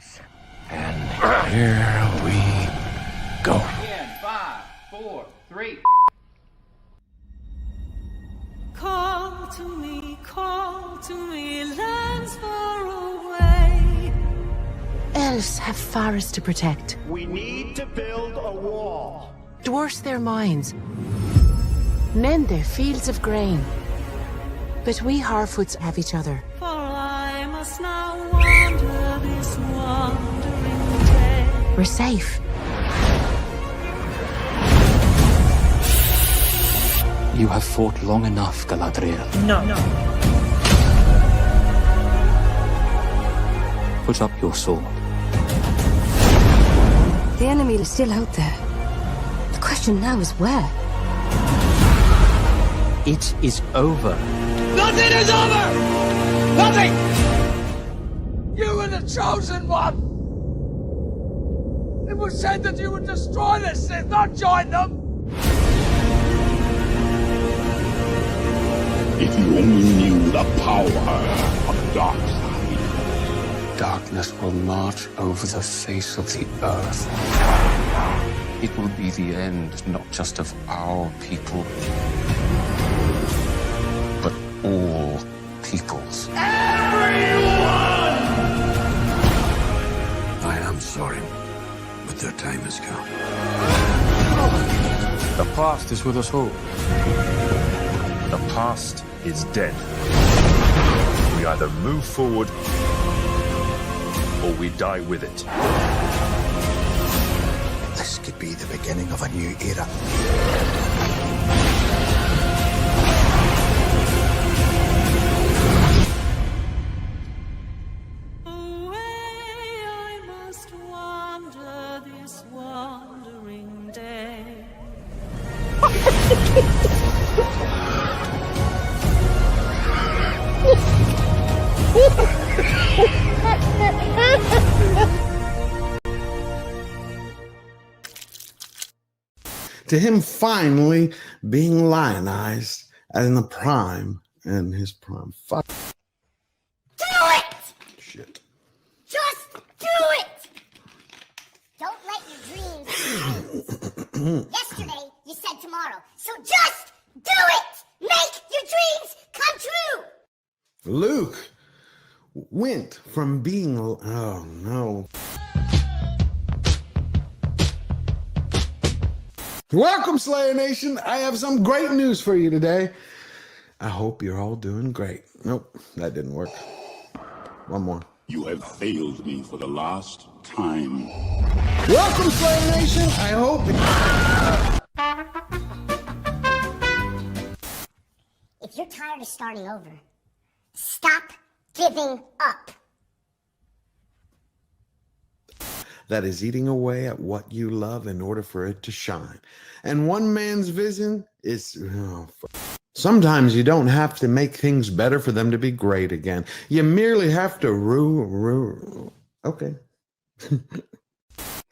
us. And here we go. In 5, 4, 3. Call to me, lands far away. Elves have forests to protect. We need to build a wall. Dwarfs their mines. Men their fields of grain. But we Harfoots have each other. For I must now wander this wandering day. We're safe. You have fought long enough, Galadriel. No. Put up your sword. The enemy is still out there. The question now is where? It is over. Nothing is over! Nothing! You were the chosen one! It was said that you would destroy the Sith, not join them! If you only knew the power of the dark side. Darkness will march over the face of the earth. It will be the end, not just of our people, but all peoples. Everyone! I am sorry, but their time has come. The past is with us all. The past is dead. We either move forward or we die with it. This could be the beginning of a new era. Away I must wander this wandering day. To him finally being lionized in the prime and his prime. Fuck. Do it! Shit. Just do it! Don't let your dreams change. Yesterday, you said tomorrow. So just do it! Make your dreams come true! Luke went from being... Oh, no. Welcome, Slayer Nation. I have some great news for you today. I hope you're all doing great. Nope, that didn't work. One more. You have failed me for the last time. Welcome, Slayer Nation. I hope... If you're tired of starting over, stop giving up. That is eating away at what you love in order for it to shine. And one man's vision is... Sometimes you don't have to make things better for them to be great again. You merely have to Okay.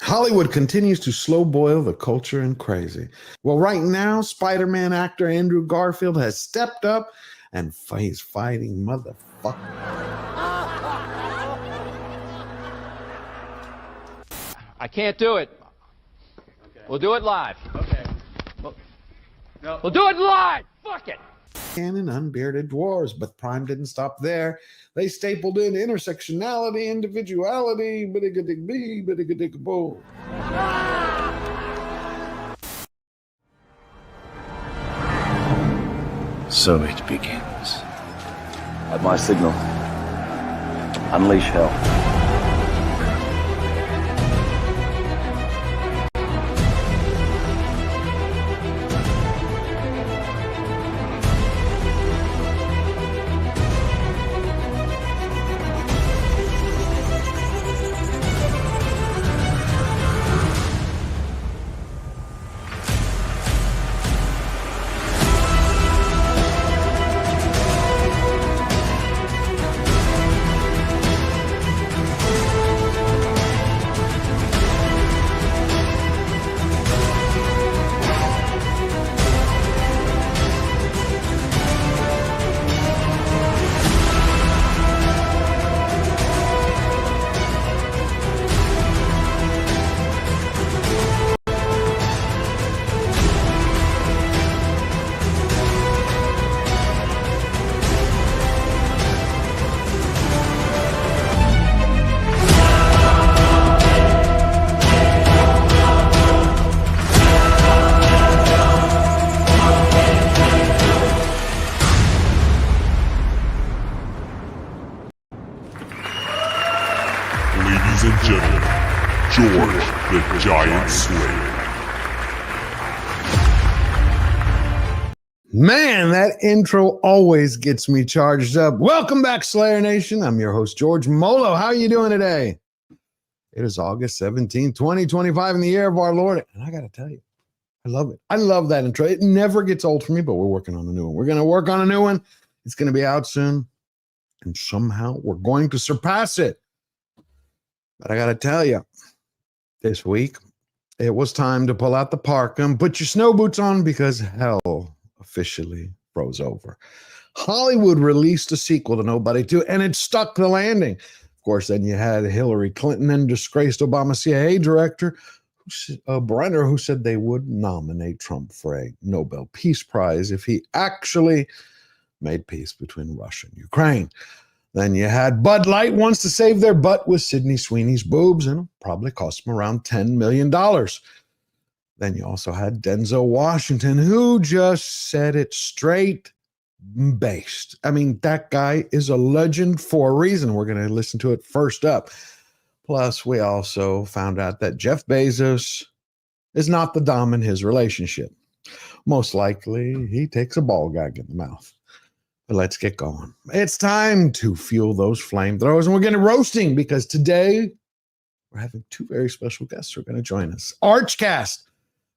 Hollywood continues to slow boil the culture and crazy. Well, right now, Spider-Man actor Andrew Garfield has stepped up and he's fighting motherfucker. I can't do it. Okay. We'll do it live. Okay. We'll do it live. Fuck it. And unbearded dwarves, but Prime didn't stop there. They stapled in intersectionality, individuality, biddiga-dig-bee, biddiga-dig-boo. So it begins. At my signal, unleash hell. gentlemen, George the Giant Slayer. Man, that intro always gets me charged up. Welcome back, Slayer Nation. I'm your host, George Molho. How are you doing today? It is August 17, 2025 in the year of our Lord. And I got to tell you, I love it. I love that intro. It never gets old for me, but we're working on a new one. We're going to work on a new one. It's going to be out soon. And somehow we're going to surpass it. But I got to tell you, this week, it was time to pull out the parka and put your snow boots on because hell officially froze over. Hollywood released a sequel to Nobody 2, and it stuck the landing. Of course, then you had Hillary Clinton and disgraced Obama CIA director Brenner, who said they would nominate Trump for a Nobel Peace Prize if he actually made peace between Russia and Ukraine. Then you had Bud Light wants to save their butt with Sydney Sweeney's boobs, and it'll probably cost them around $10 million. Then you also had Denzel Washington, who just said it straight based. I mean, that guy is a legend for a reason. We're going to listen to it first up. Plus, we also found out that Jeff Bezos is not the dom in his relationship. Most likely, he takes a ball gag in the mouth. But let's get going. It's time to fuel those flamethrowers, and we're getting roasting because today we're having two very special guests who are going to join us. Archcast,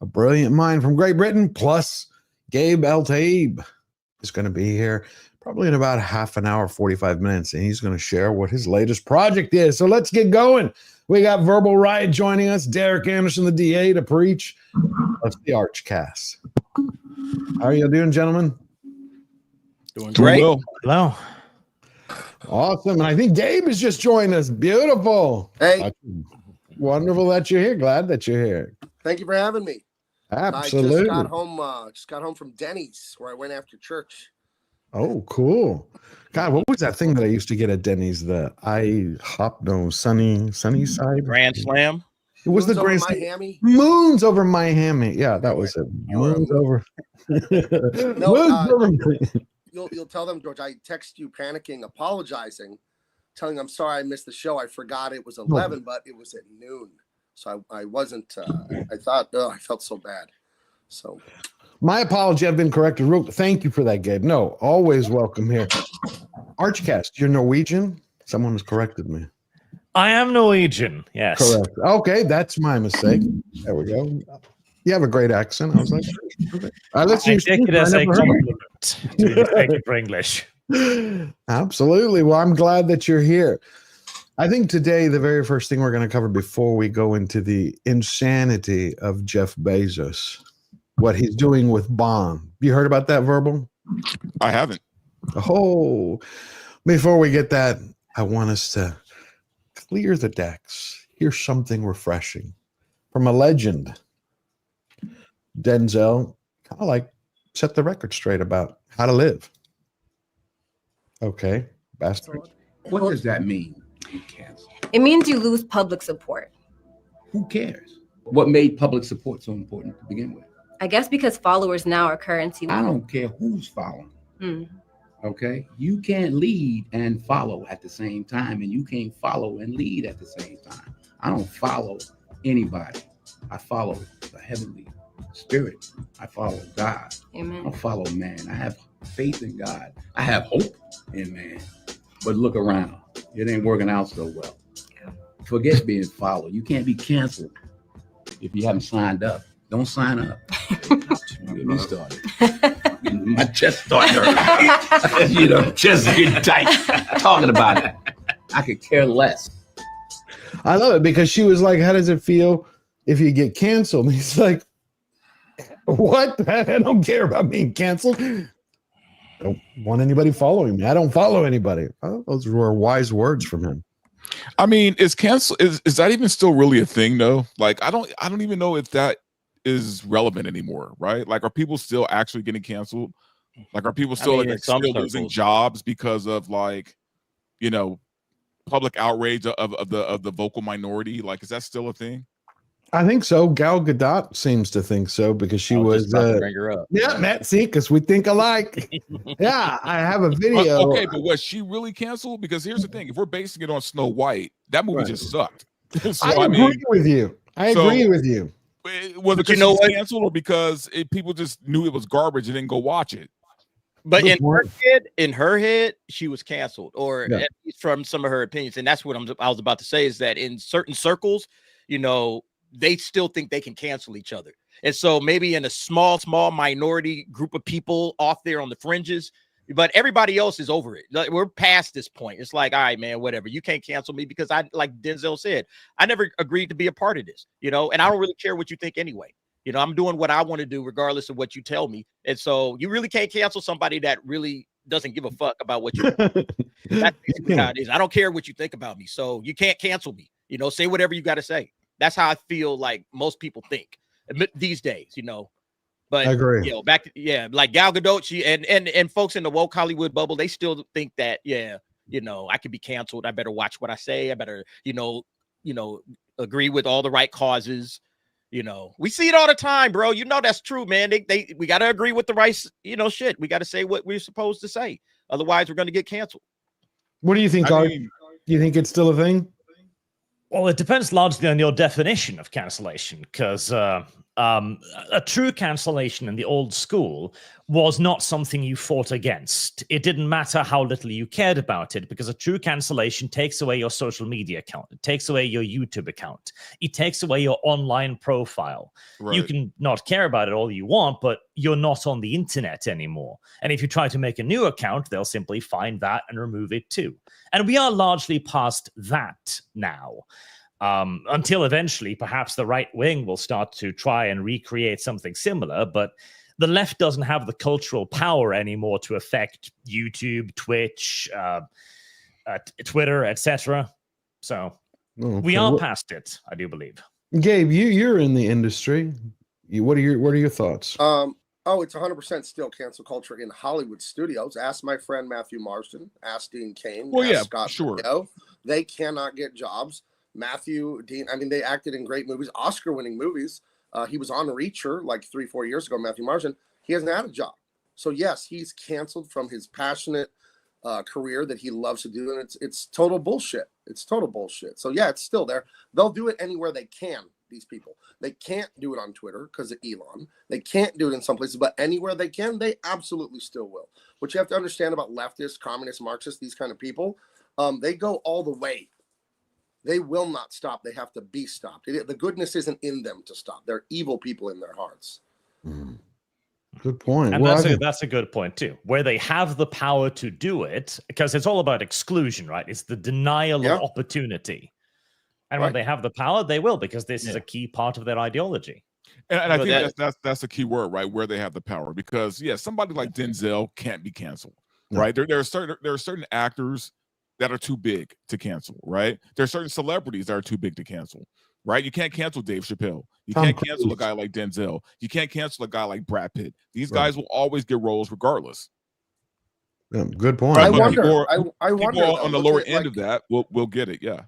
a brilliant mind from Great Britain, plus Gabe Eltaeb is going to be here probably in about half an hour, 45 minutes, and he's going to share what his latest project is. So let's get going. We got Verbal Riot joining us, Derek Anderson, the DA, to preach. Let's the Archcast. How are you doing, gentlemen? Doing great. Well. Hello. Awesome. And I think Gabe is just joining us. Beautiful. Hey. Wonderful that you're here. Glad that you're here. Thank you for having me. Absolutely. I just got home from Denny's where I went after church. Oh, cool. God, what was that thing that I used to get at Denny's? The sunny side? Grand Slam? It was Moons the Grand Over Miami. Moons over Miami. Yeah, that was it. Moons over. You'll tell them, George, I text you panicking, apologizing, telling them I'm sorry I missed the show. I forgot it was 11, but it was at noon. So I wasn't, I thought, I felt so bad. So my apology, I've been corrected. Thank you for that, Gabe. No, always welcome here. Archcast, you're Norwegian? Someone has corrected me. I am Norwegian, yes. Correct. Okay, that's my mistake. There we go. You have a great accent. I was like, let's I take it as a compliment to thank you for English. Absolutely. Well, I'm glad that you're here. I think today, the very first thing we're going to cover before we go into the insanity of Jeff Bezos, what he's doing with Bond. You heard about that, Verbal? I haven't. Oh, before we get that, I want us to clear the decks. Here's something refreshing from a legend. Denzel, kind of like set the record straight about how to live. Okay, bastard. What does that mean? It means you lose public support. Who cares? What made public support so important to begin with? I guess because followers now are currency. I don't care who's following. Okay? You can't lead and follow at the same time, and you can't follow and lead at the same time. I don't follow anybody. I follow the heavenly spirit. I follow God. Amen. I don't follow man. I have faith in God. I have hope in man. But look around. It ain't working out so well. Forget being followed. You can't be canceled if you haven't signed up. Don't sign up. Don't get me started. My chest started hurting. Chest getting tight. Talking about it. I could care less. I love it because she was like, how does it feel if you get canceled? And he's like, what? I don't care about being canceled. I don't want anybody following me. I don't follow anybody. Oh, those were wise words from him. I mean, is that even still really a thing though? Like, I don't even know if that is relevant anymore, right? Like, are people still actually getting canceled? Like, are people still still losing jobs because of, like, you know, public outrage of the vocal minority? Like, is that still a thing? I think so. Gal Gadot seems to think so because she was bring her up. Yeah, Matt, see, because we think alike. Yeah, I have a video. Okay, but was she really canceled? Because here's the thing: if we're basing it on Snow White, that movie just sucked. So, I agree with you. I agree with you. Was it But you because know she was what? canceled or because people just knew it was garbage and didn't go watch it? But Good in her head, she was canceled, or Yeah. at least from some of her opinions. And that's what I was about to say is that in certain circles, you know, they still think they can cancel each other. And so maybe in a small minority group of people off there on the fringes, but everybody else is over it. Like, we're past this point. It's like, all right, man, whatever. You can't cancel me because like Denzel said, I never agreed to be a part of this, you know, and I don't really care what you think anyway. You know, I'm doing what I want to do regardless of what you tell me. And so you really can't cancel somebody that really doesn't give a fuck about what you're doing. That's basically how it is. I don't care what you think about me. So you can't cancel me. You know, say whatever you got to say. That's how I feel like most people think these days, you know. But I agree. You know, like Gal Gadot, and folks in the woke Hollywood bubble, they still think that, yeah, you know, I could be canceled. I better watch what I say. I better, you know, agree with all the right causes. You know, we see it all the time, bro. You know, that's true, man. We got to agree with the right, you know, shit. We got to say what we're supposed to say. Otherwise, we're going to get canceled. What do you think, Art? Do you think it's still a thing? Well, it depends largely on your definition of cancellation, because a true cancellation in the old school was not something you fought against. It didn't matter how little you cared about it, because a true cancellation takes away your social media account. It takes away your YouTube account. It takes away your online profile. Right. You can not care about it all you want, but you're not on the internet anymore. And if you try to make a new account, they'll simply find that and remove it too. And we are largely past that now. Until eventually, perhaps the right wing will start to try and recreate something similar, but the left doesn't have the cultural power anymore to affect YouTube, Twitch, Twitter, etc. So we are past it, I do believe. Gabe, you're in the industry. What are your thoughts? It's 100% still cancel culture in Hollywood studios. Ask my friend Matthew Marston. Ask Dean Cain. Well, yeah, Scott sure. Molho. They cannot get jobs. Matthew, Dean, I mean, they acted in great movies, Oscar-winning movies. He was on Reacher like 3-4 years ago, Matthew Marsden. He hasn't had a job. So, yes, he's canceled from his passionate career that he loves to do, and it's total bullshit. It's total bullshit. So, yeah, it's still there. They'll do it anywhere they can, these people. They can't do it on Twitter because of Elon. They can't do it in some places, but anywhere they can, they absolutely still will. What you have to understand about leftists, communists, Marxists, these kind of people, they go all the way. They will not stop. They have to be stopped. The goodness isn't in them to stop. They're evil people in their hearts. Good point. And that's a good point too, where they have the power to do it, because it's all about exclusion, right? It's the denial of opportunity. And when they have the power, they will, because this is a key part of their ideology. And I think that's the key word, right? Where they have the power, because somebody like Denzel can't be canceled, right? There are certain actors that are too big to cancel, right? There are certain celebrities that are too big to cancel, right? You can't cancel Dave Chappelle. You can't cancel a guy like Denzel. You can't cancel a guy like Brad Pitt. These guys will always get roles regardless. Yeah, good point. I wonder wonder on the lower end of that will get it. Yeah.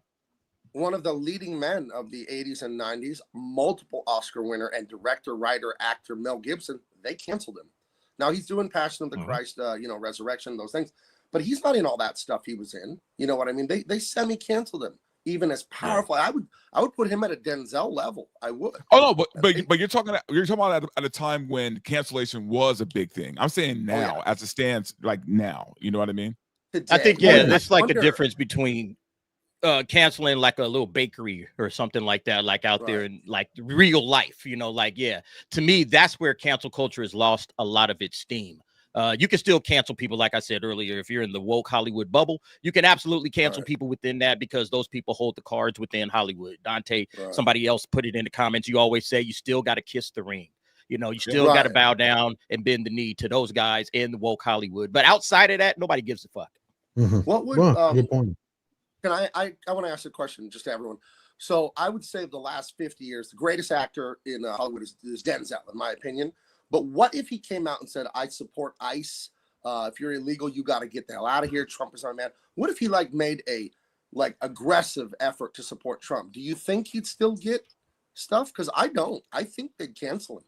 One of the leading men of the 80s and 90s, multiple Oscar winner and director, writer, actor, Mel Gibson, they canceled him. Now he's doing Passion of the Christ, Resurrection, those things. But he's not in all that stuff he was in. You know what I mean? They semi-canceled him. Even as powerful, I would put him at a Denzel level. I would. Oh no, but you're talking about at a time when cancellation was a big thing. I'm saying now, as it stands, like now. You know what I mean? Today, I think there's like a difference between canceling like a little bakery or something like that, like out there in like real life. You know, like to me, that's where cancel culture has lost a lot of its steam. You can still cancel people, like I said earlier. If you're in the woke Hollywood bubble, you can absolutely cancel people within that, because those people hold the cards within Hollywood. Dante, somebody else put it in the comments. You always say you still got to kiss the ring. You know, you still got to bow down and bend the knee to those guys in the woke Hollywood. But outside of that, nobody gives a fuck. What would good point. Can I want to ask a question just to everyone. So I would say the last 50 years, the greatest actor in Hollywood is Denzel, in my opinion. But what if he came out and said, I support ICE. If you're illegal, you got to get the hell out of here. Trump is our man. What if he made a aggressive effort to support Trump? Do you think he'd still get stuff? Because I don't. I think they'd cancel him.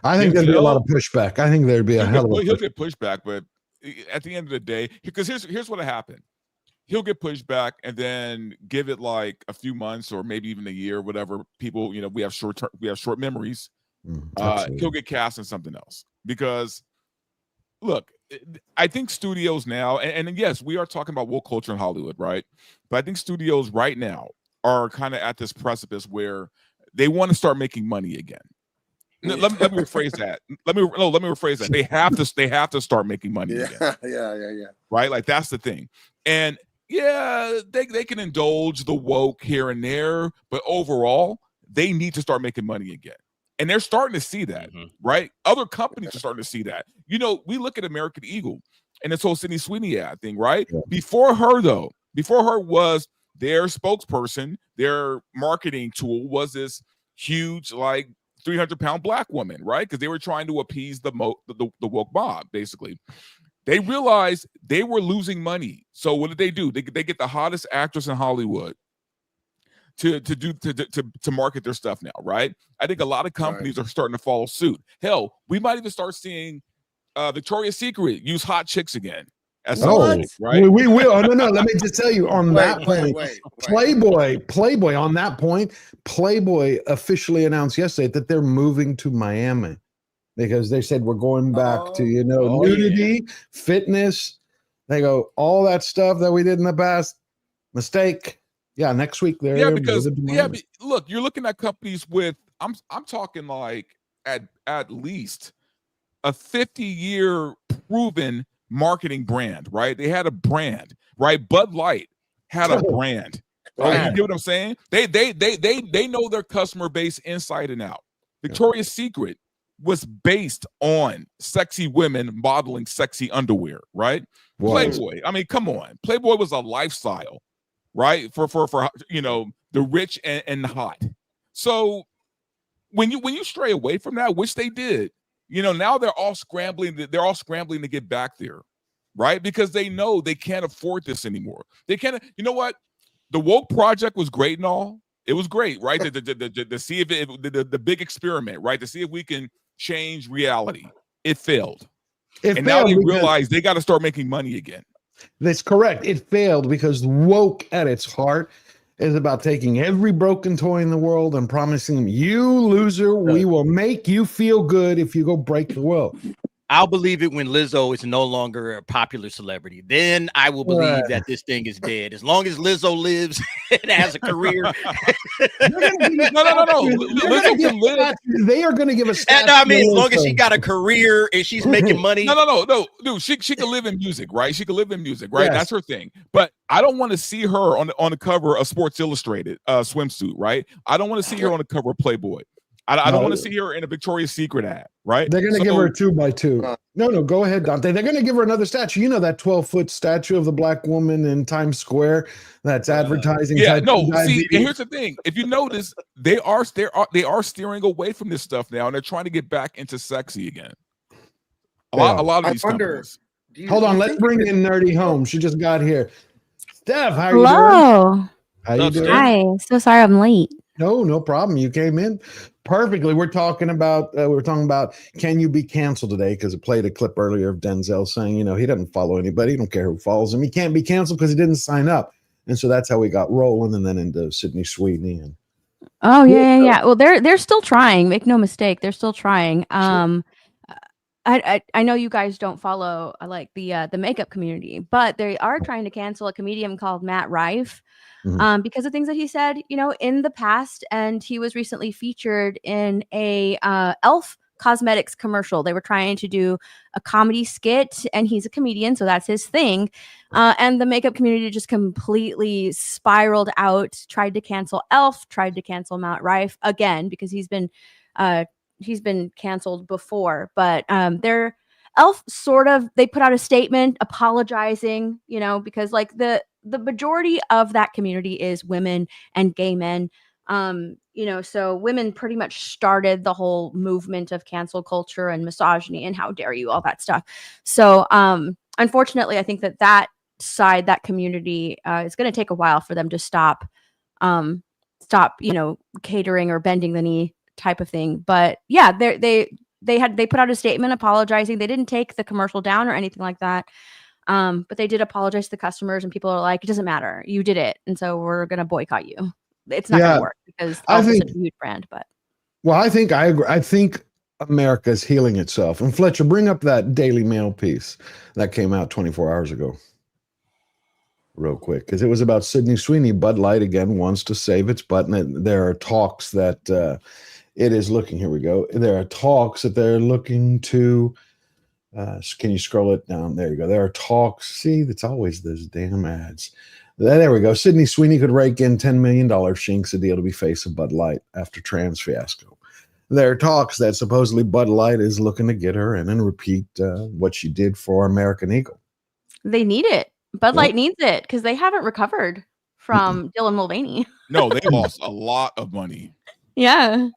I think there'd be a lot of pushback. I think there'd be a hell of a he'll get pushback, but at the end of the day, because here's what happened. he'll get pushed back, and then give it like a few months or maybe even a year, whatever. People, we have short memories. He'll get cast in something else because, look, I think studios now, and yes, we are talking about woke culture in Hollywood, right? But I think studios right now are kind of at this precipice where they want to start making money again. Let me rephrase that. Let me rephrase that. They have to start making money again. Yeah. Right? Like that's the thing. And yeah, they can indulge the woke here and there, but overall, they need to start making money again. And they're starting to see that, right? Other companies are starting to see that. We look at American Eagle and this whole Sydney Sweeney ad thing, right? Yeah. Before her was their spokesperson, their marketing tool was this huge, like 300-pound black woman, right? Because they were trying to appease the woke mob, basically. They realized they were losing money. So what did they do? They get the hottest actress in Hollywood to market their stuff now, right? I think a lot of companies are starting to follow suit. Hell, we might even start seeing Victoria's Secret use hot chicks again. Right? We will. Oh, no. Let me just tell you on that point. Playboy. On that point, Playboy officially announced yesterday that they're moving to Miami because they said we're going back to nudity, fitness. They go all that stuff that we did in the past. Mistake. Yeah, next week they're look, you're looking at companies with I'm talking like at least a 50-year proven marketing brand, right? They had a brand, right? Bud Light had a brand. Right? You get what I'm saying? They know their customer base inside and out. Victoria's Secret was based on sexy women modeling sexy underwear, right? Playboy, I mean, come on. Playboy was a lifestyle, right? For the rich and hot. So when you stray away from that, which they did, now they're all scrambling to get back there, right? Because they know they can't afford this anymore. They can't. You know what? The woke project was great and all. It was great, right? To see if the big experiment, right? To see if we can change reality. It failed. Now they realize they got to start making money again. That's correct. It failed because woke at its heart is about taking every broken toy in the world and promising them, you loser, we will make you feel good if you go break the world. I'll believe it when Lizzo is no longer a popular celebrity. Then I will believe that this thing is dead. As long as Lizzo lives and has a career. No. They are going to give us. I mean, as long as she got a career and she's making money. No. Dude, she can live in music, right? She can live in music, right? Yes. That's her thing. But I don't want to see her on the cover of Sports Illustrated swimsuit, right? I don't want to see her on the cover of Playboy. I don't want to see her in a Victoria's Secret ad, right? They're going to give her a 2x2. No, go ahead, Dante. They're going to give her another statue. You know that 12-foot statue of the black woman in Times Square that's advertising. See, and here's the thing. If you notice, they are steering away from this stuff now, and they're trying to get back into sexy again. A lot of these companies. Hold on, let's bring in Nerdy home. She just got here. Steph, how are you doing? How you doing? Hi. So sorry I'm late. No problem. You came in perfectly. We're talking about can you be canceled today? Because it played a clip earlier of Denzel saying, he doesn't follow anybody. He don't care who follows him. He can't be canceled because he didn't sign up. And so that's how we got rolling, and then into Sydney Sweeney and. Oh yeah. Well, they're still trying. Make no mistake, they're still trying. Sure. I know you guys don't follow like the makeup community, but they are trying to cancel a comedian called Matt Rife. Because of things that he said, in the past, and he was recently featured in a Elf Cosmetics commercial. They were trying to do a comedy skit, and he's a comedian, so that's his thing. And the makeup community just completely spiraled out, tried to cancel Elf, tried to cancel Matt Rife again because he's been canceled before. But Elf they put out a statement apologizing, because like the majority of that community is women and gay men. So women pretty much started the whole movement of cancel culture and misogyny and how dare you, all that stuff. So unfortunately, I think that community is going to take a while for them to stop catering or bending the knee type of thing. But yeah, they put out a statement apologizing. They didn't take the commercial down or anything like that. But they did apologize to the customers, and people are like, it doesn't matter. You did it. And so we're going to boycott you. It's not going to work because Elf's such a huge brand. But well, I think I agree. I think America's healing itself. And Fletcher, bring up that Daily Mail piece that came out 24 hours ago. Real quick, because it was about Sydney Sweeney. Bud Light again wants to save its butt, and there are talks that it is looking. Here we go. There are talks that they're looking to. Can you scroll it down? There you go. There are talks. See, it's always those damn ads. There we go. Sydney Sweeney could rake in $10 million. Shinks a deal to be face of Bud Light after trans fiasco. There are talks that supposedly Bud Light is looking to get her in and repeat what she did for American Eagle. they need it. Bud Light needs it because they haven't recovered from Dylan Mulvaney. No, they lost a lot of money. Yeah.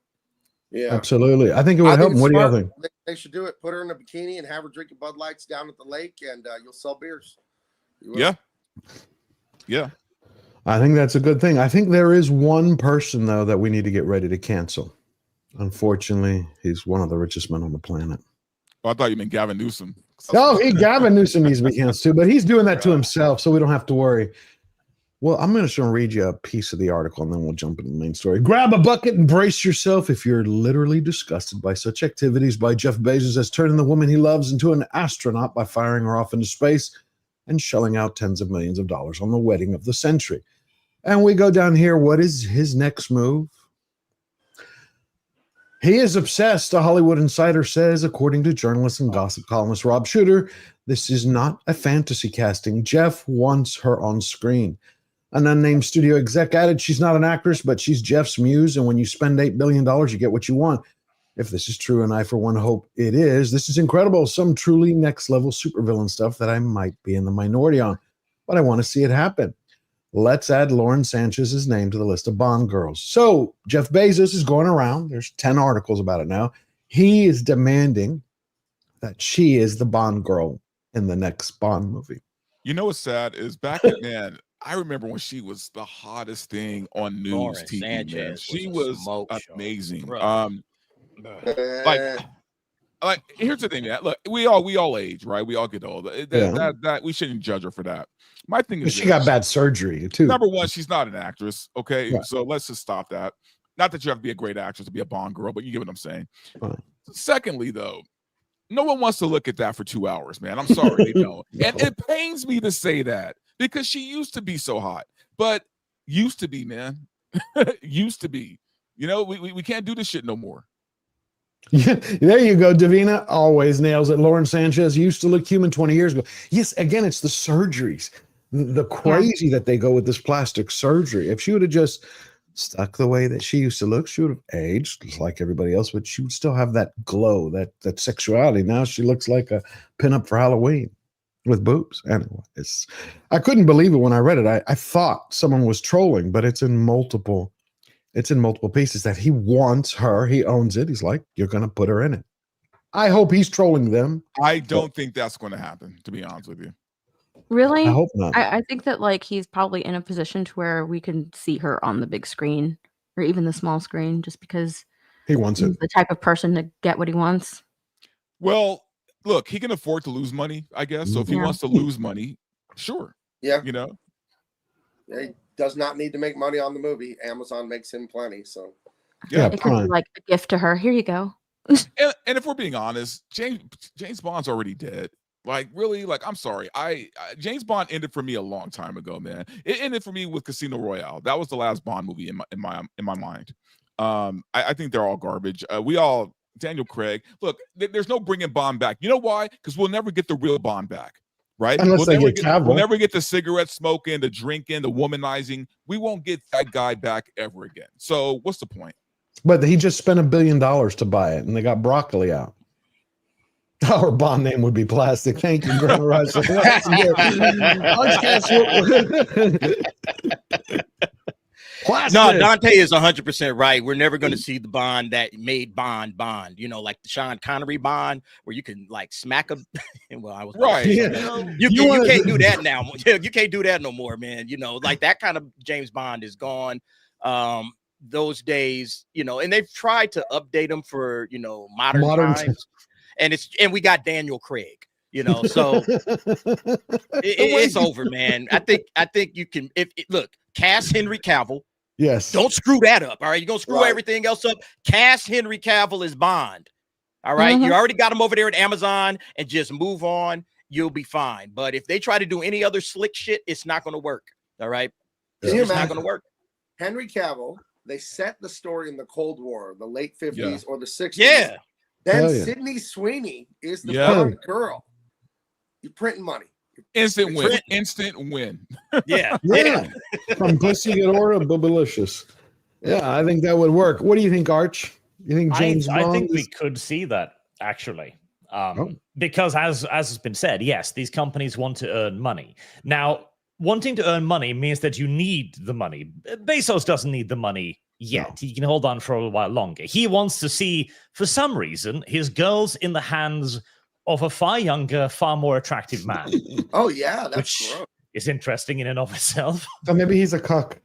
Yeah, absolutely. I think it would help. What do you think? They should do it. Put her in a bikini and have her drinking Bud Lights down at the lake, and you'll sell beers. Yeah. I think that's a good thing. I think there is one person, though, that we need to get ready to cancel. Unfortunately, he's one of the richest men on the planet. Oh, I thought you meant Gavin Newsom. Oh, Gavin Newsom needs to be canceled too, but he's doing that to himself, so we don't have to worry. Well, I'm going to read you a piece of the article, and then we'll jump into the main story. Grab a bucket and brace yourself if you're literally disgusted by such activities by Jeff Bezos as turning the woman he loves into an astronaut by firing her off into space and shelling out tens of millions of dollars on the wedding of the century. And we go down here. What is his next move? He is obsessed, a Hollywood insider says, according to journalist and gossip columnist Rob Shooter. This is not a fantasy casting. Jeff wants her on screen. An unnamed studio exec added, she's not an actress, but she's Jeff's muse, and when you spend $8 billion, you get what you want. If this is true, and I for one hope it is, this is incredible. Some truly next-level supervillain stuff that I might be in the minority on, but I want to see it happen. Let's add Lauren Sanchez's name to the list of Bond girls. So Jeff Bezos is going around. There's 10 articles about it now. He is demanding that she is the Bond girl in the next Bond movie. You know what's sad is back then, man, I remember when she was the hottest thing on news Lauren TV. Man. Sanchez She was was amazing. Bro. Like here's the thing, man. Look, we all age, right? We all get old. That we shouldn't judge her for that. My thing is she got bad surgery too. Number one, she's not an actress. Okay, right. So let's just stop that. Not that you have to be a great actress to be a Bond girl, but you get what I'm saying. Right. Secondly, though, no one wants to look at that for 2 hours, man. I'm sorry, they don't. And it pains me to say that because she used to be so hot, but used to be, man, used to be. You know, we can't do this shit no more. Yeah, there you go. Davina always nails it. Lauren Sanchez used to look human 20 years ago. Yes, again, it's the surgeries, the crazy that they go with this plastic surgery. If she would have just stuck the way that she used to look, she would have aged just like everybody else, but she would still have that glow, that sexuality. Now she looks like a pinup for Halloween with boobs. Anyway, I couldn't believe it when I read it. I thought someone was trolling, but it's in multiple pieces that he wants her. He owns it. He's like, you're going to put her in it. I hope he's trolling them. I don't think that's going to happen, to be honest with you. Really? I hope not. I think that like he's probably in a position to where we can see her on the big screen or even the small screen just because he wants he's it. the type of person to get what he wants. Well, look, he can afford to lose money, I guess. So if he wants to lose money, sure. Yeah. You know? Yeah, he does not need to make money on the movie. Amazon makes him plenty. So yeah, it could be like a gift to her. Here you go. and if we're being honest, James Bond's already dead. Like, really? Like, I'm sorry. James Bond ended for me a long time ago, man. It ended for me with Casino Royale. That was the last Bond movie in my mind. I think they're all garbage. Daniel Craig. Look, there's no bringing Bond back. You know why? Because we'll never get the real Bond back, right? Unless we'll never get the cigarette smoking, the drinking, the womanizing. We won't get that guy back ever again. So what's the point? But he just spent $1 billion to buy it, and they got broccoli out. Our Bond name would be plastic. Thank you, Grandma Russell. No, Dante is 100% right. We're never going to see the Bond that made Bond. You know, like the Sean Connery Bond, where you can like smack him. Well, I was right. You can't do that now. You can't do that no more, man. You know, like that kind of James Bond is gone. Those days, you know, and they've tried to update them for modern times. And we got Daniel Craig. You know, so it's over, man. I think you can. Look, cast Henry Cavill. Yes. Don't screw that up. All right, you're gonna screw everything else up. Cast Henry Cavill as Bond. All right, you already got him over there at Amazon, and just move on. You'll be fine. But if they try to do any other slick shit, it's not gonna work. All right, it's not gonna work. Henry Cavill. They set the story in the Cold War, the late 50s or the 60s. Yeah. Then Sydney Sweeney is the Bond girl. You're printing money. Instant win. Instant win. Yeah. From Pussy Get Order, Bubblicious. Yeah, I think that would work. What do you think, Arch? You think James Bond? I think we could see that actually. Because as has been said, yes, these companies want to earn money. Now, wanting to earn money means that you need the money. Bezos doesn't need the money yet. He can hold on for a while longer. He wants to see, for some reason, his girls in the hands of a far younger, far more attractive man. Oh, yeah, that's gross. Is interesting in and of itself. So maybe he's a cuck.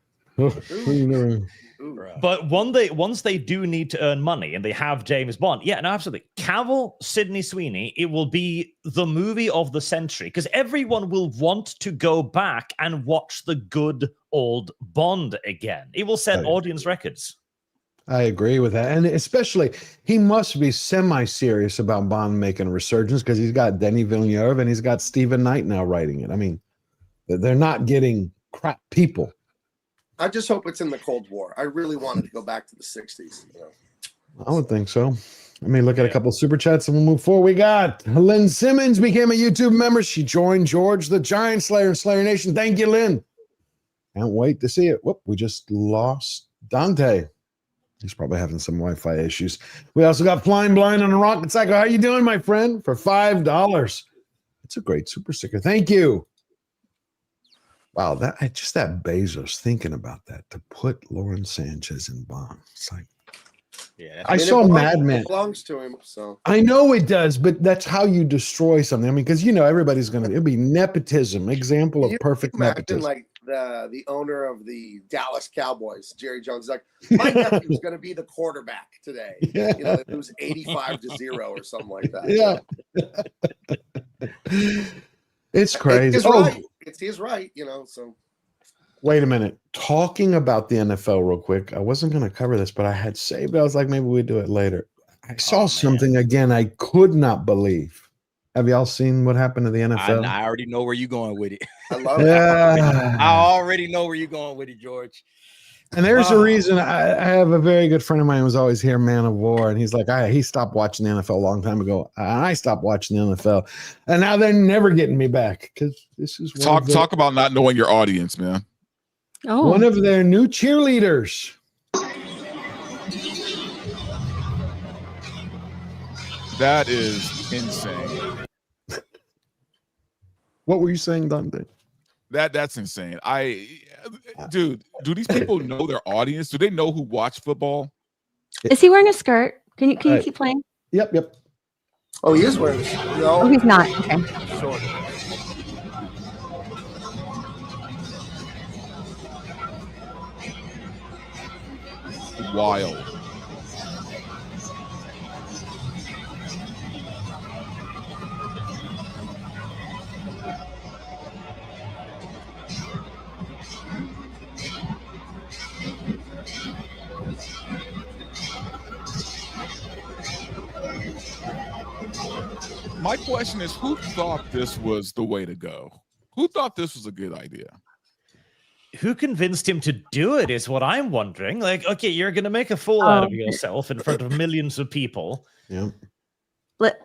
But once they do need to earn money and they have James Bond, yeah, no, absolutely. Cavill, Sydney Sweeney, it will be the movie of the century because everyone will want to go back and watch the good old Bond again. It will set audience records. I agree with that. And especially, he must be semi-serious about Bond making a resurgence because he's got Denis Villeneuve and he's got Stephen Knight now writing it. I mean, they're not getting crap people. I just hope it's in the Cold War. I really wanted to go back to the 60s. You know? I would think so. Let me look at a couple of super chats and we'll move forward. We got Lynn Simmons became a YouTube member. She joined George the Giant Slayer in Slayer Nation. Thank you, Lynn. Can't wait to see it. Whoop, we just lost Dante. He's probably having some Wi-Fi issues. We also got Flying Blind on a Rocket Cycle. How you doing, my friend? For $5. It's a great super sticker. Thank you. Wow, that Bezos thinking about that to put Lauren Sanchez in Bond. It's like, I saw Mad Men. It belongs to him, so I know it does, but that's how you destroy something. I mean, because everybody's it'll be nepotism, example of perfect nepotism. Like the owner of the Dallas Cowboys, Jerry Jones, is like, my nephew's going to be the quarterback today. Yeah. It was 85-0 or something like that. Yeah. It's crazy. It's his right, so. Wait a minute. Talking about the NFL real quick. I wasn't going to cover this, but I had saved it. I was like, maybe we'd do it later. I saw something again I could not believe. Have y'all seen what happened to the NFL? I already know where you're going with it. I love it. I already know where you're going with it, George. And there's a reason. I have a very good friend of mine who was always here, Man of War, and he's like, he stopped watching the NFL a long time ago. I stopped watching the NFL, and now they're never getting me back because this is talk about not knowing your audience, man. Oh, one of their new cheerleaders. That is insane. What were you saying, Dante? That's insane. Dude, do these people know their audience? Do they know who watch football? Is he wearing a skirt? Can you keep playing? Yep. Oh, he is wearing a skirt. No. Oh, he's not. Okay. Short. Wild. My question is, who thought this was the way to go? Who thought this was a good idea? Who convinced him to do it is what I'm wondering. Like, okay, you're going to make a fool out of yourself in front of millions of people. Yeah.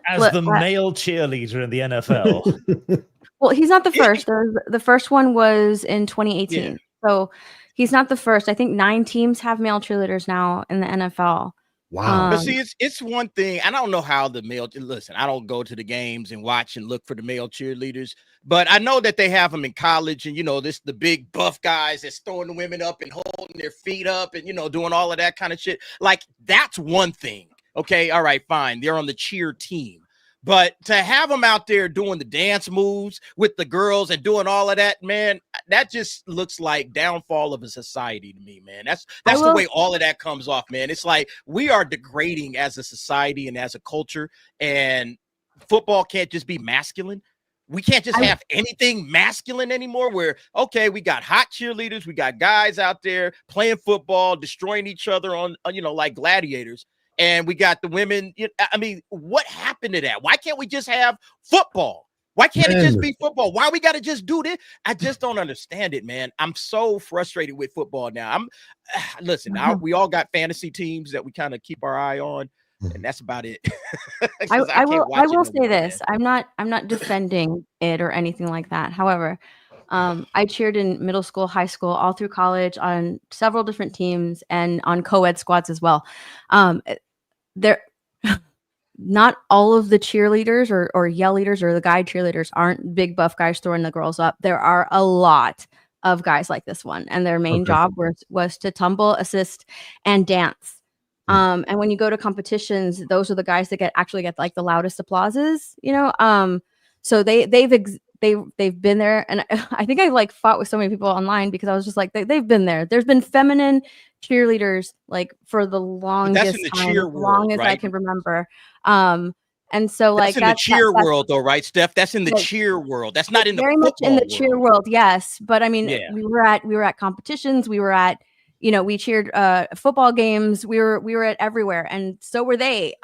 As the male cheerleader in the NFL. Well, he's not the first. The first one was in 2018. Yeah. So he's not the first. I think 9 teams have male cheerleaders now in the NFL. Wow. But see, it's one thing. I don't know how the male, listen, I don't go to the games and watch and look for the male cheerleaders, but I know that they have them in college and, the big buff guys that's throwing the women up and holding their feet up and, doing all of that kind of shit. Like, that's one thing. Okay. All right, fine. They're on the cheer team. But to have them out there doing the dance moves with the girls and doing all of that, man, that just looks like downfall of a society to me, man. That's the way all of that comes off, man. It's like we are degrading as a society and as a culture. And football can't just be masculine? We can't just have anything masculine anymore where, okay, we got hot cheerleaders, we got guys out there playing football, destroying each other on, like gladiators. And we got the women. I mean, what happened to that? Why can't we just have football? Why can't it just be football? Why we got to just do this? I just don't understand it, man. I'm so frustrated with football now. Listen, we all got fantasy teams that we kind of keep our eye on. And that's about it. I will say this. I'm not defending it or anything like that. However, I cheered in middle school, high school, all through college on several different teams and on co-ed squads as well. There, not all of the cheerleaders or yell leaders or the guy cheerleaders aren't big buff guys throwing the girls up. There are a lot of guys like this one, and their main job was to tumble, assist, and dance. And when you go to competitions, those are the guys that actually get like the loudest applauses, so they've been there. And I think I like fought with so many people online because I was just like, they've been there. There's been feminine cheerleaders like for the longest time, as long as I can remember. And so that's in the cheer world though, right, Steph? That's in the cheer world. That's not in the very much in the cheer world. Yes. But I mean, we were at competitions. We were at, we cheered football games. We were at everywhere, and so were they.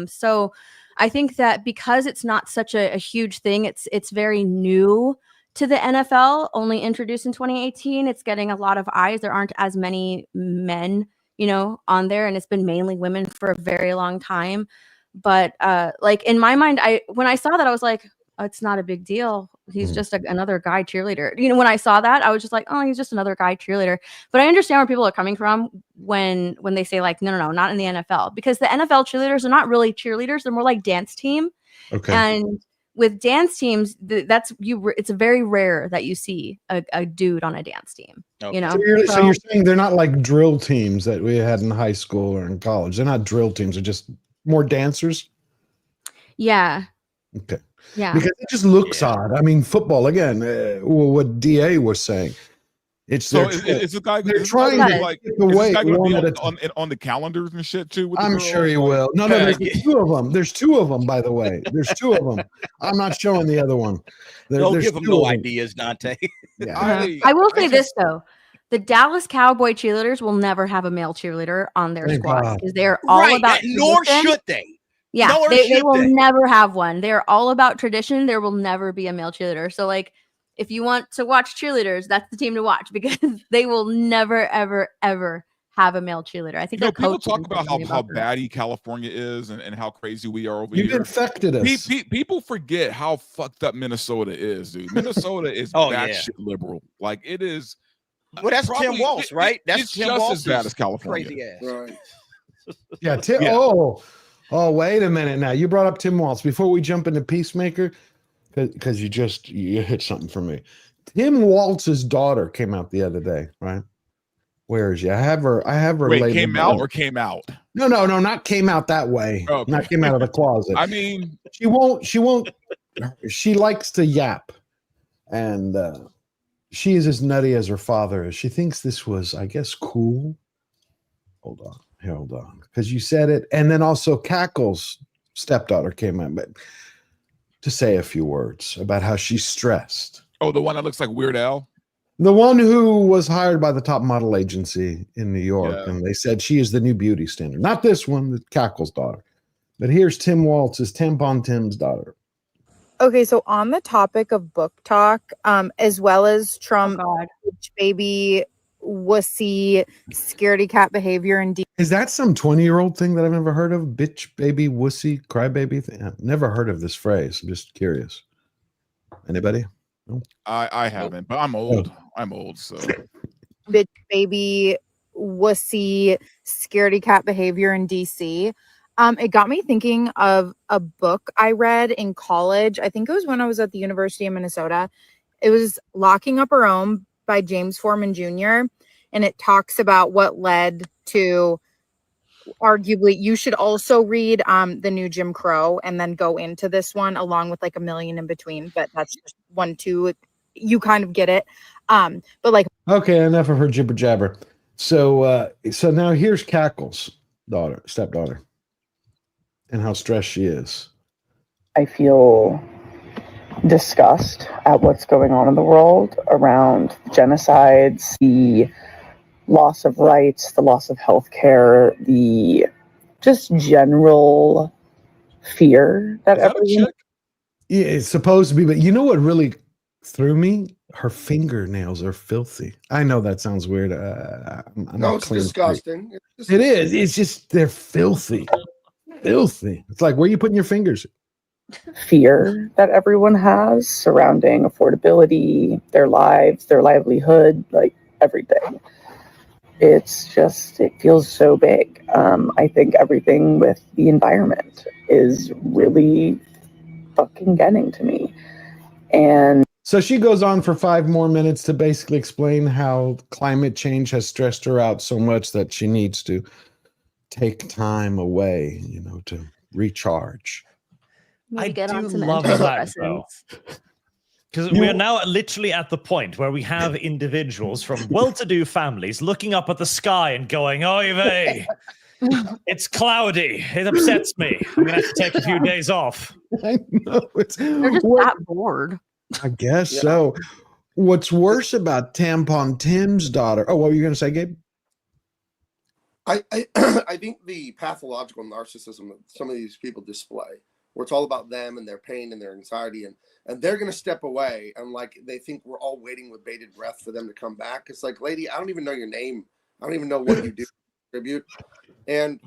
So I think that because it's not such a huge thing, it's very new to the NFL, only introduced in 2018. It's getting a lot of eyes. There aren't as many men, on there, and it's been mainly women for a very long time. But like in my mind, when I saw that, I was like, oh, it's not a big deal. He's just another guy cheerleader. When I saw that, I was just like, oh, he's just another guy cheerleader. But I understand where people are coming from when they say like, no, not in the NFL, because the NFL cheerleaders are not really cheerleaders. They're more like dance team. Okay. And with dance teams, it's very rare that you see a dude on a dance team. Okay. So you're saying they're not like drill teams that we had in high school or in college. They're not drill teams. They're just more dancers. Yeah. Okay. Yeah. Because it just looks odd. I mean, football again. What DA was saying. It's the guy. They're trying to like take away on the calendars and shit too. I'm sure he will. No, there's two of them. There's two of them, by the way. There's two of them. I'm not showing the other one. Don't give them no ideas, Dante. Yeah. I will say this though. The Dallas Cowboy cheerleaders will never have a male cheerleader on their squad because they're all about tradition. Nor should they. Yeah, they will never have one. They're all about tradition. There will never be a male cheerleader. So like, if you want to watch cheerleaders, that's the team to watch because they will never, ever, ever have a male cheerleader. I think people talk about how batty California is and how crazy we are over here. You've infected us. People forget how fucked up Minnesota is, dude. Minnesota is shit liberal. Like it is. Well, that's Tim Walz, right? That's Tim just Walz as bad as California. Crazy ass. Right. Yeah, Tim. Yeah. Oh, wait a minute. Now you brought up Tim Walz before we jump into Peacemaker, because you hit something for me. Tim Walz's daughter came out the other day, right? Where is she? I have her. Wait, came out or came out? No, not came out that way. Okay. Not came out of the closet. I mean, she won't. She likes to yap, and she is as nutty as her father is. She thinks this was, I guess, cool. Hold on, because you said it, and then also Cackle's stepdaughter came in, but to say a few words about how she's stressed. Oh, the one that looks like Weird Al? The one who was hired by the top model agency in New York, and they said she is the new beauty standard. Not this one, the Cackle's daughter. But here's Tim Walz's Tampon Tim's daughter. Okay, so on the topic of book talk, as well as Trump, baby, wussy, scaredy cat behavior, and is that some 20-year-old thing that I've never heard of? Bitch, baby, wussy, crybaby thing. I've never heard of this phrase. I'm just curious. Anybody? No? I haven't, but I'm old. I'm old, so. Bitch, baby, wussy, scaredy cat behavior in DC. It got me thinking of a book I read in college. I think it was when I was at the University of Minnesota. It was Locking Up Her Own by James Foreman Jr. And it talks about what led to, arguably, you should also read the new Jim Crow and then go into this one along with like a million in between. But that's just 1, 2. You kind of get it. But like, okay, enough of her jibber jabber. So now here's Cackle's stepdaughter, and how stressed she is. I feel disgust at what's going on in the world around genocides, the loss of rights, the loss of healthcare, the just general fear that everyone. Yeah, it's supposed to be, but you know what really threw me? Her fingernails are filthy. I know that sounds weird. I'm No, a it's clean disgusting. freak. It's It is. It's just they're filthy. Filthy. It's like, where are you putting your fingers? Fear that everyone has surrounding affordability, their lives, their livelihood, like everything. It's just, it feels so big. I think everything with the environment is really fucking getting to me. And so she goes on for 5 more minutes to basically explain how climate change has stressed her out so much that she needs to take time away, to recharge. Maybe get on do some love that, antidepressants. Because we are now literally at the point where we have individuals from well-to-do families looking up at the sky and going, "Oy vey, it's cloudy. It upsets me. I'm gonna have to take a few days off." I know. They're just that bored. I guess so. What's worse about Tampon Tim's daughter? Oh, what were you going to say, Gabe? I think the pathological narcissism that some of these people display, where it's all about them and their pain and their anxiety, and they're going to step away, and like they think we're all waiting with bated breath for them to come back. It's like, lady, I don't even know your name. I don't even know what you do contribute. And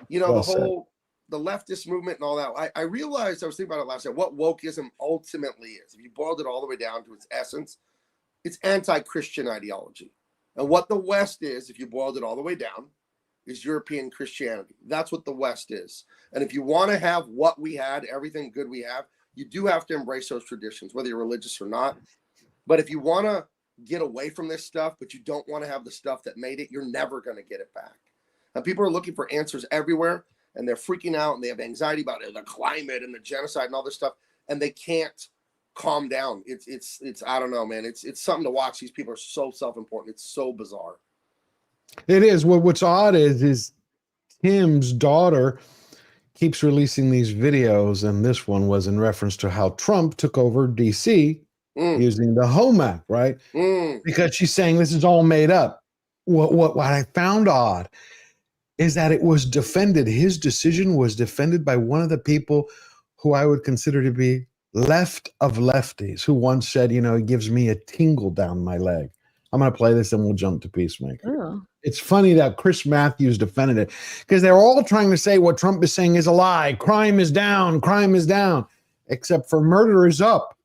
the leftist movement and all that. I realized, I was thinking about it last night, what wokeism ultimately is. If you boiled it all the way down to its essence, it's anti-Christian ideology. And what the West is, if you boiled it all the way down, is European Christianity. That's what the West is. And if you want to have what we had, everything good we have, you do have to embrace those traditions, whether you're religious or not. But if you want to get away from this stuff, but you don't want to have the stuff that made it, you're never going to get it back. And people are looking for answers everywhere, and they're freaking out, and they have anxiety about it, the climate and the genocide and all this stuff, and they can't calm down. It's I don't know, man. It's something to watch. These people are so self-important. It's so bizarre. It is. What's odd is Tim's daughter keeps releasing these videos, and this one was in reference to how Trump took over DC using the Home Act, right? Because she's saying this is all made up. What I found odd is that it was defended. His decision was defended by one of the people who I would consider to be left of lefties, who once said, it gives me a tingle down my leg. I'm going to play this and we'll jump to Peacemaker. Ooh. It's funny that Chris Matthews defended it because they're all trying to say what Trump is saying is a lie. Crime is down, except for murder is up.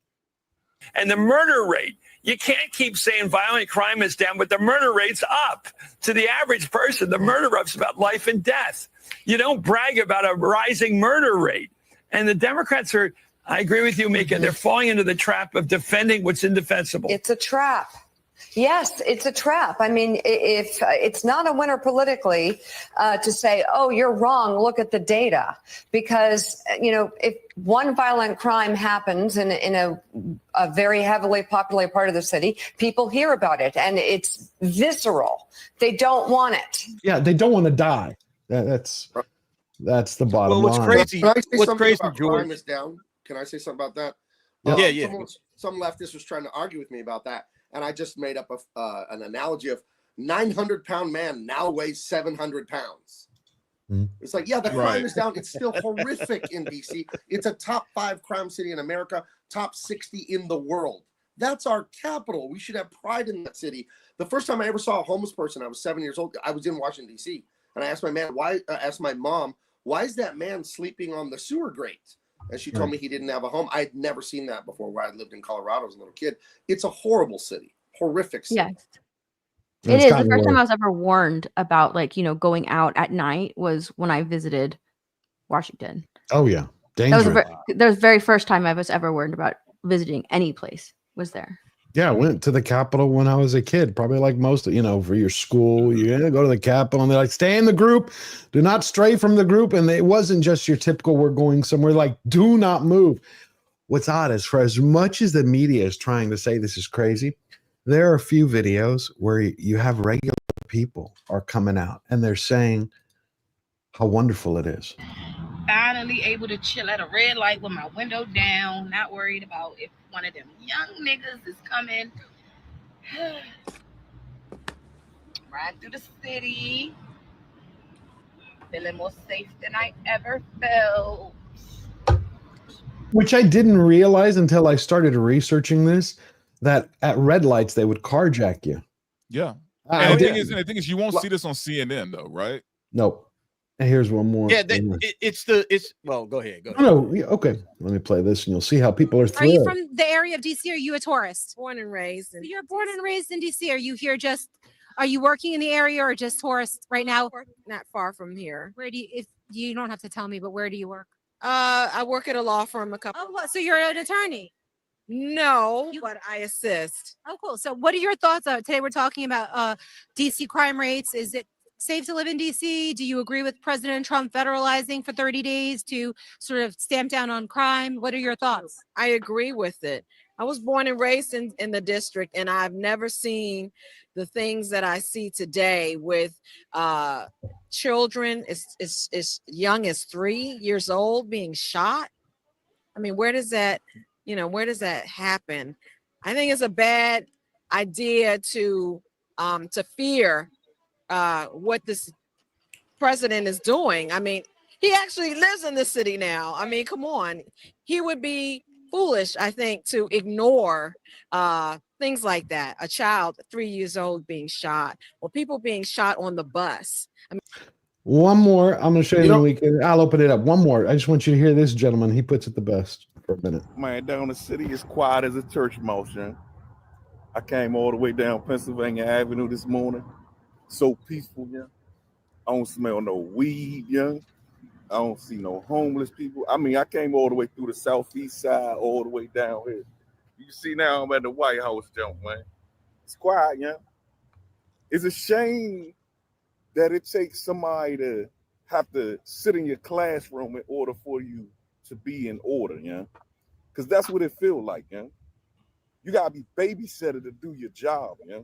And the murder rate, you can't keep saying violent crime is down, but the murder rate's up. To the average person, the murder rate's about life and death. You don't brag about a rising murder rate. And the Democrats are, I agree with you, Mika, they're falling into the trap of defending what's indefensible. It's a trap. Yes, it's a trap. I mean, if it's not a winner politically to say, oh, you're wrong, look at the data. Because, if one violent crime happens in a very heavily populated part of the city, people hear about it and it's visceral. They don't want it. Yeah, they don't want to die. That's the bottom line. Crazy? Can I say what's something crazy, about George? crime is down? Can I say something about that? Yeah. Some leftist was trying to argue with me about that. And I just made up an analogy of 900-pound man now weighs 700 pounds. It's like, yeah, the crime is down. It's still horrific in DC. It's a top 5 crime city in America, top 60 in the world. That's our capital. We should have pride in that city. The first time I ever saw a homeless person, I was 7 years old. I was in Washington, D.C. And I asked my mom, why is that man sleeping on the sewer grate? And she told me he didn't have a home. I'd never seen that before where I lived in Colorado as a little kid. It's a horrible city, horrific city. Yes. It is. The first time I was ever warned about going out at night was when I visited Washington. Oh yeah. Dangerous. That was the very first time I was ever warned about visiting any place was there. Yeah, I went to the Capitol when I was a kid, probably like most, for your school. You go to the Capitol and they're like, stay in the group. Do not stray from the group. And it wasn't just your typical, we're going somewhere, like, do not move. What's odd is for as much as the media is trying to say this is crazy, there are a few videos where you have regular people are coming out and they're saying how wonderful it is. finally able to chill at a red light with my window down, not worried about if one of them young niggas is coming. Riding through the city, feeling more safe than I ever felt. Which I didn't realize until I started researching this, that at red lights they would carjack you. Yeah. I And the did. thing is, you won't see this on CNN though, right? Nope. And here's one more. Yeah, well, go ahead. No, yeah, okay. Let me play this and you'll see how people are Are thrilled. you from the area of DC? Or are you a tourist? Born and raised. So you're born and raised in DC. Are you here are you working in the area or just tourist right now? Not far from here. Where do you, if you don't have to tell me, but where do you work? I work at a law firm. So you're an attorney? No, but I assist. Oh, cool. So what are your thoughts? Today we're talking about DC crime rates. Is it safe to live in DC? Do you agree with President Trump federalizing for 30 days to sort of stamp down on crime? What are your thoughts? I agree with it. I was born and raised in the district, and I've never seen the things that I see today with children as young as 3 years old being shot. I mean, where does that happen? I think it's a bad idea to fear what this president is doing. I mean, he actually lives in the city now. I mean, come on. He would be foolish, I think, to ignore things like that. A child 3 years old being shot, or people being shot on the bus. I mean, One more. I'm going to show you the weekend. I'll open it up. One more. I just want you to hear this gentleman. He puts it the best for a minute. Man, down the city is quiet as a church mouse, young. I came all the way down Pennsylvania Avenue this morning. So peaceful, young. I don't smell no weed, young. I don't see no homeless people. I mean, I came all the way through the southeast side, all the way down here. You see now I'm at the White House jump, man. It's quiet, young. It's a shame that it takes somebody to have to sit in your classroom in order for you to be in order, yeah. Because that's what it feels like, yeah. You gotta be babysitter to do your job, yeah.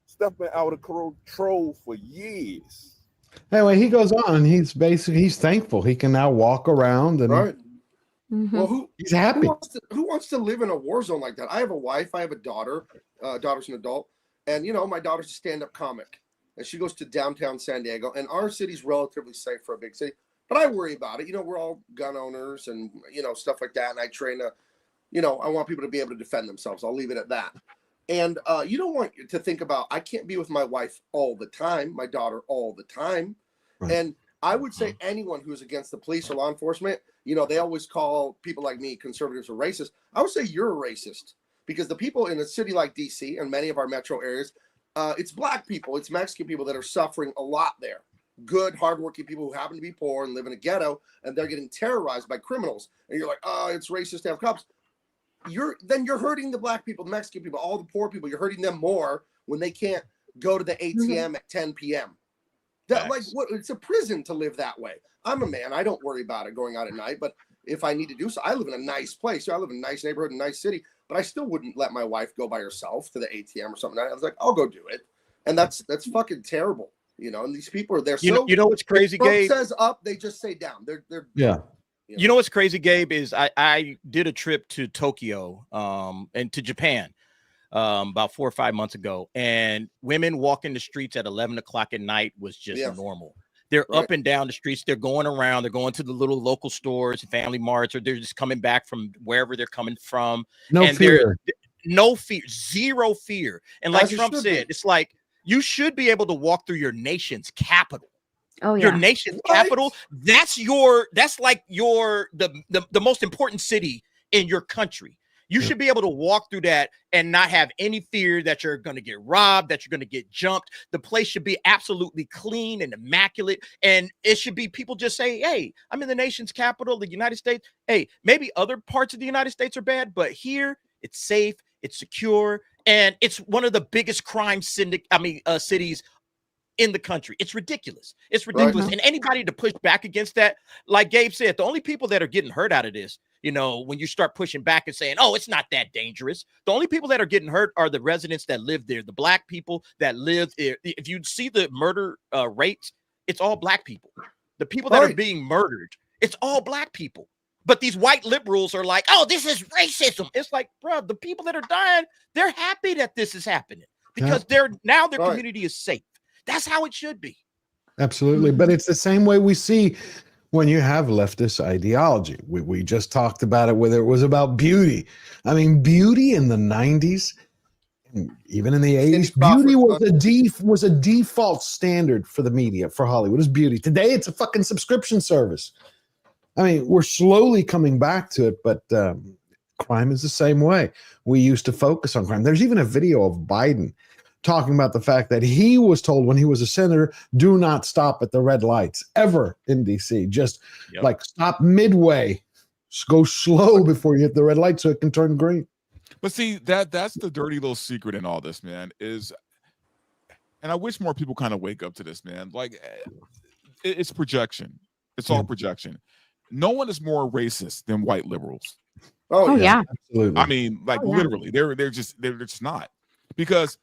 Stuff been out of control for years. Anyway, he goes on and he's thankful he can now walk around and Right. Well, he's happy. Who wants to live in a war zone like that? I have a wife. I have a daughter. Daughter's an adult, and my daughter's a stand-up comic, and she goes to downtown San Diego. And our city's relatively safe for a big city, but I worry about it. We're all gun owners and stuff like that. And I train I want people to be able to defend themselves. I'll leave it at that. And you don't want to think about, I can't be with my wife all the time, my daughter all the time. Right. And I would say anyone who's against the police or law enforcement, they always call people like me conservatives or racist. I would say you're a racist, because the people in a city like DC and many of our metro areas, it's black people, it's Mexican people that are suffering a lot there. Good, hardworking people who happen to be poor and live in a ghetto, and they're getting terrorized by criminals. And you're like, oh, it's racist to have cops. You're hurting the black people, the Mexican people, all the poor people. You're hurting them more when they can't go to the ATM at 10 p.m. It's a prison to live that way. I'm a man. I don't worry about it going out at night. But if I need to do so, I live in a nice place. I live in a nice neighborhood, a nice city. But I still wouldn't let my wife go by herself to the ATM or something. I was like, I'll go do it. And that's fucking terrible. And these people are there. You know what's crazy, Gabe? Trump says up, they just say down. They're yeah. You know what's crazy, Gabe, is I did a trip to Tokyo and to Japan about 4 or 5 months ago, and women walking the streets at 11 o'clock at night was just normal. They're up and down the streets. They're going around. They're going to the little local stores, family marts, or they're just coming back from wherever they're coming from. No fear. No fear. Zero fear. And like Trump said, it's like you should be able to walk through your nation's capital. Oh, yeah. Your nation's capital. That's like the most important city in your country. You should be able to walk through that and not have any fear that you're going to get robbed, that you're going to get jumped. The place should be absolutely clean and immaculate. And it should be people just say, hey, I'm in the nation's capital, the United States. Hey, maybe other parts of the United States are bad, but here it's safe, it's secure, and it's one of the biggest crime cities in the country. It's ridiculous. It's ridiculous. Right. And anybody to push back against that, like Gabe said, the only people that are getting hurt out of this, when you start pushing back and saying, oh, it's not that dangerous. The only people that are getting hurt are the residents that live there, the black people that live there. If you see the murder rates, it's all black people. The people that are being murdered, It's all black people. But these white liberals are like, oh, this is racism. It's like, bro, the people that are dying, they're happy that this is happening because their community is safe. That's how it should be. Absolutely. But it's the same way we see when you have leftist ideology. We just talked about it, whether it was about beauty. I mean, beauty in the 90s, even in the 80s, beauty was a default standard for the media, for Hollywood. Is beauty. Today, it's a fucking subscription service. I mean, we're slowly coming back to it, but crime is the same way. We used to focus on crime. There's even a video of Biden talking about the fact that he was told when he was a senator, do not stop at the red lights ever in DC. Just like stop midway, go slow before you hit the red light so it can turn green. But see, that's the dirty little secret in all this, man, is, and I wish more people kind of wake up to this, man. Like, it's projection. It's all projection. No one is more racist than white liberals. Oh yeah. Absolutely. I mean, like literally, they're just not, because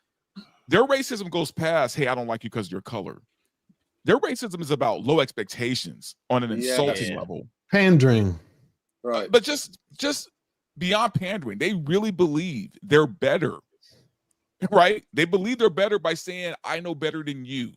their racism goes past, hey, I don't like you because of your color. Their racism is about low expectations on an insulting level. Pandering. Right. But just beyond pandering, they really believe they're better. Right? They believe they're better by saying, I know better than you,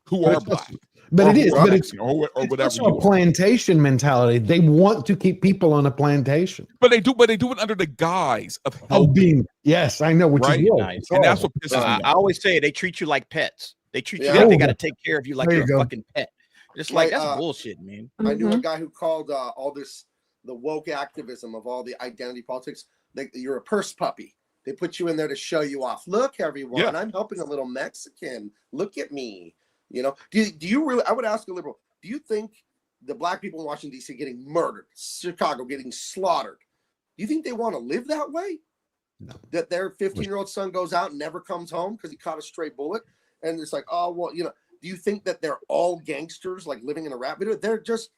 who are black. But it's whatever also a plantation mentality. They want to keep people on a plantation. But they do it under the guise of helping. Being, yes, I know, which is Nice. And that's what pisses me off. I always say they treat you like pets. They treat you like they got to take care of you like you're a fucking pet. It's like, that's bullshit, man. I knew a guy who called all this the woke activism of all the identity politics. You're a purse puppy. They put you in there to show you off. Look, everyone, I'm helping a little Mexican. Look at me. You know, do you really? I would ask a liberal. Do you think the black people in Washington D.C. getting murdered, Chicago getting slaughtered? Do you think they want to live that way? No. That their 15-year-old son goes out and never comes home because he caught a stray bullet, and it's like, oh well, you know. Do you think that they're all gangsters, like living in a rap video? They're just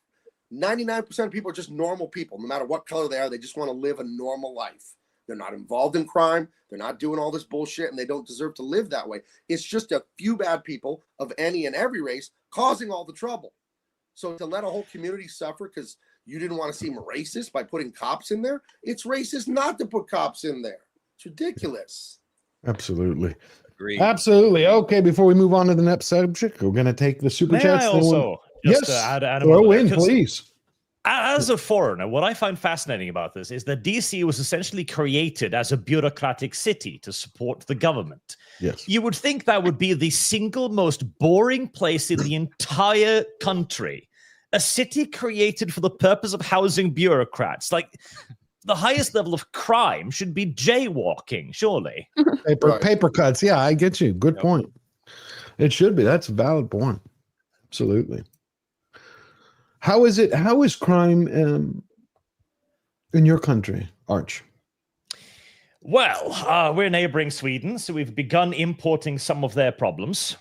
99% of people are just normal people, no matter what color they are. They just want to live a normal life. They're not involved in crime. They're not doing all this bullshit, and they don't deserve to live that way. It's just a few bad people of any and every race causing all the trouble. So to let a whole community suffer because you didn't want to seem racist by putting cops in there, it's racist not to put cops in there. It's ridiculous. Absolutely. Agreed. Absolutely. Okay, before we move on to the next subject, we're going to take the super chats. I also just add throw in, please. As a foreigner, what I find fascinating about this is that DC was essentially created as a bureaucratic city to support the government. Yes. You would think that would be the single most boring place in the entire country. A city created for the purpose of housing bureaucrats. Like, the highest level of crime should be jaywalking, surely. Paper cuts. Yeah, I get you. Good point. It should be. That's a valid point. Absolutely. How is crime in your country, Arch? Well, we're neighboring Sweden, so we've begun importing some of their problems.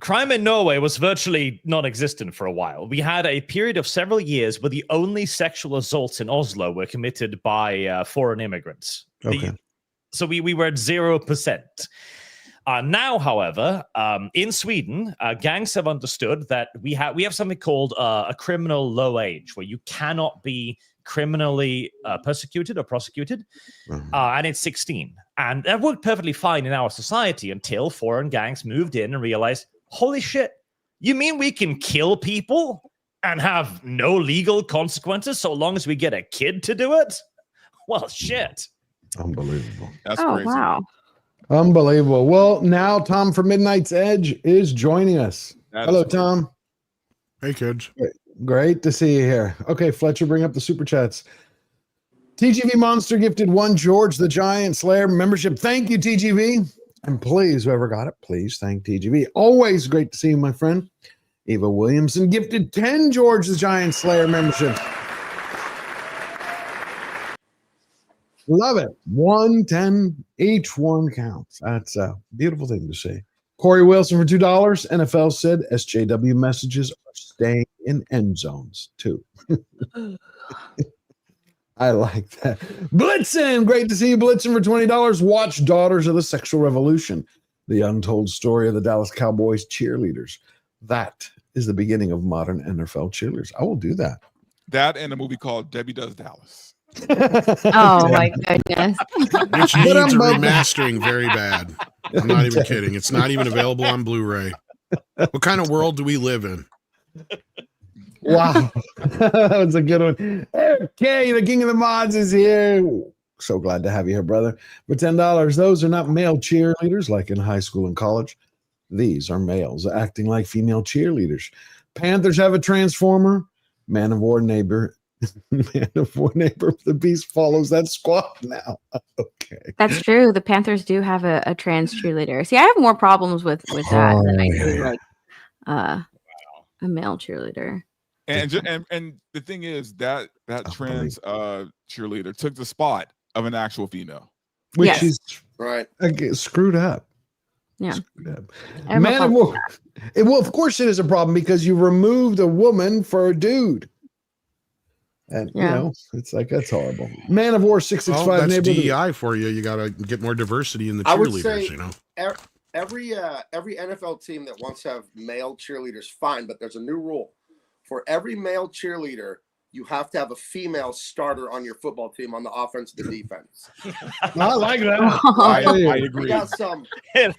Crime in Norway was virtually non-existent for a while. We had a period of several years where the only sexual assaults in Oslo were committed by foreign immigrants. Okay. So we were at 0%. Now, however, in Sweden, gangs have understood that we have something called a criminal low age, where you cannot be criminally persecuted or prosecuted, and it's 16. And that worked perfectly fine in our society until foreign gangs moved in and realized, holy shit, you mean we can kill people and have no legal consequences so long as we get a kid to do it? Well, shit. Unbelievable. That's crazy. Wow. Unbelievable. Well, now Tom from Midnight's Edge is joining us. Hello, Tom. Hey, kids. Great to see you here. Okay, Fletcher, bring up the super chats. TGV Monster gifted one George the Giant Slayer membership. Thank you, TGV. And please, whoever got it, please thank TGV. Always great to see you, my friend. Eva Williamson gifted 10 George the Giant Slayer membership. Love it. 110, each one counts. That's a beautiful thing to see. Corey Wilson for $2. NFL said SJW messages are staying in end zones too. I like that. Blitzen, great to see you, Blitzen, for $20. Watch Daughters of the Sexual Revolution, the untold story of the Dallas Cowboys cheerleaders. That is the beginning of modern NFL cheerleaders. I will do that. That and a movie called Debbie Does Dallas. Oh my goodness. Which needs a remastering very bad. I'm not even kidding. It's not even available on Blu-ray. What kind of world do we live in? Wow. That was a good one. Okay, the king of the mods is here. So glad to have you here, brother. For $10, those are not male cheerleaders like in high school and college. These are males acting like female cheerleaders. Panthers have a transformer. Man of War neighbor. Man of War neighbor. The beast follows that squad now. Okay. That's true. The Panthers do have a trans cheerleader. See, I have more problems with that than I do like a male cheerleader. And the thing is that trans cheerleader took the spot of an actual female, Which is right. Screwed up. Yeah. Man of War. Well, of course it is a problem because you removed a woman for a dude. And you know, it's like that's horrible. Man of War 665 Well, that's neighborhood. DEI for you. You got to get more diversity in the I would cheerleaders, say you know. every NFL team that wants to have male cheerleaders, fine, but there's a new rule. For every male cheerleader, you have to have a female starter on your football team on the offense and the defense. I like that. I agree. We got some There you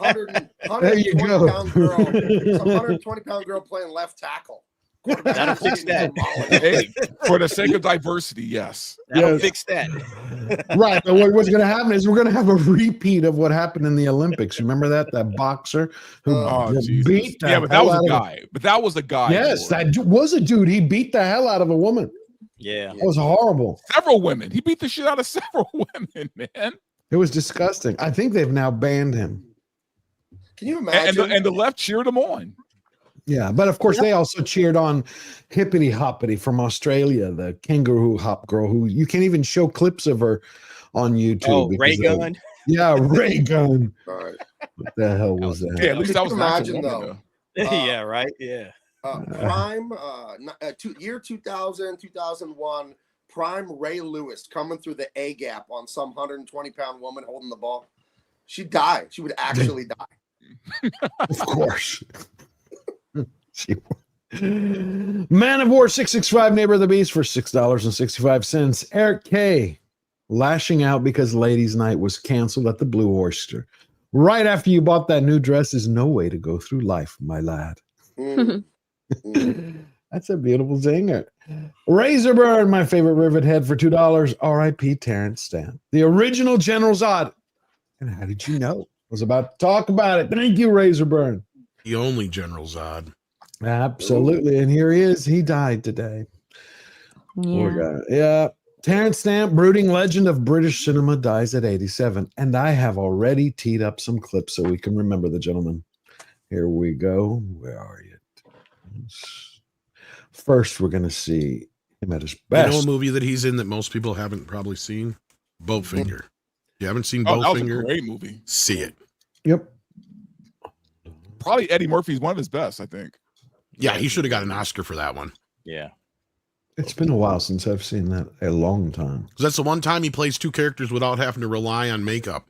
go. 120-pound girl, some 120-pound girl playing left tackle. That'll fix that. Hey, for the sake of diversity, yes. That'll fix that. Right, but what's going to happen is we're going to have a repeat of what happened in the Olympics. Remember that boxer who beat the yeah, but that hell was out a of guy. But that was a guy. Yes, that was a dude. He beat the hell out of a woman. Yeah, That was horrible. Several women. He beat the shit out of several women, man. It was disgusting. I think they've now banned him. Can you imagine? And the left cheered him on. Yeah, but of course they also cheered on Hippity Hoppity from Australia, the kangaroo hop girl who you can't even show clips of her on YouTube. Oh, because Ray of- Gun? Yeah, Ray Gun. All right. What the hell was that? Yeah, at least that was an actual Imagine woman, though. Yeah, right. Yeah. Prime, year 2000, 2001, prime Ray Lewis coming through the A gap on some 120-pound woman holding the ball. She'd die. She would actually die. Of course. Man of War 665 Neighbor of the Beast for $6.65. Eric K. lashing out because ladies' night was canceled at the Blue Oyster. Right after you bought that new dress is no way to go through life, my lad. That's a beautiful zinger. Razorburn, my favorite rivet head for $2. R.I.P. Terrence Stamp. The original General Zod. And how did you know? I was about to talk about it. Thank you, Razorburn. The only General Zod. Absolutely. And here he is. He died today. Poor guy. Yeah. Terrence Stamp, brooding legend of British cinema, dies at 87. And I have already teed up some clips so we can remember the gentleman. Here we go. Where are you? First, we're going to see him at his best. You know a movie that he's in that most people haven't probably seen? Bowfinger. You haven't seen Bowfinger? That was a great movie. See it. Yep. Probably Eddie Murphy's one of his best, I think. Yeah, he should have got an Oscar for that one. Yeah. It's been a while since I've seen that. A long time. Because that's the one time he plays two characters without having to rely on makeup.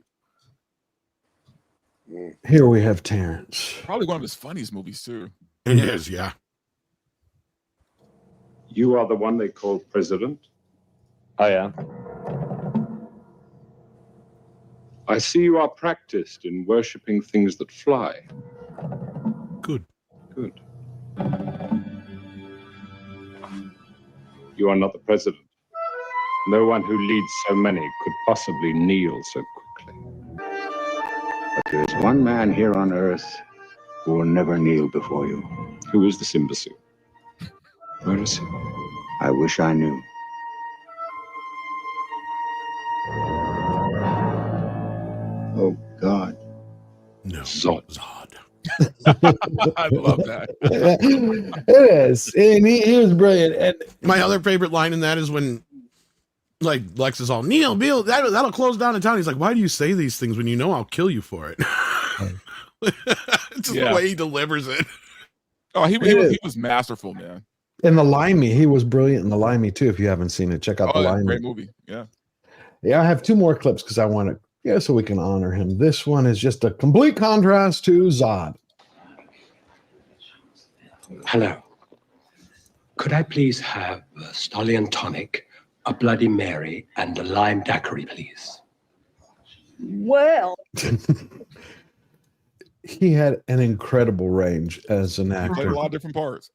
Here we have Terrence. Probably one of his funniest movies, too. It is, yeah. You are the one they call president? I am. I see you are practiced in worshipping things that fly. Good. Good. You are not the president. No one who leads so many could possibly kneel so quickly. But there is one man here on earth who will never kneel before you. Who is this imbecile? Where is he? I wish I knew. Oh, God. No. Zod. I love that. It is. And he was brilliant. And my other favorite line in that is when, like, Lex is all, Neil, Bill, that'll close down the town. He's like, why do you say these things when you know I'll kill you for it? It's just the way he delivers it. Oh, he was masterful, man. In The Limey, he was brilliant in The Limey, too. If you haven't seen it, check out The Limey. Great movie. Yeah. Yeah, I have two more clips because I want to, so we can honor him. This one is just a complete contrast to Zod. Hello. Could I please have a Stallion Tonic, a Bloody Mary, and a Lime Daiquiri, please? Well, He had an incredible range as an He played actor. a lot of different parts.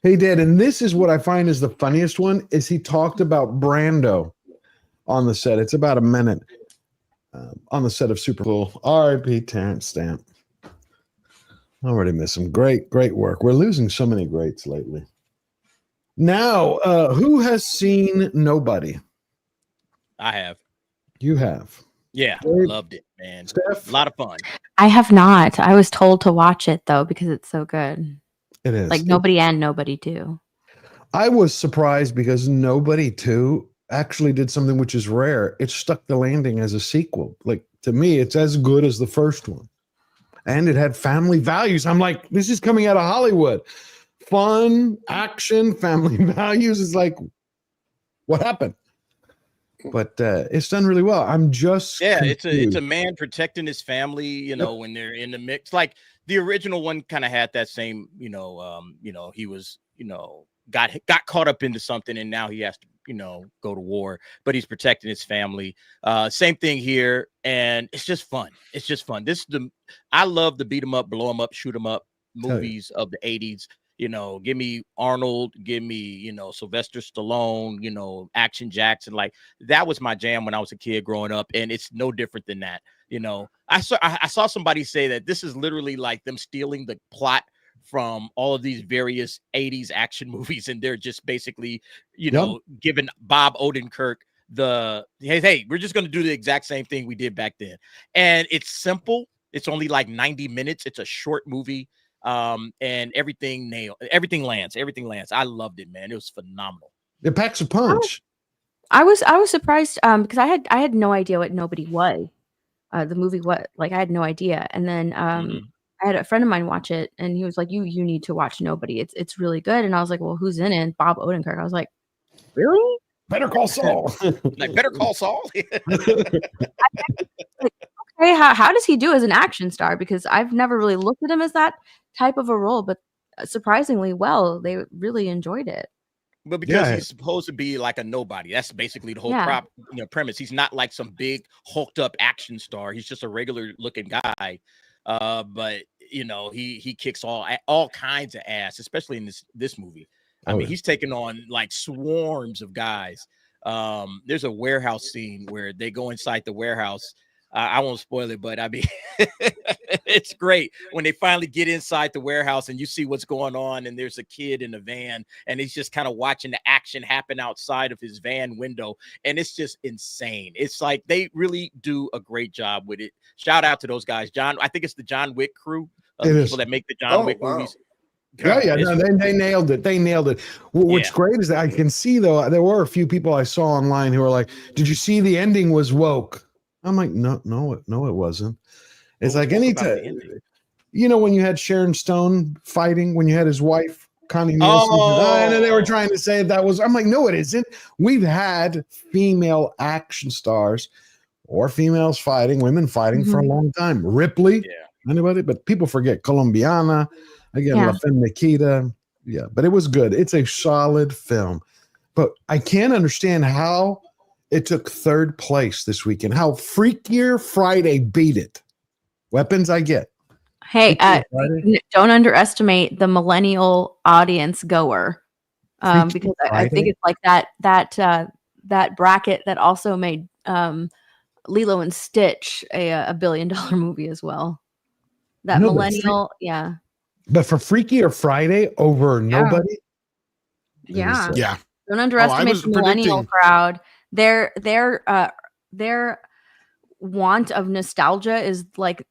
He did, and this is what I find is the funniest one. Is he talked about Brando on the set? It's about a minute on the set of Super Cool. R.I.P. Terrence Stamp. I already miss him. Great work. We're losing so many greats lately. Now, who has seen Nobody? I have. You have. Yeah, Gabe? loved it, man. Steph? A lot of fun. I have not. I was told to watch it though because it's so good. It is. Like Nobody and Nobody too. I was surprised because Nobody 2 actually did something which is rare. It stuck the landing as a sequel. Like, to me, it's as good as the first one. And it had family values. I'm like, this is coming out of Hollywood. Fun, action, family values. Is like, what happened? But it's done really well. I'm just it's a confused. man protecting his family, when they're in the mix. Like the original one kind of had that same, he was, got caught up into something and now he has to, go to war, but he's protecting his family. Same thing here, and it's just fun. It's just fun. I love the beat 'em up, blow 'em up, shoot 'em up movies of the 80s. Give me Arnold, give me, Sylvester Stallone, Action Jackson. Like that was my jam when I was a kid growing up. And it's no different than that. I saw somebody say that this is literally like them stealing the plot from all of these various 80s action movies. And they're just basically, giving Bob Odenkirk hey, we're just going to do the exact same thing we did back then. And it's simple. It's only like 90 minutes. It's a short movie. And everything lands. I loved it, man. It was phenomenal. It packs a punch. I was surprised because I had no idea what Nobody was. The movie, what, like, I had no idea. And then I had a friend of mine watch it and he was like, you need to watch Nobody. It's really good. And I was like, well, who's in it? Bob Odenkirk. I was like, really? Better Call Saul. Like Better Call Saul. Okay, how does he do as an action star? Because I've never really looked at him as that type of a role, but surprisingly well, they really enjoyed it. But because he's supposed to be like a nobody, that's basically the whole premise. He's not like some big hulked up action star. He's just a regular looking guy. But he kicks all kinds of ass, especially in this movie. I mean, he's taking on like swarms of guys. There's a warehouse scene where they go inside the warehouse. I won't spoil it, but I mean, it's great when they finally get inside the warehouse and you see what's going on. And there's a kid in a van and he's just kind of watching the action happen outside of his van window. And it's just insane. It's like they really do a great job with it. Shout out to those guys. I think it's the John Wick crew of people that make the John Wick movies. No, they nailed it. They nailed it. What's great is that I can see, though, there were a few people I saw online who were like, did you see the ending was woke? I'm like, no, it wasn't. It's like anytime, when you had Sharon Stone fighting, when you had his wife, Connie Nielsen, and then they were trying to say that was, I'm like, no, it isn't. We've had female action stars or females fighting, women fighting for a long time. Ripley, anybody, but people forget Colombiana. Again, La Femme Nikita. Yeah, but it was good. It's a solid film. But I can't understand how it took third place this weekend. How Freakier Friday beat it. Weapons, I get. Hey, don't underestimate the millennial audience goer. Because I think it's like that bracket that also made Lilo and Stitch a $1 billion movie as well. That millennial, But for Freakier Friday over Nobody? Yeah. Yeah. Don't underestimate the millennial crowd. Their want of nostalgia is like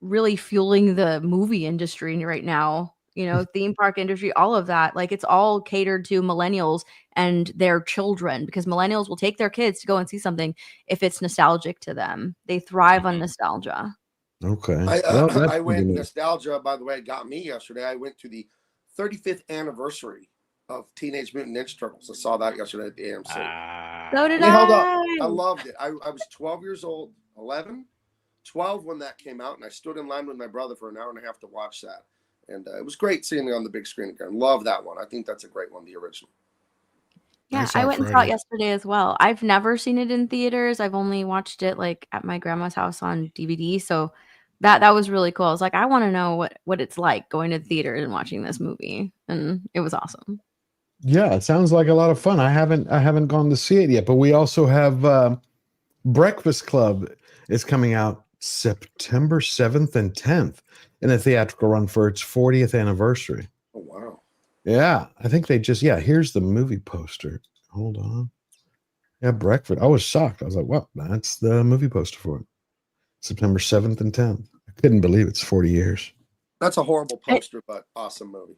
really fueling the movie industry right now. Theme park industry, all of that. Like it's all catered to millennials and their children because millennials will take their kids to go and see something if it's nostalgic to them. They thrive on nostalgia. Okay. I went nostalgia, by the way, got me yesterday. I went to the 35th anniversary of Teenage Mutant Ninja Turtles. I saw that yesterday at the AMC. So did I. Held up. I loved it. I was 12 years old, 11, 12 when that came out, and I stood in line with my brother for an hour and a half to watch that. And it was great seeing it on the big screen again. Love that one. I think that's a great one, the original. Yeah, I went and saw it yesterday as well. I've never seen it in theaters. I've only watched it like at my grandma's house on DVD. So that was really cool. I was like, I want to know what it's like going to the theater and watching this movie, and it was awesome. Yeah, it sounds like a lot of fun. I haven't gone to see it yet, but we also have Breakfast Club is coming out September 7th and 10th in a theatrical run for its 40th anniversary. Oh wow. Yeah, I think they just here's the movie poster. Hold on. Yeah, Breakfast. I was shocked. I was like, well, that's the movie poster for it. September 7th and 10th. I couldn't believe it's 40 years. That's a horrible poster, but awesome movie.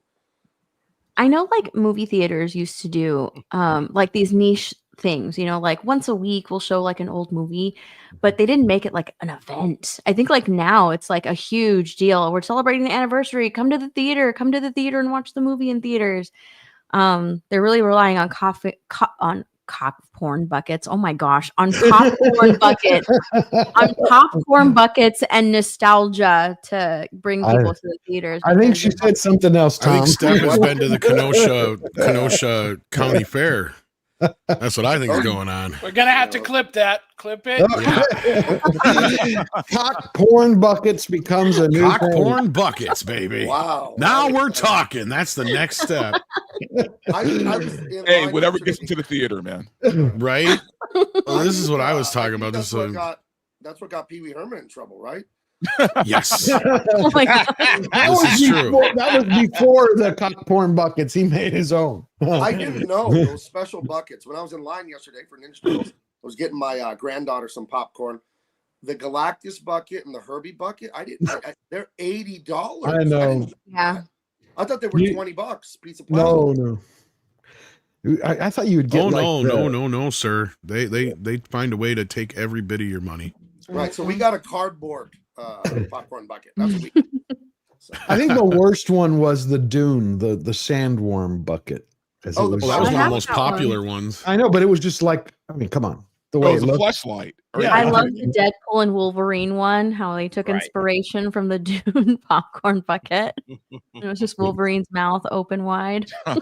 I know like movie theaters used to do like these niche things, like once a week we'll show like an old movie, but they didn't make it like an event. I think like now it's like a huge deal. We're celebrating the anniversary. Come to the theater and watch the movie in theaters. They're really relying on cock porn buckets. Oh my gosh, on popcorn buckets, on popcorn buckets and nostalgia to bring people to the theaters. I think she said something else, Tom. I think Steph has been to the Kenosha County Fair. That's what I think is going on. We're gonna have to clip that. Clip it. Cock porn buckets becomes a new cock thing. porn buckets, baby. Wow. Now we're talking. That's the next step. Hey, whatever gets into the theater, man. Right? Well, this is what I was talking about. That's what got Pee Wee Herman in trouble, right? Yes. Oh my God. That was before the cock porn buckets. He made his own. I didn't know those special buckets. When I was in line yesterday for Ninja Turtles, I was getting my granddaughter some popcorn. The Galactus bucket and the Herbie bucket, they're $80. I know. I thought they were $20. Piece of plastic. No. I thought you would get. No, sir. They find a way to take every bit of your money. Right. So we got a cardboard popcorn bucket. That's what we. I think the worst one was the Dune, the sandworm bucket. That was one of the most popular ones. I know, but it was just like, come on. The way it was it a looked. fleshlight. Yeah. I love the Deadpool and Wolverine one, how they took inspiration from the Dune popcorn bucket. It was just Wolverine's mouth open wide. I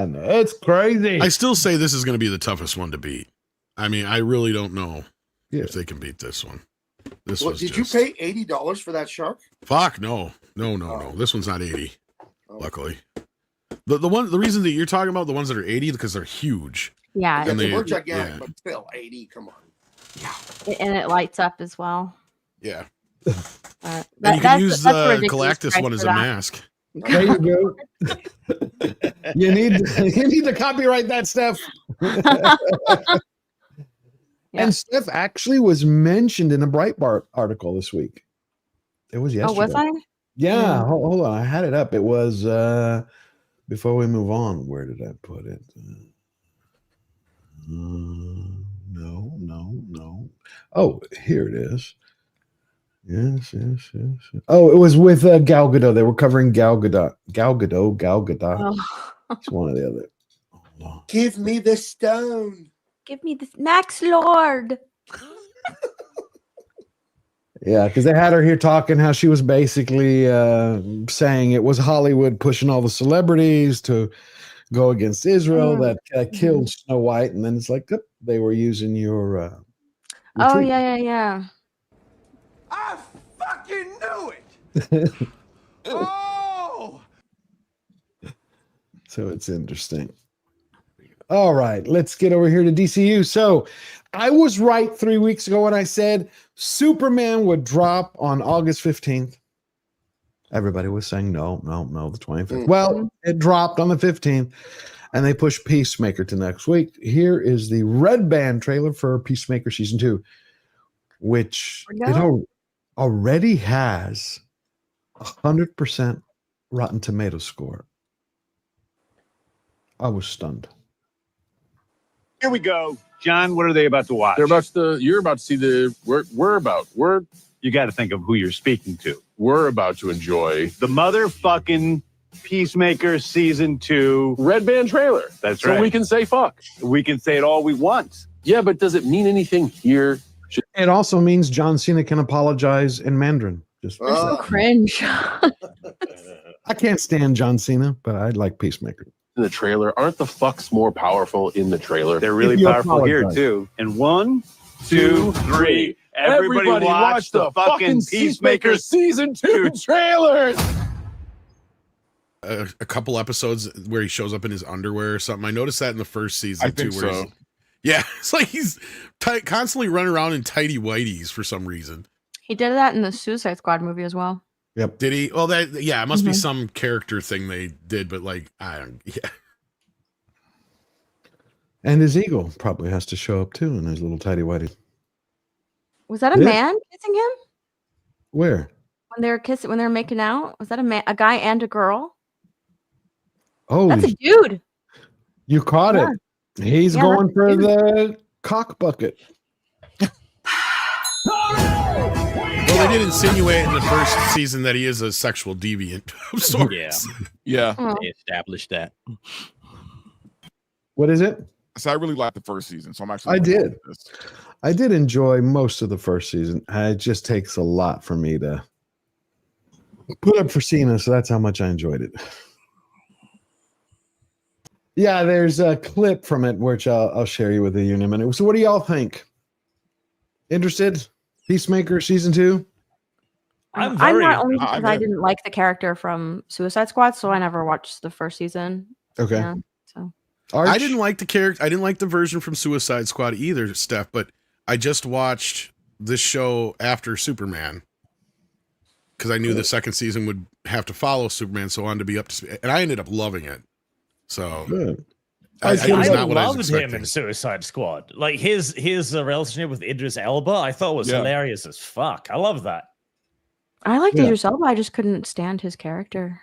know. It's crazy. I still say this is going to be the toughest one to beat. I mean, I really don't know if they can beat this one. Did you pay $80 for that shark? Fuck no. This one's not 80. Luckily. The reason that you're talking about the ones that are 80 because they're huge. Yeah. And they were gigantic, but still 80. Come on. Yeah. And it lights up as well. Yeah. And you can use the Galactus one as a mask. There you go. you need to copyright that, Steph. And Steph actually was mentioned in a Breitbart article this week. It was yesterday. Oh, was I? Yeah. Hold on. I had it up. It was before we move on. Where did I put it? No. Oh, here it is. Yes. Oh, it was with Gal Gadot. They were covering Gal Gadot. Oh. It's one or the other. Give me the stone. Give me this Max Lord. Yeah, because they had her here talking how she was basically saying it was Hollywood pushing all the celebrities to go against Israel that killed Snow White, and then it's like they were using your. Oh yeah. I fucking knew it. Oh. So it's interesting. All right, let's get over here to DCU. So I was right 3 weeks ago when I said Superman would drop on August 15th. Everybody was saying no, the 25th. Well, it dropped on the 15th, and they pushed Peacemaker to next week. Here is the Red Band trailer for Peacemaker Season 2, which already has 100% Rotten Tomatoes score. I was stunned. Here we go. John, what are they about to watch? You're about to see you got to think of who you're speaking to. We're about to enjoy the motherfucking Peacemaker Season 2 Red Band trailer. That's right. So we can say fuck. We can say it all we want. Yeah, but does it mean anything here? It also means John Cena can apologize in Mandarin. Just They're so cringe. I can't stand John Cena, but I like Peacemaker. In the trailer, aren't the fucks more powerful in the trailer? They're really You powerful here apologize. too. And 1, 2, 3. Everybody watch the fucking Peacemaker season 2 trailers. A couple episodes where he shows up in his underwear or something. I noticed that in the first season I too. think Where so. he's, yeah, it's like he's constantly running around in tighty whities for some reason. He did that in the Suicide Squad movie as well. Yep. Did he? Well, that it must be Mhm. some character thing they did, but like I don't. Yeah. And his ego probably has to show up too in his little tidy whitey. Was that a Yeah. man kissing him Where? when they were kissing? When they were making out? Was that a guy and a girl? Oh, That's a dude. you caught Yeah. it. He's Yeah, going that's for a dude. the cock bucket. Well, they did insinuate in the first season that he is a sexual deviant of sorts. Yeah. Yeah. Oh. They established that. What is it? So I really liked the first season, so I'm actually. I looking did. forward to this. I did enjoy most of the first season. It just takes a lot for me to put up for Cena, so that's how much I enjoyed it. Yeah, there's a clip from it which I'll share you with you in a minute. So, what do y'all think? Interested? Peacemaker season 2? I'm I'm very. not only because I I'm- didn't like the character from Suicide Squad, so I never watched the first season. Okay. Yeah, so I didn't like the character. I didn't like the version from Suicide Squad either, Steph. But I just watched this show after Superman because I knew the second season would have to follow Superman, so I wanted to be up to speed. And I ended up loving it. So Good. I I was not what I was loved him expecting. in Suicide Squad. Like his relationship with Idris Elba, I thought was Yeah. hilarious as fuck. I love that. I liked Yeah. Idris Elba. I just couldn't stand his character.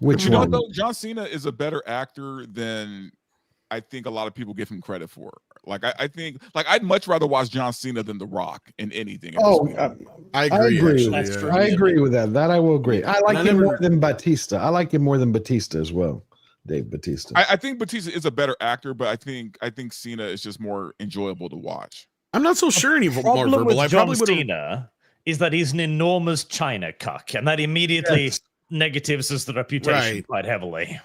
Which You know one? what, though? John Cena is a better actor than I think a lot of people give him credit for. Like I think, like I'd much rather watch John Cena than The Rock in anything. at this Oh, point. I agree. Actually, That's yeah. true. I agree with that. That I will agree. I like And I him never- more than Batista. I like him more than Batista as well. Dave Batista. I think Batista is a better actor, but I think Cena is just more enjoyable to watch. I'm not so sure any more Problem verbal. with I John probably would have. Cena is that he's an enormous China cuck, and that immediately Yes. negatives his reputation Right. quite heavily.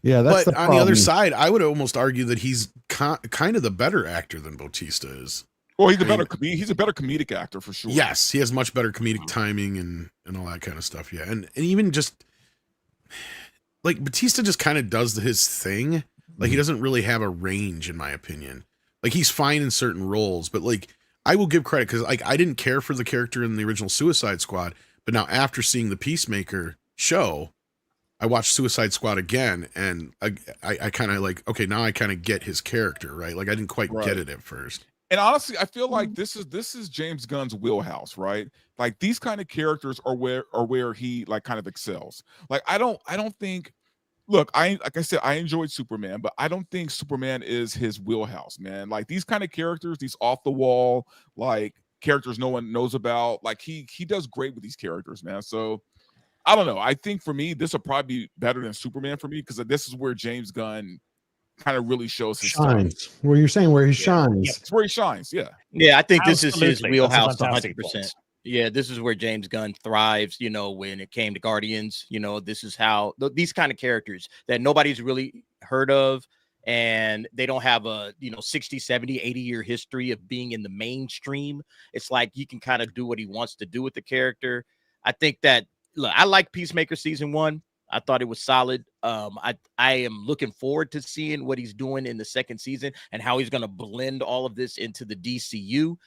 Yeah, that's But the on the other problem. side, I would almost argue that he's kind of the better actor than Bautista is. Well, he's a I mean- better he's a better comedic actor for sure. Yes, he has much better comedic timing and all that kind of stuff. Yeah, and even just like Batista just kind of does his thing. Like he doesn't really have a range, in my opinion. Like he's fine in certain roles, but like I will give credit because like I didn't care for the character in the original Suicide Squad, but now after seeing the Peacemaker show, I watched Suicide Squad again, and I kind of like, okay, now I kind of get his character, right? Like I didn't quite Right. get it at first. And honestly, I feel like this is James Gunn's wheelhouse, right? Like these kind of characters are where he like kind of excels. Like I don't think. Look, like I said, I enjoyed Superman, but I don't think Superman is his wheelhouse, man. Like these kind of characters, these off the wall, like characters no one knows about. Like he does great with these characters, man. So I don't know. I think for me, this will probably be better than Superman for me because this is where James Gunn kind of really shows his stuff. Shines. Where you're saying where he shines. Yeah, it's where he shines. Yeah. Yeah, I think this is his Absolutely. That's a wheelhouse fantastic 100%. point. Yeah, this is where James Gunn thrives, you know, when it came to Guardians, you know, this is how these kind of characters that nobody's really heard of and they don't have a, 60, 70, 80-year history of being in the mainstream. It's like you can kind of do what he wants to do with the character. I think that, look, I like Peacemaker season 1. I thought it was solid. I am looking forward to seeing what he's doing in the second season and how he's going to blend all of this into the DCU.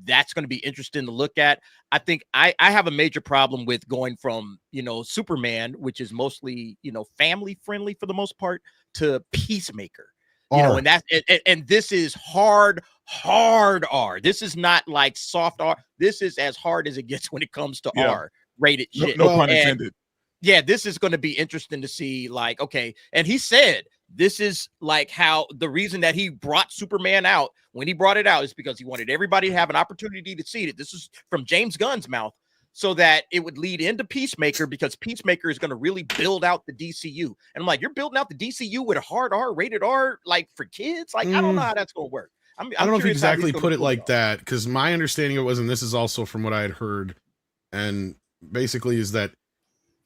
That's going to be interesting to look at. I think I have a major problem with going from, Superman, which is mostly, family friendly for the most part, to Peacemaker. And that's and this is hard R. This is not like soft R. This is as hard as it gets when it comes to R rated shit. No pun intended. Yeah, this is going to be interesting to see, like, okay. And he said this is like how the reason that he brought Superman out when he brought it out is because he wanted everybody to have an opportunity to see it. This is from James Gunn's mouth, so that it would lead into Peacemaker, because Peacemaker is going to really build out the DCU. And I'm like, you're building out the DCU with a hard R, rated R, like for kids? Like, I don't know how that's going to work. I don't know if he exactly put it like that, because my understanding of it was, and this is also from what I had heard, and basically is that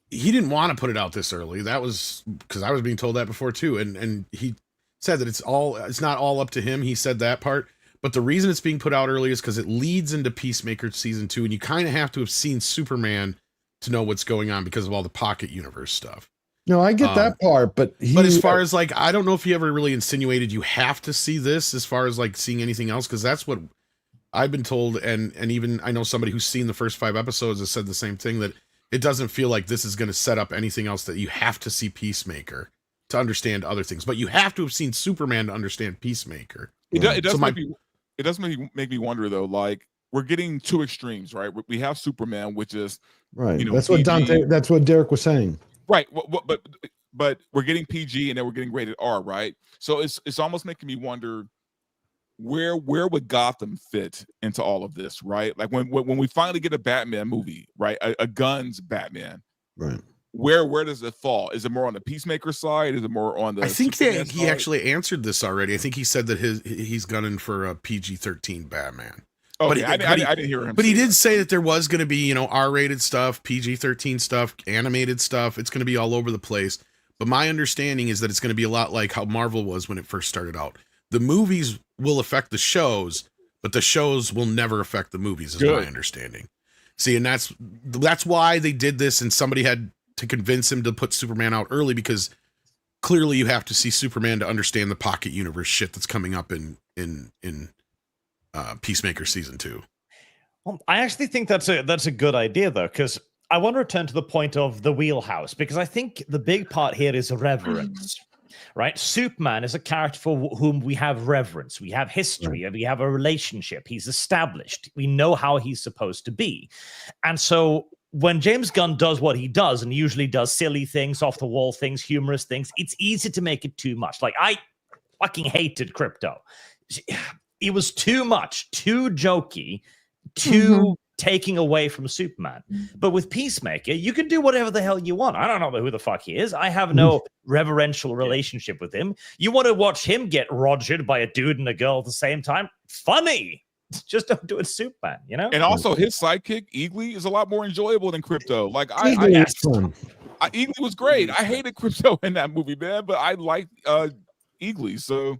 he didn't want to put it out this early. That was because I was being told that before too, and he said that it's not all up to him. He said that part, but the reason it's being put out early is because it leads into Peacemaker season 2, and you kind of have to have seen Superman to know what's going on because of all the Pocket Universe stuff. No, I get that part, but as far as like, I don't know if he ever really insinuated you have to see this as far as like seeing anything else, because that's what I've been told, and even I know somebody who's seen the first 5 episodes has said the same thing, that it doesn't feel like this is going to set up anything else, that you have to see Peacemaker to understand other things, but you have to have seen Superman to understand Peacemaker. It does make me wonder though, like we're getting 2 extremes, right? We have Superman, which is right. You know, That's what PG. That's what Derek was saying. Right, but we're getting PG and then we're getting rated R, right? So it's almost making me wonder where would Gotham fit into all of this, right? Like when we finally get a Batman movie, right? A guns Batman, right? Where does it fall? Is it more on the Peacemaker side? Is it more on the? I think Superman that he side? actually answered this already. I think he said that he's gunning for a PG-13 Batman. Okay, But I didn't hear him. But he say did say that there was going to be, R-rated stuff, PG-13 stuff, animated stuff. It's going to be all over the place. But my understanding is that it's going to be a lot like how Marvel was when it first started out. The movies will affect the shows, but the shows will never affect the movies, is my understanding. See, and that's why they did this, and somebody had to convince him to put Superman out early, because clearly you have to see Superman to understand the Pocket Universe shit that's coming up in Peacemaker season 2. Well, I actually think that's a good idea though, because I want to return to the point of the wheelhouse, because I think the big part here is reverence, right? Superman is a character for whom we have reverence. We have history, we have a relationship. He's established. We know how he's supposed to be. And so when James Gunn does what he does, and usually does silly things, off the wall things, humorous things, it's easy to make it too much. Like, I fucking hated Crypto. It was too much, too jokey, too taking away from Superman. But with Peacemaker, you can do whatever the hell you want. I don't know who the fuck he is. I have no reverential relationship with him. You want to watch him get rogered by a dude and a girl at the same time? Funny. Just don't do it, Superman, And also his sidekick, Eagly, is a lot more enjoyable than Crypto. Like Eagly was great. I hated Crypto in that movie, man, but I liked Eagly, so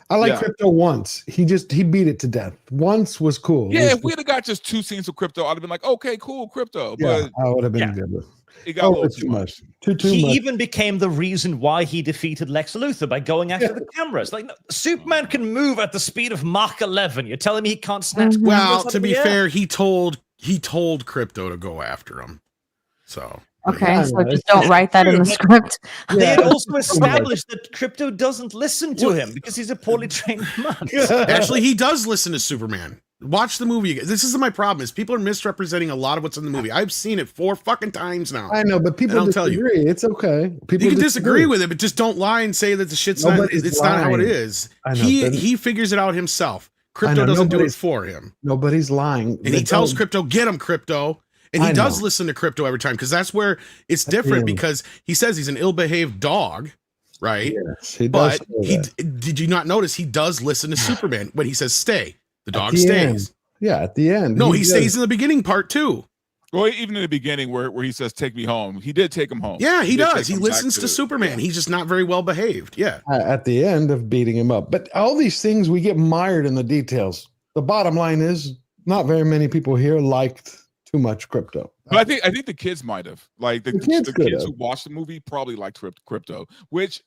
I like Crypto once. He beat it to death. Once was cool. Yeah, if we had got just 2 scenes of Crypto, I'd have been like, okay, cool, Crypto. Yeah, But I would have been good with. it got a little too much. Too he much. even became the reason why he defeated Lex Luthor by going after the cameras. Like, no, Superman can move at the speed of Mach 11. You're telling me he can't snatch? Well, to be fair, he told Crypto to go after him. So Okay, so just don't write that in the script. They had also established that Crypto doesn't listen to him because he's a poorly trained man. Actually, he does listen to Superman. Watch the movie. This is my problem: is people are misrepresenting a lot of what's in the movie. I've seen it 4 fucking times now. I know, but people disagree. It's okay. People you can disagree with it, but just don't lie and say that the shit's not. It's not how it is. I know, He figures it out himself. Crypto doesn't do it for him. Nobody's lying. And he tells Crypto, "Get him, Crypto." And he does listen to Crypto every time, because that's where it's different, because he says he's an ill-behaved dog, right? Yes, he does. But did you not notice he does listen to Superman when he says stay? The dog stays. Yeah, at the end. No, he stays in the beginning part too. Well, even in the beginning where he says, take me home, he did take him home. Yeah, he does. He listens to Superman. He's just not very well behaved. Yeah. At the end of beating him up. But all these things, we get mired in the details. The bottom line is not very many people here liked too much Crypto. But I think the kids might have. Like the kids who watched the movie probably liked Crypto, which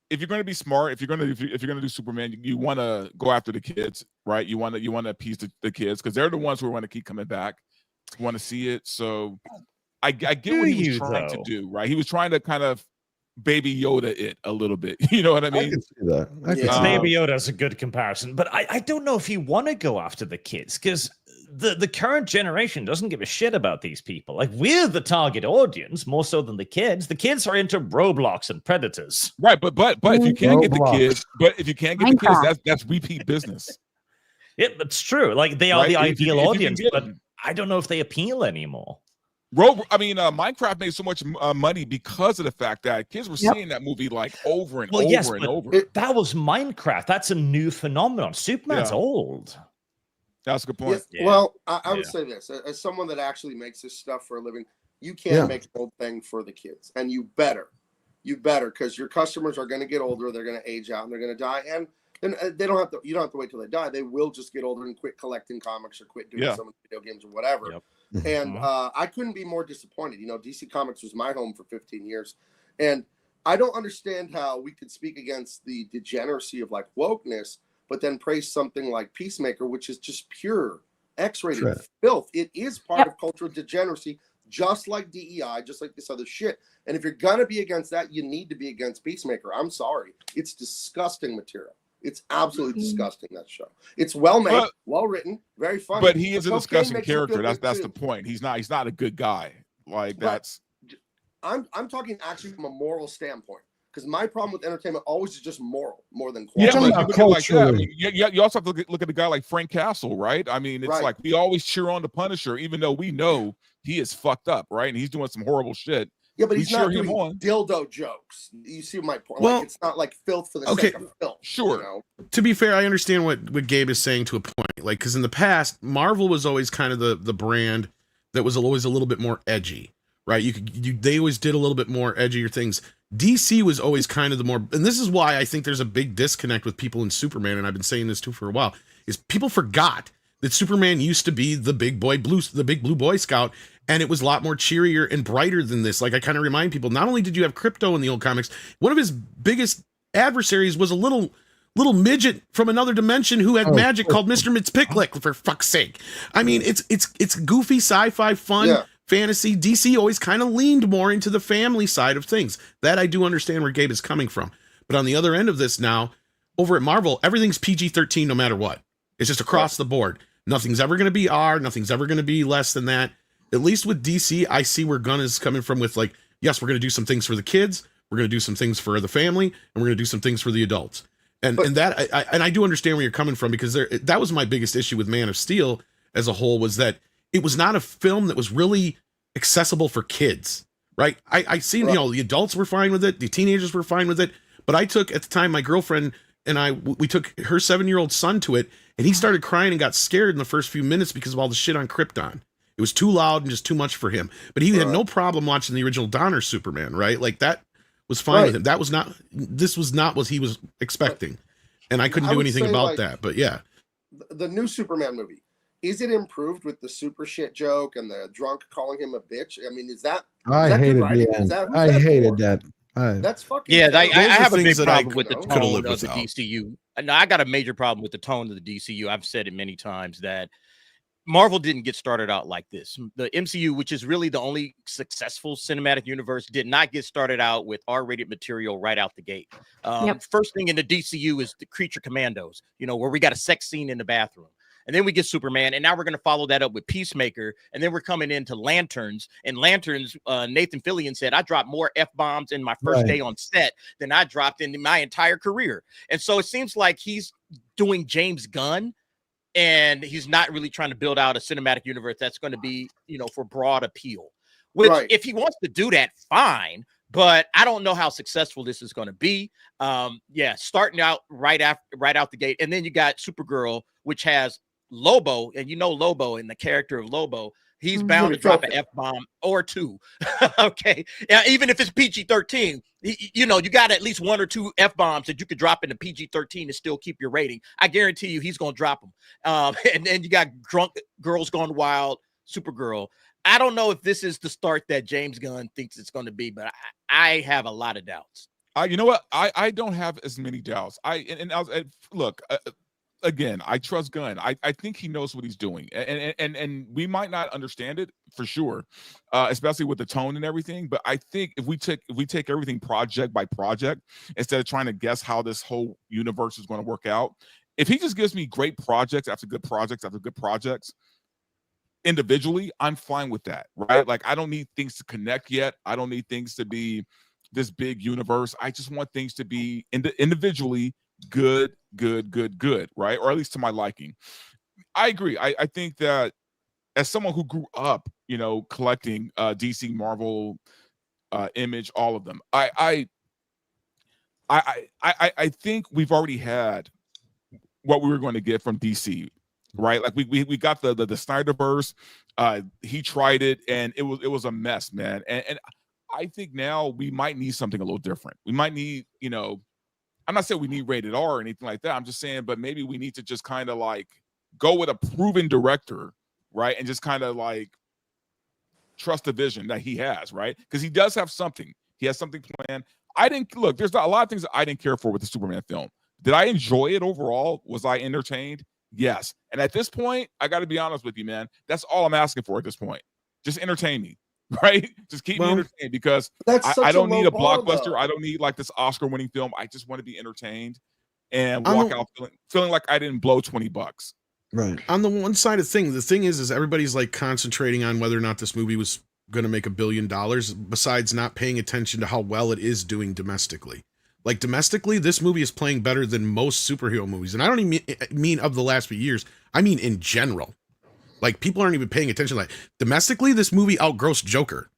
if you're going to be smart, if you're going to do Superman, you want to go after the kids, right? You want to appease the kids, because they're the ones who want to keep coming back, want to see it. So I get what he was trying to do, right? He was trying to kind of Baby Yoda it a little bit. You know what I mean? I can see that. Baby Yoda is a good comparison, but I don't know if you want to go after the kids, because the current generation doesn't give a shit about these people. Like, we're the target audience more so than the kids. The kids are into Roblox and Predators. Right, but if you can't get the kids, that's repeat business. Yeah, that's true. Like, they are the ideal audience, but I don't know if they appeal anymore. Minecraft made so much money because of the fact that kids were seeing that movie like over and over and over. That was Minecraft. That's a new phenomenon. Superman's old. That's a good point. Well, I would say this as someone that actually makes this stuff for a living, you can't make an old thing for the kids, and you better, because your customers are going to get older, they're going to age out, and they're going to die, and they don't have to. You don't have to wait till they die. They will just get older and quit collecting comics or quit doing some video games or whatever. And I couldn't be more disappointed. You know, DC Comics was my home for 15 years, and I don't understand how we could speak against the degeneracy of like wokeness, but then praise something like Peacemaker, which is just pure X-rated filth. It is part of cultural degeneracy, just like DEI, just like this other shit. And if you're gonna be against that, you need to be against Peacemaker. I'm sorry, it's disgusting material. It's absolutely disgusting, that show. It's well made, well written, very funny. But he is a disgusting character. That's the point. He's not a good guy. Like that's. I'm talking actually from a moral standpoint, because my problem with entertainment always is just moral more than quality. Yeah, but you like that. I mean, you also have to look at a guy like Frank Castle, right? I mean, it's like we always cheer on the Punisher, even though we know he is fucked up, right? And he's doing some horrible shit. Yeah, but he's not doing dildo jokes. You see my point? Well, like, it's not like filth for the sake of filth. Sure. You know? To be fair, I understand what Gabe is saying to a point. Like, because in the past, Marvel was always kind of the brand that was always a little bit more edgy, right? They always did a little bit more edgier things. DC was always kind of the more, and this is why I think there's a big disconnect with people in Superman, and I've been saying this too for a while, is people forgot that Superman used to be the big blue Boy Scout, and it was a lot more cheerier and brighter than this. Like, I kind of remind people, not only did you have Krypto in the old comics, one of his biggest adversaries was a little midget from another dimension who had magic called Mr. Mxyzptlk, for fuck's sake. I mean, it's goofy sci-fi fun. Fantasy. DC always kind of leaned more into the family side of things. That I do understand where Gabe is coming from. But on the other end of this now, over at Marvel, everything's PG-13 no matter what. It's just across the board. Nothing's ever going to be R. Nothing's ever going to be less than that. At least with DC, I see where Gunn is coming from with, like, yes, we're going to do some things for the kids. We're going to do some things for the family. And we're going to do some things for the adults. And that I do understand where you're coming from, because that was my biggest issue with Man of Steel as a whole, was that it was not a film that was really accessible for kids, right? I seen, the adults were fine with it, the teenagers were fine with it, but I took, at the time, my girlfriend and we took her 7-year-old son to it, and he started crying and got scared in the first few minutes because of all the shit on Krypton. It was too loud and just too much for him. But he had no problem watching the original Donner Superman, right? Like, that was fine with him. This was not what he was expecting. And I couldn't do anything about that, but yeah. The new Superman movie, is it improved with the super shit joke and the drunk calling him a bitch? I mean, I hated the end. I hated that. That's fucking. Yeah, I have a big that problem with the tone of the without. DCU. No, I got a major problem with the tone of the DCU. I've said it many times that Marvel didn't get started out like this. The MCU, which is really the only successful cinematic universe, did not get started out with R-rated material right out the gate. First thing in the DCU is the Creature Commandos, where we got a sex scene in the bathroom. And then we get Superman, and now we're going to follow that up with Peacemaker, and then we're coming into Lanterns. And Lanterns, Nathan Fillion said, I dropped more F-bombs in my first day on set than I dropped in my entire career. And so it seems like he's doing James Gunn, and he's not really trying to build out a cinematic universe that's going to be, for broad appeal. Which, if he wants to do that, fine. But I don't know how successful this is going to be. Starting out right out the gate, and then you got Supergirl, which has Lobo, and Lobo and the character of Lobo, he's bound to drop an F-bomb or two. Okay. Yeah, even if it's PG-13, you got at least 1 or 2 F-bombs that you could drop in the PG-13 and still keep your rating. I guarantee you he's going to drop them. And then you got Drunk Girls Gone Wild, Supergirl. I don't know if this is the start that James Gunn thinks it's going to be, but I have a lot of doubts. You know what? I don't have as many doubts. Look, again, I trust Gunn. I think he knows what he's doing, and we might not understand it for sure, especially with the tone and everything. But I think if we take everything project by project instead of trying to guess how this whole universe is going to work out, if he just gives me great projects after good projects after good projects individually, I'm fine with that, right? Like, I don't need things to connect yet. I don't need things to be this big universe. I just want things to be individually good, right? Or at least to my liking. I agree. I think that as someone who grew up, collecting DC, Marvel, Image, all of them, I think we've already had what we were going to get from DC, right? Like we got the Snyderverse. He tried it, and it was a mess, man. And I think now we might need something a little different. We might need, I'm not saying we need rated R or anything like that. I'm just saying, but maybe we need to just kind of like go with a proven director, right? And just kind of like trust the vision that he has, right? Because he does have something. He has something planned. There's a lot of things that I didn't care for with the Superman film. Did I enjoy it overall? Was I entertained? Yes. And at this point, I got to be honest with you, man. That's all I'm asking for at this point. Just entertain me, right? Just keep me entertained, because I don't need a blockbuster. I don't need like this Oscar-winning film. I just want to be entertained and walk out feeling like I didn't blow $20. Right. On the one side of things, the thing is everybody's like concentrating on whether or not this movie was going to make $1 billion, besides not paying attention to how well it is doing domestically. Like domestically, this movie is playing better than most superhero movies. And I don't even mean of the last few years. I mean in general. Like people aren't even paying attention. Like domestically, this movie outgrossed Joker.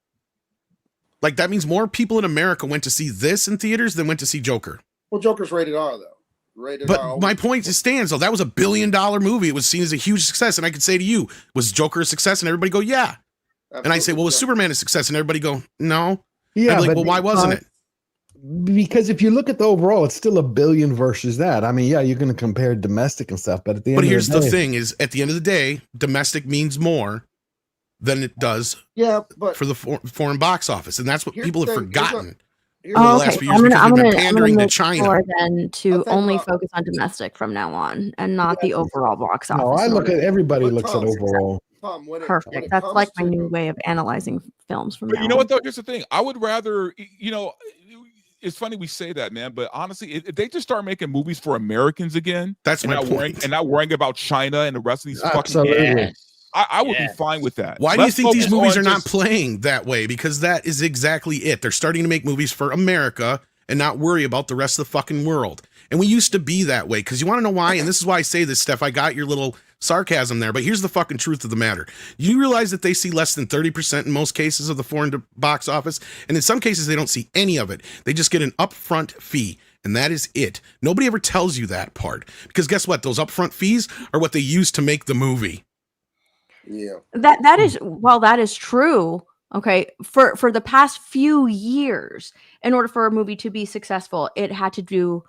Like that means more people in America went to see this in theaters than went to see Joker. Well, Joker's rated R though. But my point stands though. That was $1 billion movie. It was seen as a huge success. And I could say to you, was Joker a success? And everybody go, yeah. Absolutely. And I say, well, was Superman a success? And everybody go, no. Yeah. Like, well, why wasn't it? Because if you look at the overall, it's still $1 billion versus that. I mean, yeah, you're going to compare domestic and stuff, but at the end. But here's the thing: is at the end of the day, domestic means more than it does. Yeah, but for the foreign box office, and that's what people have forgotten. Okay, I'm gonna pandering to China. Then to only about, focus on domestic from now on, and not the overall box office. No, I look at everybody looks at overall. Perfect. That's like my new way of analyzing films from now you know on. what though? Here's the thing. I would rather, it's funny we say that, man, but honestly, if they just start making movies for Americans again, that's my point. And not worrying about China and the rest of these Absolutely. fucking I would be fine with that. Why do you think these movies are not playing that way? Because that is exactly it. They're starting to make movies for America and not worry about the rest of the fucking world. And we used to be that way. Because you want to know why? And this is why I say this, Steph. I got your little sarcasm there, but here's the fucking truth of the matter. You realize that they see less than 30% in most cases of the foreign box office, and in some cases they don't see any of it. They just get an upfront fee, and that is it. Nobody ever tells you that part, because guess what? Those upfront fees are what they use to make the movie. Yeah. That is true. Okay, for the past few years, in order for a movie to be successful, it had to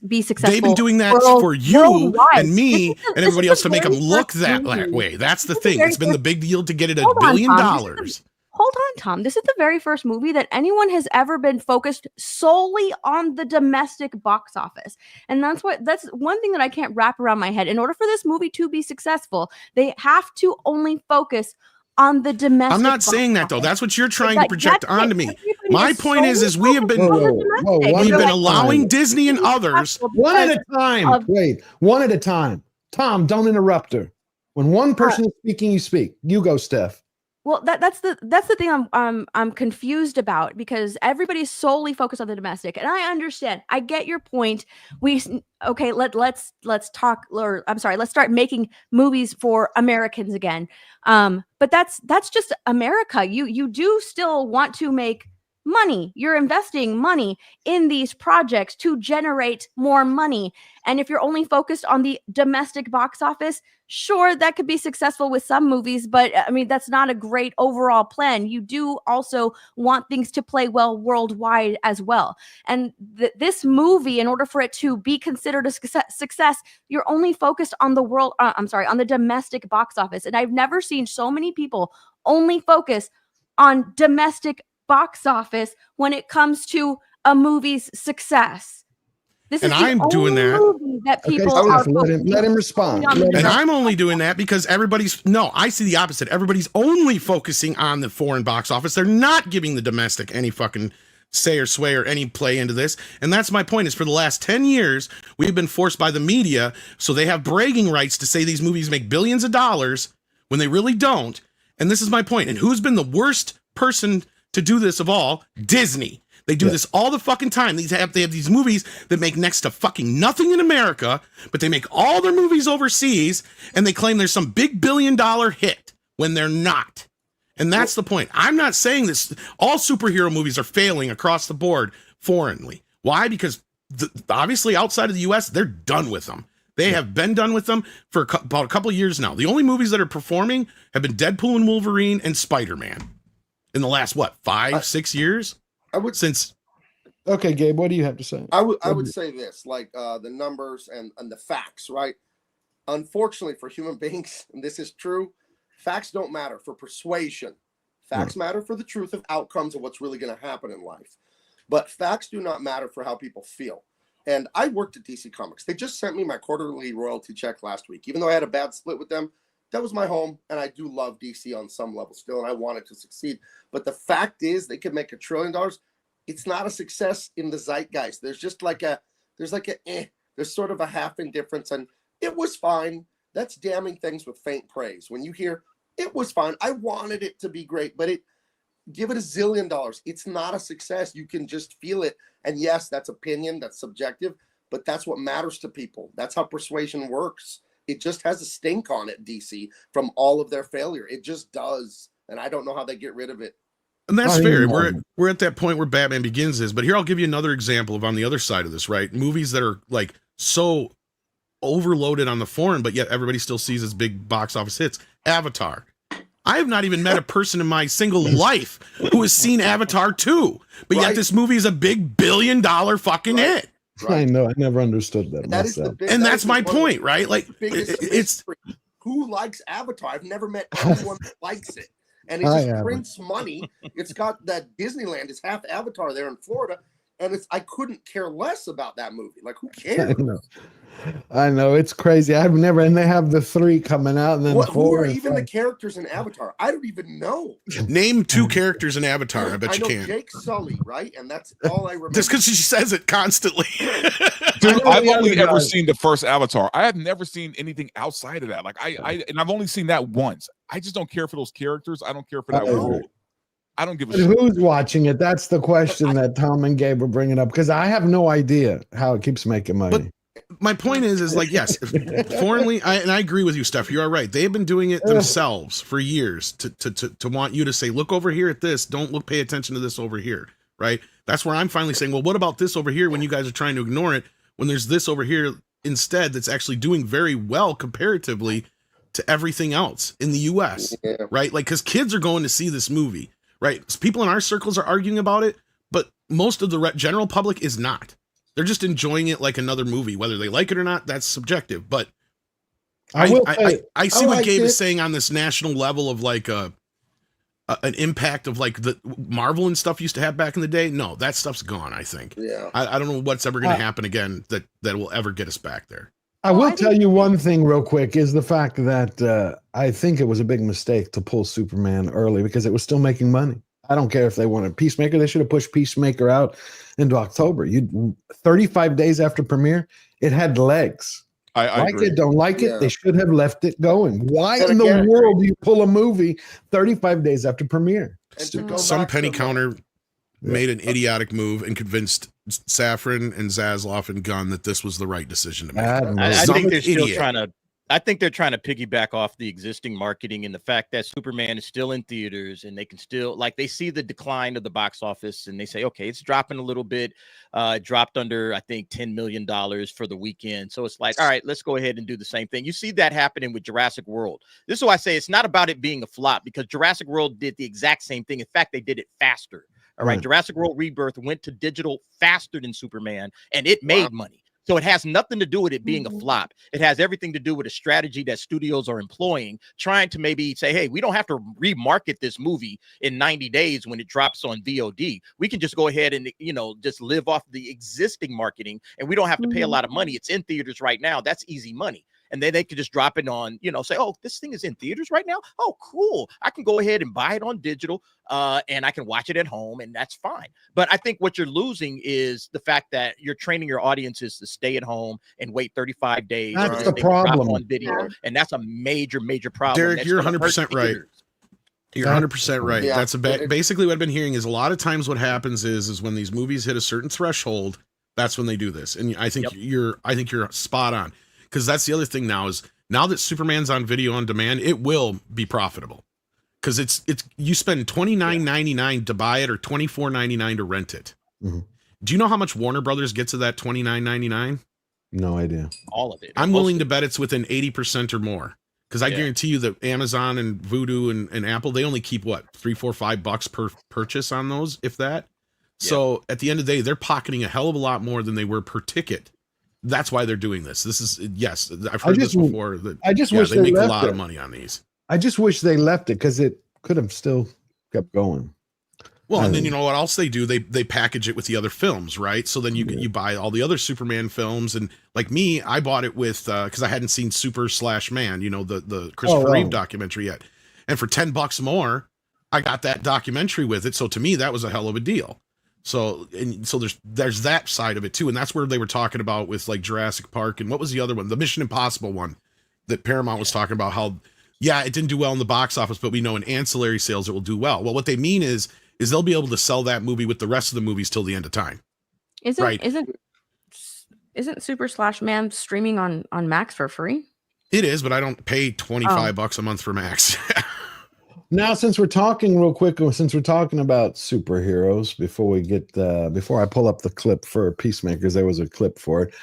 be successful. They've been doing that for you and me and everybody else to make them look that way. That's the thing. It's been the big deal to get it $1 billion. Hold on, Tom. This is the very first movie that anyone has ever been focused solely on the domestic box office. And that's one thing that I can't wrap around my head. In order for this movie to be successful, they have to only focus on the domestic. I'm not saying that though. That's what you're trying to project onto me. My point is we have been we've been allowing Disney and others one at a time. Wait, one at a time. Tom, don't interrupt her. When one person is speaking, you speak. You go, Steph. Well, that's the thing I'm confused about, because everybody's solely focused on the domestic, and I understand. I get your point. Let's start making movies for Americans again. But that's just America. You do still want to make money. You're investing money in these projects to generate more money. And if you're only focused on the domestic box office, sure, that could be successful with some movies, but I mean, that's not a great overall plan. You do also want things to play well worldwide as well. And this movie, in order for it to be considered a success, you're only focused on on the domestic box office. And I've never seen so many people only focus on domestic box office when it comes to a movie's success. This and is the I'm doing that people let him respond. And I'm only doing that because I see the opposite. Everybody's only focusing on the foreign box office. They're not giving the domestic any fucking say or sway or any play into this. And that's my point, is for the last 10 years, we've been forced by the media, so they have bragging rights to say these movies make billions of dollars when they really don't. And this is my point. And who's been the worst person to do this of all? Disney. They do this all the fucking time. They have these movies that make next to fucking nothing in America, but they make all their movies overseas, and they claim there's some big $1 billion hit. when they're not. And that's the point. I'm not saying this. All superhero movies are failing across the board foreignly. Why? Because obviously outside of the US, they're done with them. They have been done with them for about a couple of years now. The only movies that are performing have been Deadpool and Wolverine and Spider-Man in the last, 5-6 years? Okay, Gabe, what do you have to say? I would say this, like the numbers and the facts, right? Unfortunately for human beings, and this is true, facts don't matter for persuasion. Facts matter for the truth of outcomes and what's really going to happen in life. But facts do not matter for how people feel. And I worked at DC Comics. They just sent me my quarterly royalty check last week. Even though I had a bad split with them, that was my home. And I do love DC on some level still, and I wanted to succeed. But the fact is, they could make $1 trillion. It's not a success in the zeitgeist. There's just there's sort of a half indifference, and it was fine. That's damning things with faint praise. When you hear it was fine, I wanted it to be great, but give it $1 zillion. It's not a success. You can just feel it. And yes, that's opinion, that's subjective, but that's what matters to people. That's how persuasion works. It just has a stink on it, DC, from all of their failure. It just does. And I don't know how they get rid of it. And that's fair. We're at that point where Batman Begins is. But here, I'll give you another example of on the other side of this, right? Movies that are like so overloaded on the foreign, but yet everybody still sees as big box office hits. Avatar. I have not even met a person in my single life who has seen Avatar 2, but yet this movie is a big $1 billion fucking hit. I know. I never understood that. That's my point, right? Like, it's who likes Avatar? I've never met anyone that likes it. And it just prints money. It's got that Disneyland is half Avatar there in Florida. And I couldn't care less about that movie. Like, who cares? I know, it's crazy. I've never, and they have the 3 coming out, and then 4. Who are even the characters in Avatar? I don't even know. Name 2 characters in Avatar. I bet you can. Jake Sully, right? And that's all I remember. Just because she says it constantly. Dude, I've only ever seen the first Avatar. I have never seen anything outside of that. Like and I've only seen that once. I just don't care for those characters. I don't care for that world. I don't give a shit. Who's watching it? That's the question that Tom and Gabe were bringing up, because I have no idea how it keeps making money. But my point is like, yes, foreignly, and I agree with you, Steph. You are right. They have been doing it themselves for years to want you to say, look over here at this. Don't pay attention to this over here, right? That's where I'm finally saying, well, what about this over here when you guys are trying to ignore it, when there's this over here instead that's actually doing very well comparatively to everything else in the U.S., right? Like, because kids are going to see this movie, right? So people in our circles are arguing about it, but most of the general public is not. They're just enjoying it like another movie. Whether they like it or not, that's subjective. But I see what Gabe is saying on this national level of like an impact of like the Marvel and stuff used to have back in the day. No, that stuff's gone, I think. Yeah. I don't know what's ever going to happen again that will ever get us back there. I will tell you one thing real quick is the fact that I think it was a big mistake to pull Superman early because it was still making money. I don't care if they wanted Peacemaker. They should have pushed Peacemaker out into October. 35 days after premiere, it had legs. I like agree. it, don't like it. They should have left it going. Why in the world do you pull a movie 35 days after premiere? Some penny counter made an idiotic move and convinced Safran and Zaslav and Gunn that this was the right decision to make. I think they're still trying to. I think they're trying to piggyback off the existing marketing and the fact that Superman is still in theaters and they can still, like, they see the decline of the box office and they say, okay, it's dropping a little bit. Dropped under, I think, $10 million for the weekend. So it's like, all right, let's go ahead and do the same thing. You see that happening with Jurassic World. This is why I say it's not about it being a flop, because Jurassic World did the exact same thing. In fact, they did it faster. All right. Jurassic World Rebirth went to digital faster than Superman, and it made money. So it has nothing to do with it being a flop. It has everything to do with a strategy that studios are employing, trying to maybe say, hey, we don't have to remarket this movie in 90 days when it drops on VOD. We can just go ahead and, just live off the existing marketing, and we don't have to pay a lot of money. It's in theaters right now. That's easy money. And then they could just drop it on, say, oh, this thing is in theaters right now. Oh, cool. I can go ahead and buy it on digital and I can watch it at home, and that's fine. But I think what you're losing is the fact that you're training your audiences to stay at home and wait 35 days. That's the problem. On video. And that's a major, major problem. Derek, you're 100% right. You're 100% right. Yeah. That's basically what I've been hearing is a lot of times what happens is when these movies hit a certain threshold, that's when they do this. And I think you're spot on. Because that's the other thing now is Now that Superman's on video on demand, it will be profitable because it's you spend $29.99 to buy it or $24.99 to rent it. Mm-hmm. Do you know how much Warner Brothers gets of that $29.99? No idea. All of it. I'm willing to bet it's within 80% or more. Because I Yeah. guarantee you that Amazon and Vudu and Apple, they only keep what, $3, $4, $5 per purchase on those, if that. So at the end of the day, they're pocketing a hell of a lot more than they were per ticket. That's why they're doing this. This is, yes, I've heard this before. That, I just wish they make a left lot it. of money on these. I just wish they left it because it could have still kept going. Well, and then you know what else they do? They package it with the other films, right? So then you buy all the other Superman films, and like me, I bought it with because I hadn't seen Super/Man, you know, the Christopher Reeve documentary yet, and for $10 more, I got that documentary with it. So to me, that was a hell of a deal. So there's that side of it too, and that's where they were talking about with like Jurassic Park and what was the other one, the Mission Impossible one that Paramount was talking about. How it didn't do well in the box office, but we know in ancillary sales it will do well. Well, what they mean is they'll be able to sell that movie with the rest of the movies till the end of time. Isn't Super/Man streaming on Max for free? It is, but I don't pay $25 a month for Max. Now, since we're talking real quick, since we're talking about superheroes, before I pull up the clip for Peacemakers, there was a clip for it.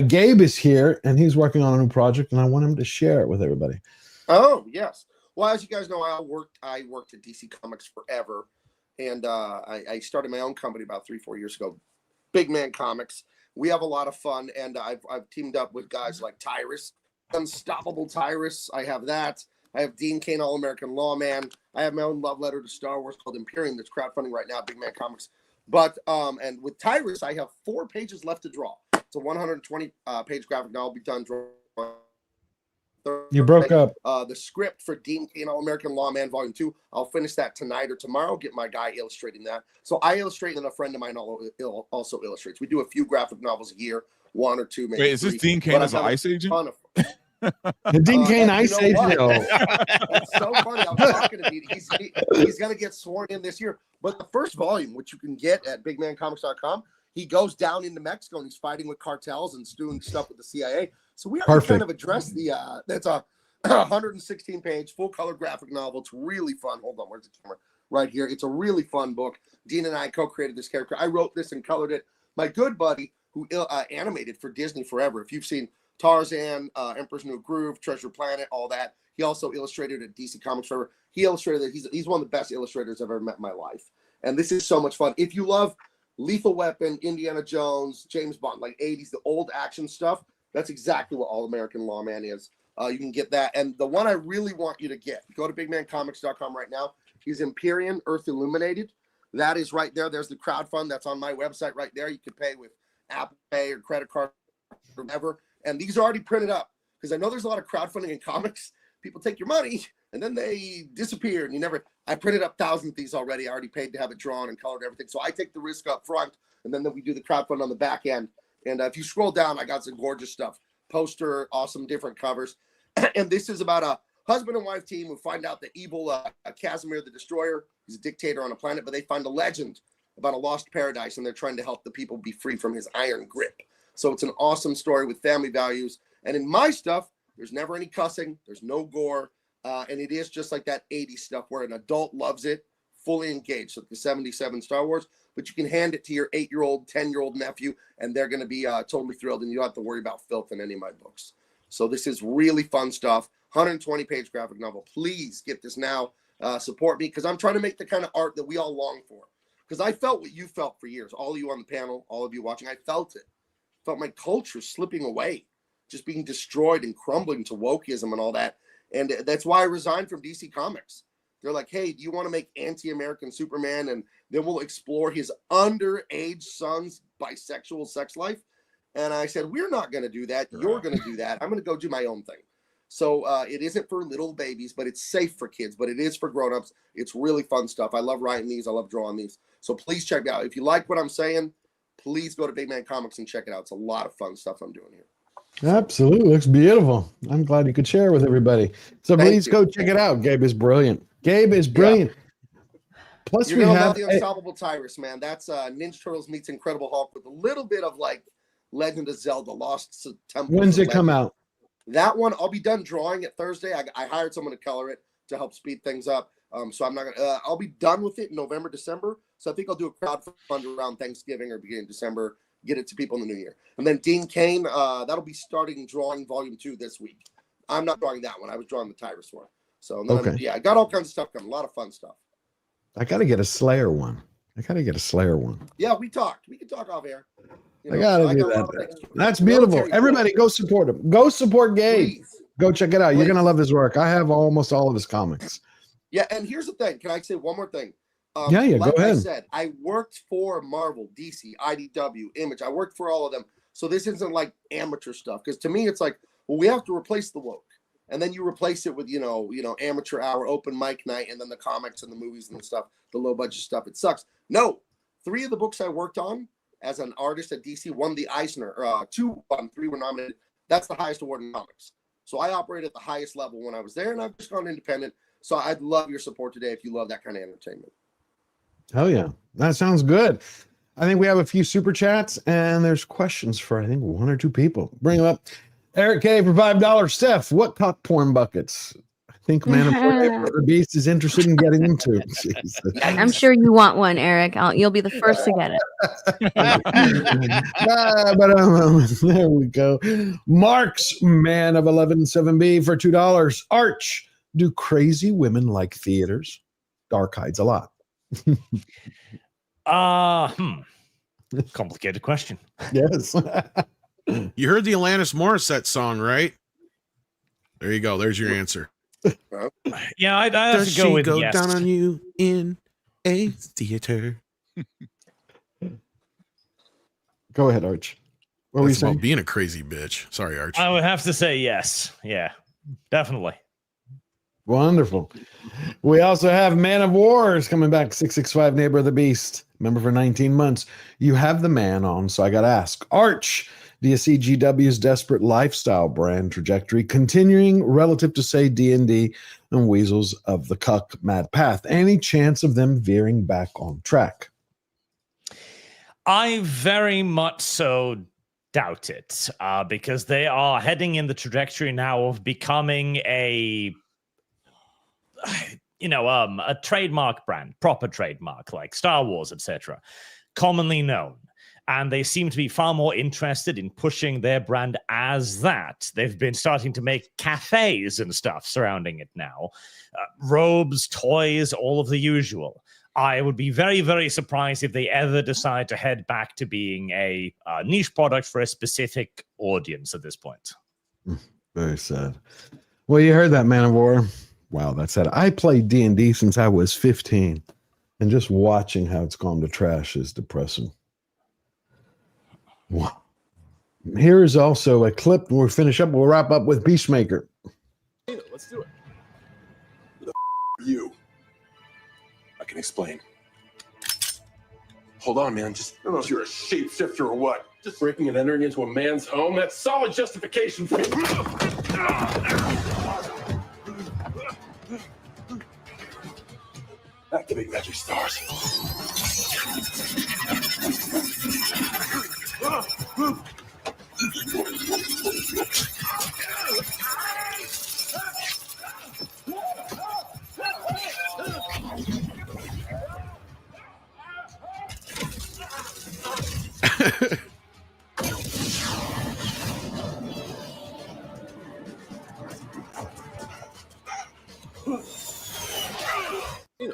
Gabe is here, and he's working on a new project, and I want him to share it with everybody. Oh, yes. Well, as you guys know, I worked at DC Comics forever. And I started my own company about 3-4 years ago, Big Man Comics. We have a lot of fun, and I've teamed up with guys like Tyrus, Unstoppable Tyrus. I have that. I have Dean Cain, All-American Lawman. I have my own love letter to Star Wars called Imperium that's crowdfunding right now, Big Man Comics. But and with Tyrus, I have 4 pages left to draw. It's a 120 page graphic novel. I'll be done drawing. You broke up. The script for Dean Cain, All-American Lawman Volume 2. I'll finish that tonight or tomorrow. Get my guy illustrating that. So I illustrate, and a friend of mine also illustrates. We do a few graphic novels a year, 1 or 2, maybe. Wait, is this 3. Dean Cain as an Ice Agent? The Dean Cain Ice Agent. That's so funny. I was talking to Dean. He's going to get sworn in this year. But the first volume, which you can get at bigmancomics.com, he goes down into Mexico and he's fighting with cartels and doing stuff with the CIA. So we already kind of addressed that's a 116 page full color graphic novel. It's really fun. Hold on, where's the camera? Right here. It's a really fun book. Dean and I co-created this character. I wrote this and colored it. My good buddy who animated for Disney forever. If you've seen Tarzan, Emperor's New Groove, Treasure Planet, all that. He also illustrated at DC Comics forever. He illustrated that he's one of the best illustrators I've ever met in my life. And this is so much fun. If you love Lethal Weapon, Indiana Jones, James Bond, like 80s, the old action stuff, that's exactly what All-American Lawman is. You can get that. And the one I really want you to get, go to bigmancomics.com right now, is Empyrean Earth Illuminated. That is right there. There's the crowdfund. That's on my website right there. You can pay with Apple Pay or credit card or whatever. And these are already printed up because I know there's a lot of crowdfunding in comics. People take your money and then they disappear and you never. I printed up thousands of these already. I already paid to have it drawn and colored and everything. So I take the risk up front and then we do the crowdfund on the back end. And if you scroll down, I got some gorgeous stuff. Poster, awesome, different covers. And this is about a husband and wife team who find out the evil Casimir the Destroyer. He's a dictator on a planet, but they find a legend about a lost paradise, and they're trying to help the people be free from his iron grip. So it's an awesome story with family values. And in my stuff, there's never any cussing. There's no gore. And it is just like that 80s stuff where an adult loves it, fully engaged. So the 77 Star Wars. But you can hand it to your 8-year-old, 10-year-old nephew, and they're going to be totally thrilled. And you don't have to worry about filth in any of my books. So this is really fun stuff. 120-page graphic novel. Please get this now. Support me because I'm trying to make the kind of art that we all long for. Because I felt what you felt for years. All of you on the panel, all of you watching, I felt it. Felt my culture slipping away, just being destroyed and crumbling to wokeism and all that. And that's why I resigned from DC Comics. They're like, hey, do you want to make anti-American Superman? And then we'll explore his underage son's bisexual sex life. And I said, we're not going to do that. You're going to do that. I'm going to go do my own thing. So it isn't for little babies, but it's safe for kids, but it is for grownups. It's really fun stuff. I love writing these. I love drawing these. So please check it out. If you like what I'm saying, please go to Big Man Comics and check it out. It's a lot of fun stuff I'm doing here. Absolutely. Looks beautiful. I'm glad you could share with everybody. So please go check it out. Gabe is brilliant. Gabe is brilliant. Plus, we have the Unstoppable Tyrus, man. That's Ninja Turtles meets Incredible Hulk with a little bit of like Legend of Zelda, Lost Temple. When's it come out? That one, I'll be done drawing it Thursday. I hired someone to color it to help speed things up. So I'm not gonna. I'll be done with it in November, December. So I think I'll do a crowdfund around Thanksgiving or beginning of December. Get it to people in the new year. And then Dean Cain, that'll be starting drawing volume 2 this week. I'm not drawing that one. I was drawing the Tyrus one. So then Okay. yeah, I got all kinds of stuff coming. A lot of fun stuff. I got to get a Slayer one. Yeah, we talked. We can talk off air. You know, I got to so do got a lot of that. things. That's beautiful. Military Everybody go support him. Go support Gabe. Please. Go check it out. You're Please. going to love his work. I have almost all of his comics. Yeah, and here's the thing. Can I say one more thing? Yeah, like go ahead. I said, I worked for Marvel, DC, IDW, Image. I worked for all of them. So this isn't like amateur stuff. Because to me, it's like, well, we have to replace the woke. And then you replace it with, you know, amateur hour, open mic night, and then the comics and the movies and stuff, the low budget stuff. It sucks. No, 3 of the books I worked on as an artist at DC won the Eisner. 2 won, 3 were nominated. That's the highest award in comics. So I operated at the highest level when I was there, and I've just gone independent. So I'd love your support today if you love that kind of entertainment. Hell yeah. That sounds good. I think we have a few super chats and there's questions for, I think, 1 or 2 people. Bring them up. Eric K for $5. Steph, what cock porn buckets? I think Man of the Beast is interested in getting into. Jesus. I'm sure you want one, Eric. You'll be the first to get it. There we go. Mark's Man of 11.7B for $2. Arch, do crazy women like theaters? Dark hides a lot. Complicated question. Yes. You heard the Alanis Morissette song, right? There you go. There's your answer. Yeah, I'd have Does to go she with go yes. down on you in a theater? Go ahead, Arch. What were you That's about saying? being a crazy bitch. Sorry, Arch. I would have to say yes. Yeah, definitely. Wonderful. We also have Man of Wars coming back, 665 Neighbor of the Beast. Member for 19 months. You have the man on, so I got to ask. Arch, do you see GW's desperate lifestyle brand trajectory continuing relative to, say, D&D and Weasels of the Cuck Mad Path? Any chance of them veering back on track? I very much so doubt it, because they are heading in the trajectory now of becoming a trademark brand, proper trademark, like Star Wars, etc., commonly known. And they seem to be far more interested in pushing their brand as that. They've been starting to make cafes and stuff surrounding it now. Robes, toys, all of the usual. I would be very, very surprised if they ever decide to head back to being a niche product for a specific audience at this point. Very sad. Well, you heard that, Man of War. Wow, that's sad. I played D&D since I was 15, and just watching how it's gone to trash is depressing. Wow. Here is also a clip. We'll finish up. We'll wrap up with Peacemaker. Let's do it. Who the are you? I can explain. Hold on, man. Just I don't know if you're a shapeshifter or what. Just breaking and entering into a man's home. That's solid justification for activate magic stars.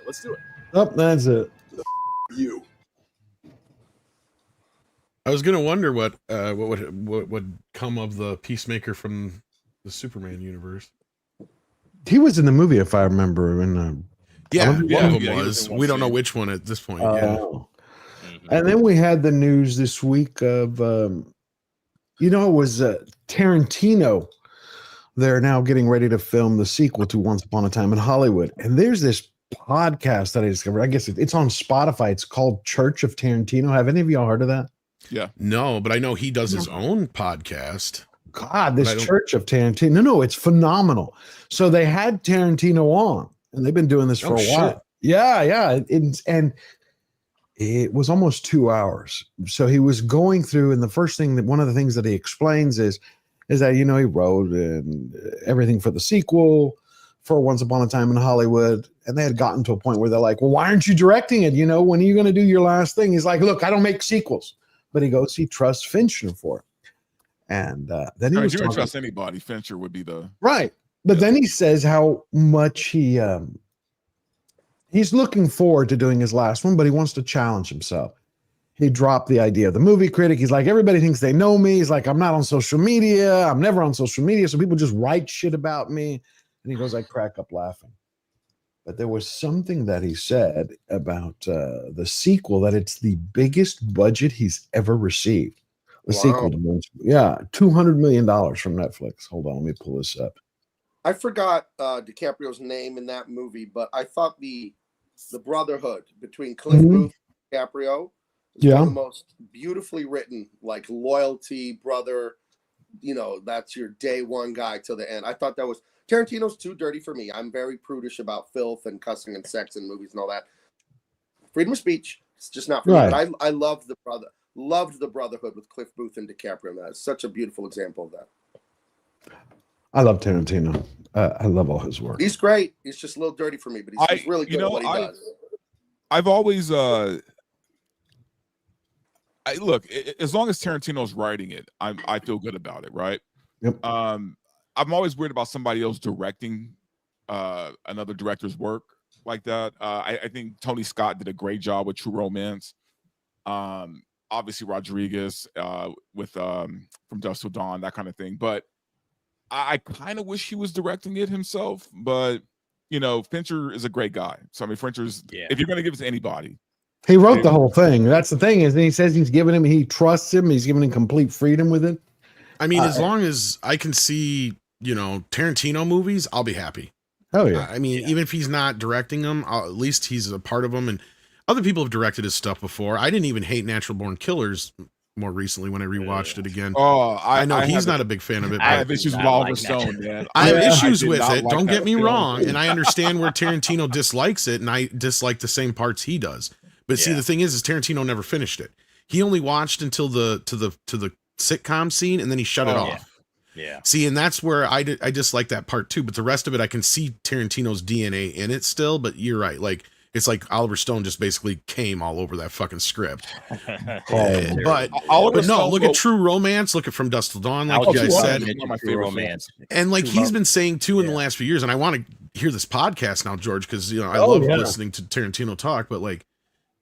Let's do it. Oh, that's it. You. I was gonna wonder what would come of the Peacemaker from the Superman universe. He was in the movie, if I remember. Yeah, one one of them he was. We don't know which one at this point. Yeah. And then we had the news this week of, it was Tarantino. They're now getting ready to film the sequel to Once Upon a Time in Hollywood. And there's this podcast that I discovered. I guess it's on Spotify. It's called Church of Tarantino. Have any of y'all heard of that? Yeah. No, but I know he does his own podcast. God, this Church of Tarantino. No, it's phenomenal. So they had Tarantino on, and they've been doing this for a while. Shit. Yeah. And it was almost 2 hours. So he was going through, and the first thing one of the things that he explains is is that, he wrote and everything for the sequel for Once Upon a Time in Hollywood. And they had gotten to a point where they're like, well, why aren't you directing it? When are you going to do your last thing? He's like, look, I don't make sequels. But he goes, he trusts Fincher for it. And then he was you talking, don't trust anybody. Fincher would be the right. But then he says how much he's looking forward to doing his last one, but he wants to challenge himself. He dropped the idea of the movie critic. He's like, everybody thinks they know me. He's like, I'm not on social media. I'm never on social media. So people just write shit about me. And he goes, I crack up laughing. But there was something that he said about the sequel, that it's the biggest budget he's ever received. The sequel to $200 million from Netflix. Hold on, let me pull this up. I forgot DiCaprio's name in that movie, but I thought the brotherhood between Cliff Booth and DiCaprio is one of the most beautifully written, like loyalty, brother, that's your day one guy till the end. I thought that was Tarantino's too dirty for me. I'm very prudish about filth and cussing and sex in movies and all that. Freedom of speech, it's just not for me. But I loved the brotherhood with Cliff Booth and DiCaprio. That's such a beautiful example of that. I love Tarantino. I love all his work. He's great. He's just a little dirty for me, but he's really good at what he does. I've always look, as long as Tarantino's writing it, I feel good about it, right? Yep. I'm always worried about somebody else directing another director's work like that. I think Tony Scott did a great job with True Romance. Obviously Rodriguez with From Dusk Till Dawn, that kind of thing. But I kind of wish he was directing it himself. But Fincher is a great guy. So I mean, Fincher's if you're going to give it to anybody. He wrote the whole thing. That's the thing, is he says he trusts him. He's giving him complete freedom with it. I mean, as long as I can see, Tarantino movies, I'll be happy. Oh yeah. I mean, even if he's not directing them, at least he's a part of them. And other people have directed his stuff before. I didn't even hate Natural Born Killers more recently when I rewatched it again. Oh, I know he's not a big fan of it. I have issues with Oliver Stone, man. I have issues with it. Don't get me wrong, and I understand where Tarantino dislikes it, and I dislike the same parts he does. But see, the thing is Tarantino never finished it. He only watched until the sitcom scene, and then he shut it off. Yeah. See, and that's where I dislike that part too. But the rest of it, I can see Tarantino's DNA in it still. But you're right, like. It's like Oliver Stone just basically came all over that fucking script. But no, look at True Romance. Look at From Dusk Till Dawn, like you guys said. My favorite romance. And like he's been saying too in the last few years, and I want to hear this podcast now, George, because I love listening to Tarantino talk. But like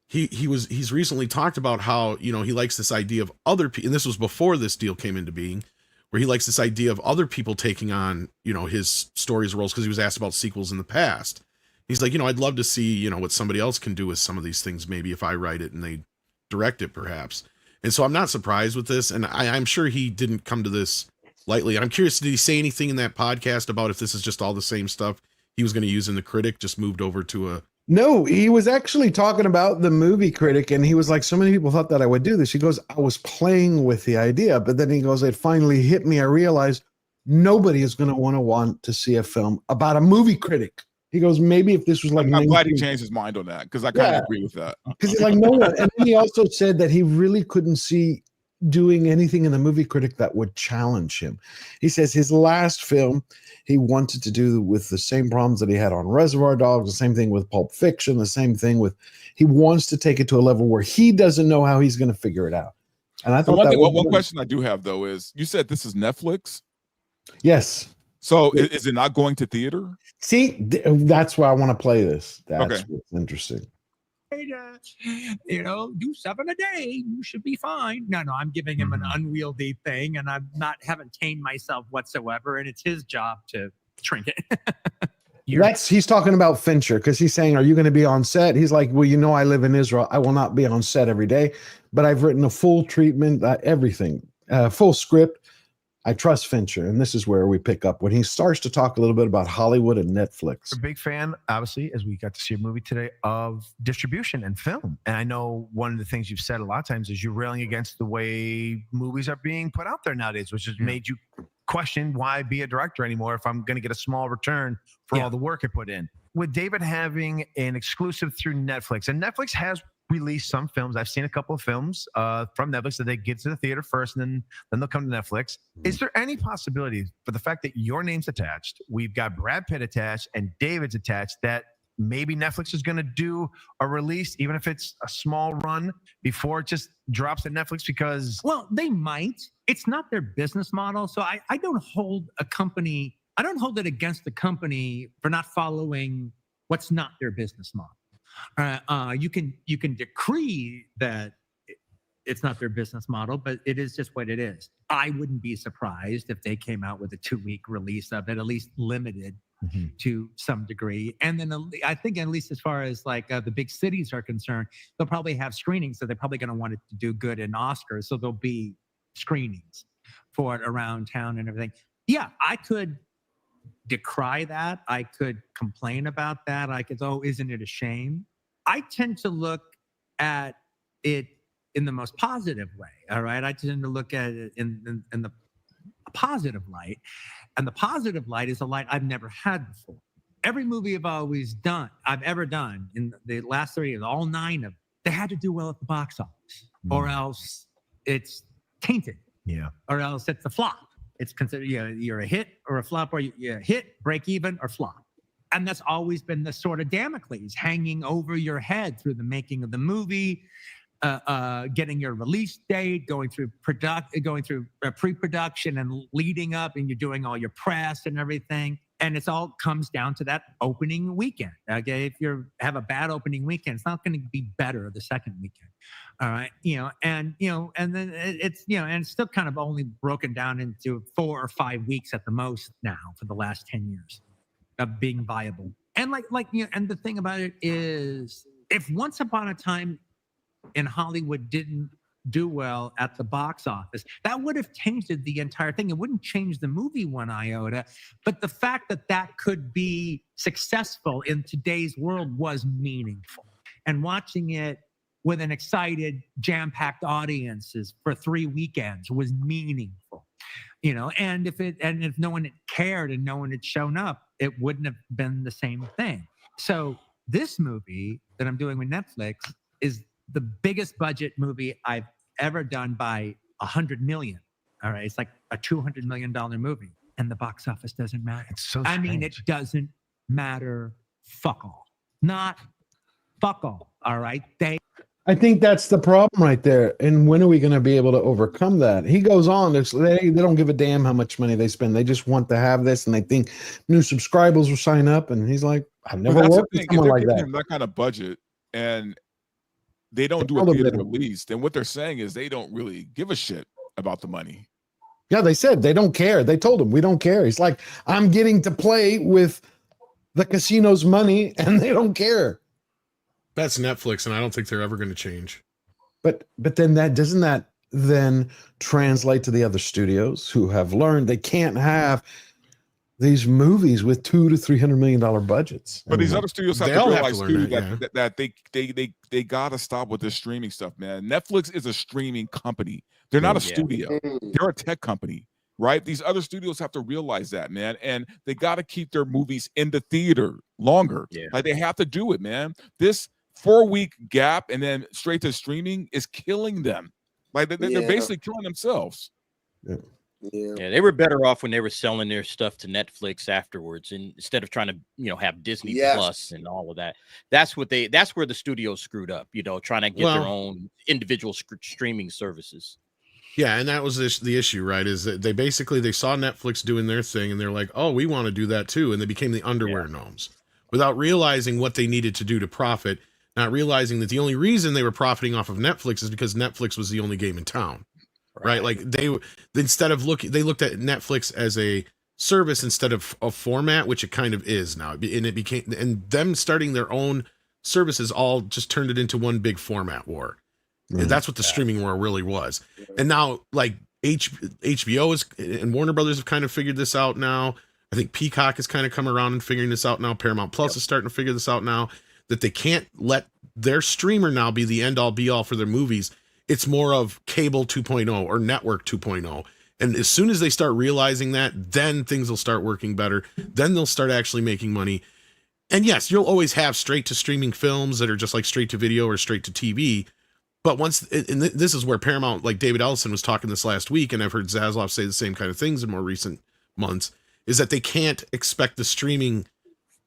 he's recently talked about how he likes this idea of other people, and this was before this deal came into being, where he likes this idea of other people taking on his stories roles, because he was asked about sequels in the past. He's like, I'd love to see, what somebody else can do with some of these things, maybe if I write it and they direct it, perhaps. And so I'm not surprised with this. And I'm sure he didn't come to this lightly. I'm curious, did he say anything in that podcast about if this is just all the same stuff he was going to use in The Critic, just moved over to a... No, he was actually talking about the movie critic, and he was like, so many people thought that I would do this. He goes, I was playing with the idea, but then he goes, it finally hit me. I realized nobody is going to want to see a film about a movie critic. He goes, maybe if this was like... I'm glad he changed his mind on that, because I kind of agree with that. Because he's like, no one. And then he also said that he really couldn't see doing anything in the movie critic that would challenge him. He says his last film, he wanted to do with the same problems that he had on Reservoir Dogs, the same thing with Pulp Fiction, the same thing with... He wants to take it to a level where he doesn't know how he's going to figure it out. And I thought one question I do have, though, is you said this is Netflix? Yes. So is it not going to theater? See, that's why I want to play this. That's what's interesting. Do 7 a day. You should be fine. No, I'm giving him an unwieldy thing, and haven't tamed myself whatsoever, and it's his job to shrink it. He's talking about Fincher, because he's saying, are you going to be on set? He's like, well, I live in Israel. I will not be on set every day, but I've written a full treatment, everything, full script. I trust Fincher, and this is where we pick up when he starts to talk a little bit about Hollywood and Netflix. A big fan, obviously, as we got to see a movie today, of distribution and film. And I know one of the things you've said a lot of times is you're railing against the way movies are being put out there nowadays, which has made you question why be a director anymore if I'm going to get a small return for all the work I put in. With David having an exclusive through Netflix, and Netflix has release some films. I've seen a couple of films from Netflix that they get to the theater first, and then they'll come to Netflix. Is there any possibility, for the fact that your name's attached, we've got Brad Pitt attached and David's attached, that maybe Netflix is going to do a release, even if it's a small run, before it just drops at Netflix? Because well, they might. It's not their business model, so I don't hold a company. I don't hold it against the company for not following what's not their business model. You can decree that it's not their business model, but it is just what it is. I wouldn't be surprised if they came out with a 2-week release of it, at least limited to some degree. And then I think, at least as far as like the big cities are concerned, they'll probably have screenings, so they're probably going to want it to do good in Oscars. So there'll be screenings for it around town and everything. Yeah, I could decry that. I could complain about that. I could, oh, isn't it a shame? I tend to look at it in the most positive way. All right. I tend to look at it in the positive light. And the positive light is a light I've never had before. Every movie I've ever done in the last 30 years, all 9 of them, they had to do well at the box office, or else it's tainted. Yeah. Or else it's a flop. It's considered you're a hit or a flop, or you're a hit, break even, or flop. And that's always been the sort of Damocles hanging over your head through the making of the movie, getting your release date, going through pre-production and leading up, and you're doing all your press and everything. And it's all comes down to that opening weekend. Okay, if you have a bad opening weekend, it's not going to be better the second weekend. All right, and then it's and it's still kind of only broken down into 4 or 5 weeks at the most now for the last 10 years of being viable. And and the thing about it is, if once upon a time in Hollywood didn't do well at the box office, that would have tainted the entire thing. It wouldn't change the movie one iota, but the fact that that could be successful in today's world was meaningful. And watching it with an excited, jam-packed audiences for 3 weekends was meaningful. And if no one had cared and no one had shown up, it wouldn't have been the same thing. So this movie that I'm doing with Netflix is the biggest budget movie I've ever done by $100 million. All right, it's like a $200 million movie, and the box office doesn't matter. It's so I mean, it doesn't matter. Fuck all. Not fuck all. All right, I think that's the problem right there. And when are we going to be able to overcome that? He goes on, they don't give a damn how much money they spend. They just want to have this, and they think new subscribers will sign up. And he's like, I've never worked with someone like that. That kind of budget, and they don't do a theater release, then what they're saying is they don't really give a shit about the money. Yeah, they said they don't care. They told him, we don't care. He's like, I'm getting to play with the casino's money, and they don't care. That's Netflix, and I don't think they're ever going to change. But then doesn't that then translate to the other studios who have learned they can't have these movies with $200 to $300 million budgets? But these other studios have to realize too that they gotta stop with this streaming stuff, man. Netflix is a streaming company. They're not a studio. They're a tech company, right? These other studios have to realize that, man, and they got to keep their movies in the theater longer. Like they have to do it, man. This 4-week gap and then straight to streaming is killing them. Like they're basically killing themselves. Yeah, they were better off when they were selling their stuff to Netflix afterwards, and instead of trying to have Disney Plus and all of that. That's where the studios screwed up, trying to get their own individual streaming services. Yeah, and that was the issue, right? Is that they saw Netflix doing their thing, and they're like, oh, we want to do that too, and they became the underwear gnomes without realizing what they needed to do to profit, not realizing that the only reason they were profiting off of Netflix is because Netflix was the only game in town. Right. Like they looked at Netflix as a service instead of a format, which it kind of is now. And them starting their own services all just turned it into one big format war. And that's what the streaming war really was. And now like HBO and Warner Brothers have kind of figured this out now. I think Peacock has kind of come around and figuring this out now. Paramount Plus is starting to figure this out now, that they can't let their streamer now be the end all be all for their movies. It's more of cable 2.0 or network 2.0. And as soon as they start realizing that, then things will start working better. Then they'll start actually making money. And yes, you'll always have straight to streaming films that are just like straight to video or straight to TV. But once, and this is where Paramount, like David Ellison was talking this last week, and I've heard Zaslav say the same kind of things in more recent months, is that they can't expect the streaming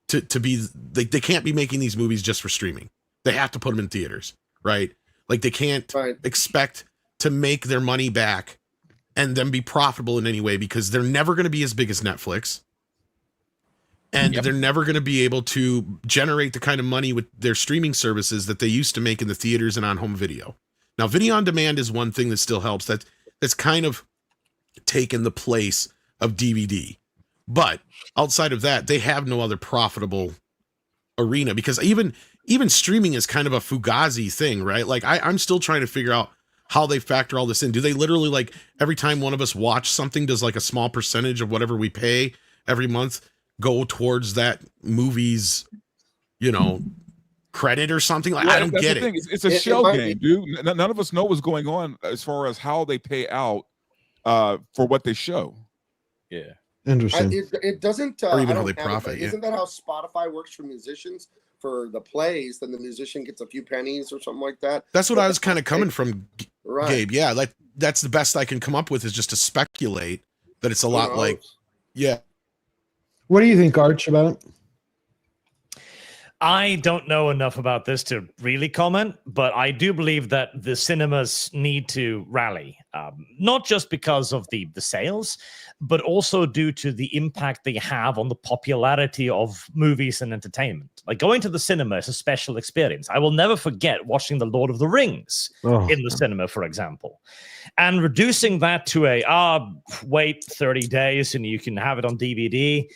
to be, they can't be making these movies just for streaming. They have to put them in theaters, right? Like they can't expect to make their money back and then be profitable in any way, because they're never going to be as big as Netflix. And they're never going to be able to generate the kind of money with their streaming services that they used to make in the theaters and on home video. Now, video on demand is one thing that still helps. That's kind of taken the place of DVD. But outside of that, they have no other profitable arena, because even streaming is kind of a fugazi thing, right? Like I'm still trying to figure out how they factor all this in. Do they literally, like, every time one of us watch something, does like a small percentage of whatever we pay every month go towards that movie's, credit or something? Like, I don't get it. It's a shell game, dude. None of us know what's going on as far as how they pay out for what they show. Yeah. Interesting. It doesn't. Or even I how don't they have it, profit, but yeah. Isn't that how Spotify works for musicians? For the plays, then the musician gets a few pennies or something like that. That's what I was kind of coming from, Right. Gabe. Yeah, like that's the best I can come up with, is just to speculate that it's a lot like, yeah. What do you think, Arch, about it? I don't know enough about this to really comment, but I do believe that the cinemas need to rally, not just because of the sales, but also due to the impact they have on the popularity of movies and entertainment. Like, going to the cinema is a special experience. I will never forget watching The Lord of the Rings in the cinema, for example. And reducing that to wait 30 days and you can have it on DVD,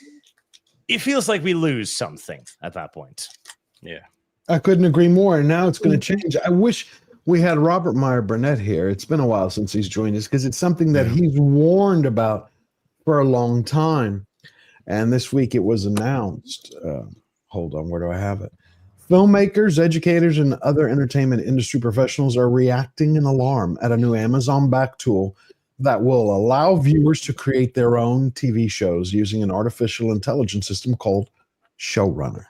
it feels like we lose something at that point. Yeah. I couldn't agree more. And now it's going to change. I wish we had Robert Meyer Burnett here. It's been a while since he's joined us, because it's something that he's warned about for a long time. And this week it was announced. Hold on, where do I have it? Filmmakers, educators, and other entertainment industry professionals are reacting in alarm at a new Amazon-backed tool that will allow viewers to create their own TV shows using an artificial intelligence system called Showrunner.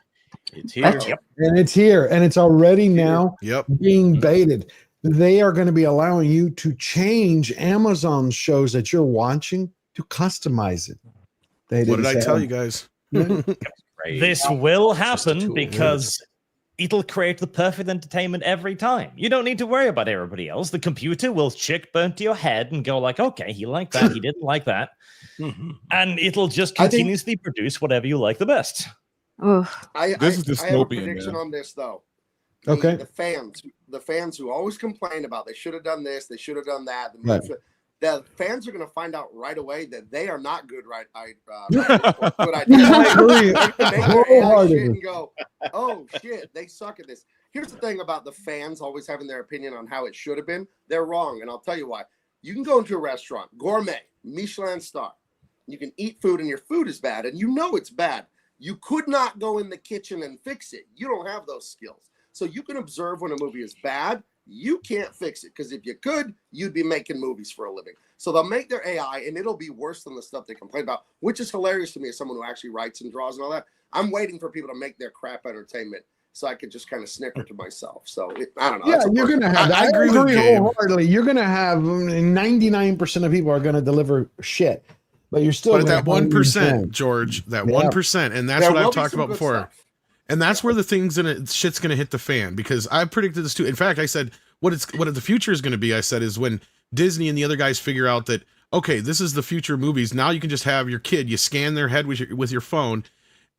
It's here. And it's here, and it's already now being baited. They are going to be allowing you to change Amazon shows that you're watching to customize it. What did I tell you guys? This will happen because it'll create the perfect entertainment every time. You don't need to worry about everybody else. The computer will chick burn to your head and go like, okay, he liked that, he didn't like that. And it'll just continuously produce whatever you like the best. This is I have a dystopian, prediction man. on this, though. Okay. The fans who always complain about they should have done this, they should have done that. Right. The fans are going to find out right away that they are not good. Good I ideas. agree. They can make their AI shit and go, oh shit, they suck at this. Here's the thing about the fans always having their opinion on how it should have been. They're wrong, and I'll tell you why. You can go into a restaurant, gourmet, Michelin star. You can eat food, and your food is bad, and you know it's bad. You could not go in the kitchen and fix it. You don't have those skills. So you can observe when a movie is bad. You can't fix it, because if you could, you'd be making movies for a living. So they'll make their AI, and it'll be worse than the stuff they complain about, which is hilarious to me as someone who actually writes and draws and all that. I'm waiting for people to make their crap entertainment so I could just kind of snicker to myself. So I don't know. Yeah, you're going to have. I agree wholeheartedly. You're going to have 99% of people are going to deliver shit, but you're still. But that 1%, George, that 1%, and that's what I've talked about before. Stuff. And that's where the shit's gonna hit the fan, because I predicted this too. In fact, I said what the future is gonna be. I said is when Disney and the other guys figure out that, okay, this is the future of movies. Now you can just have your kid, you scan their head with your phone,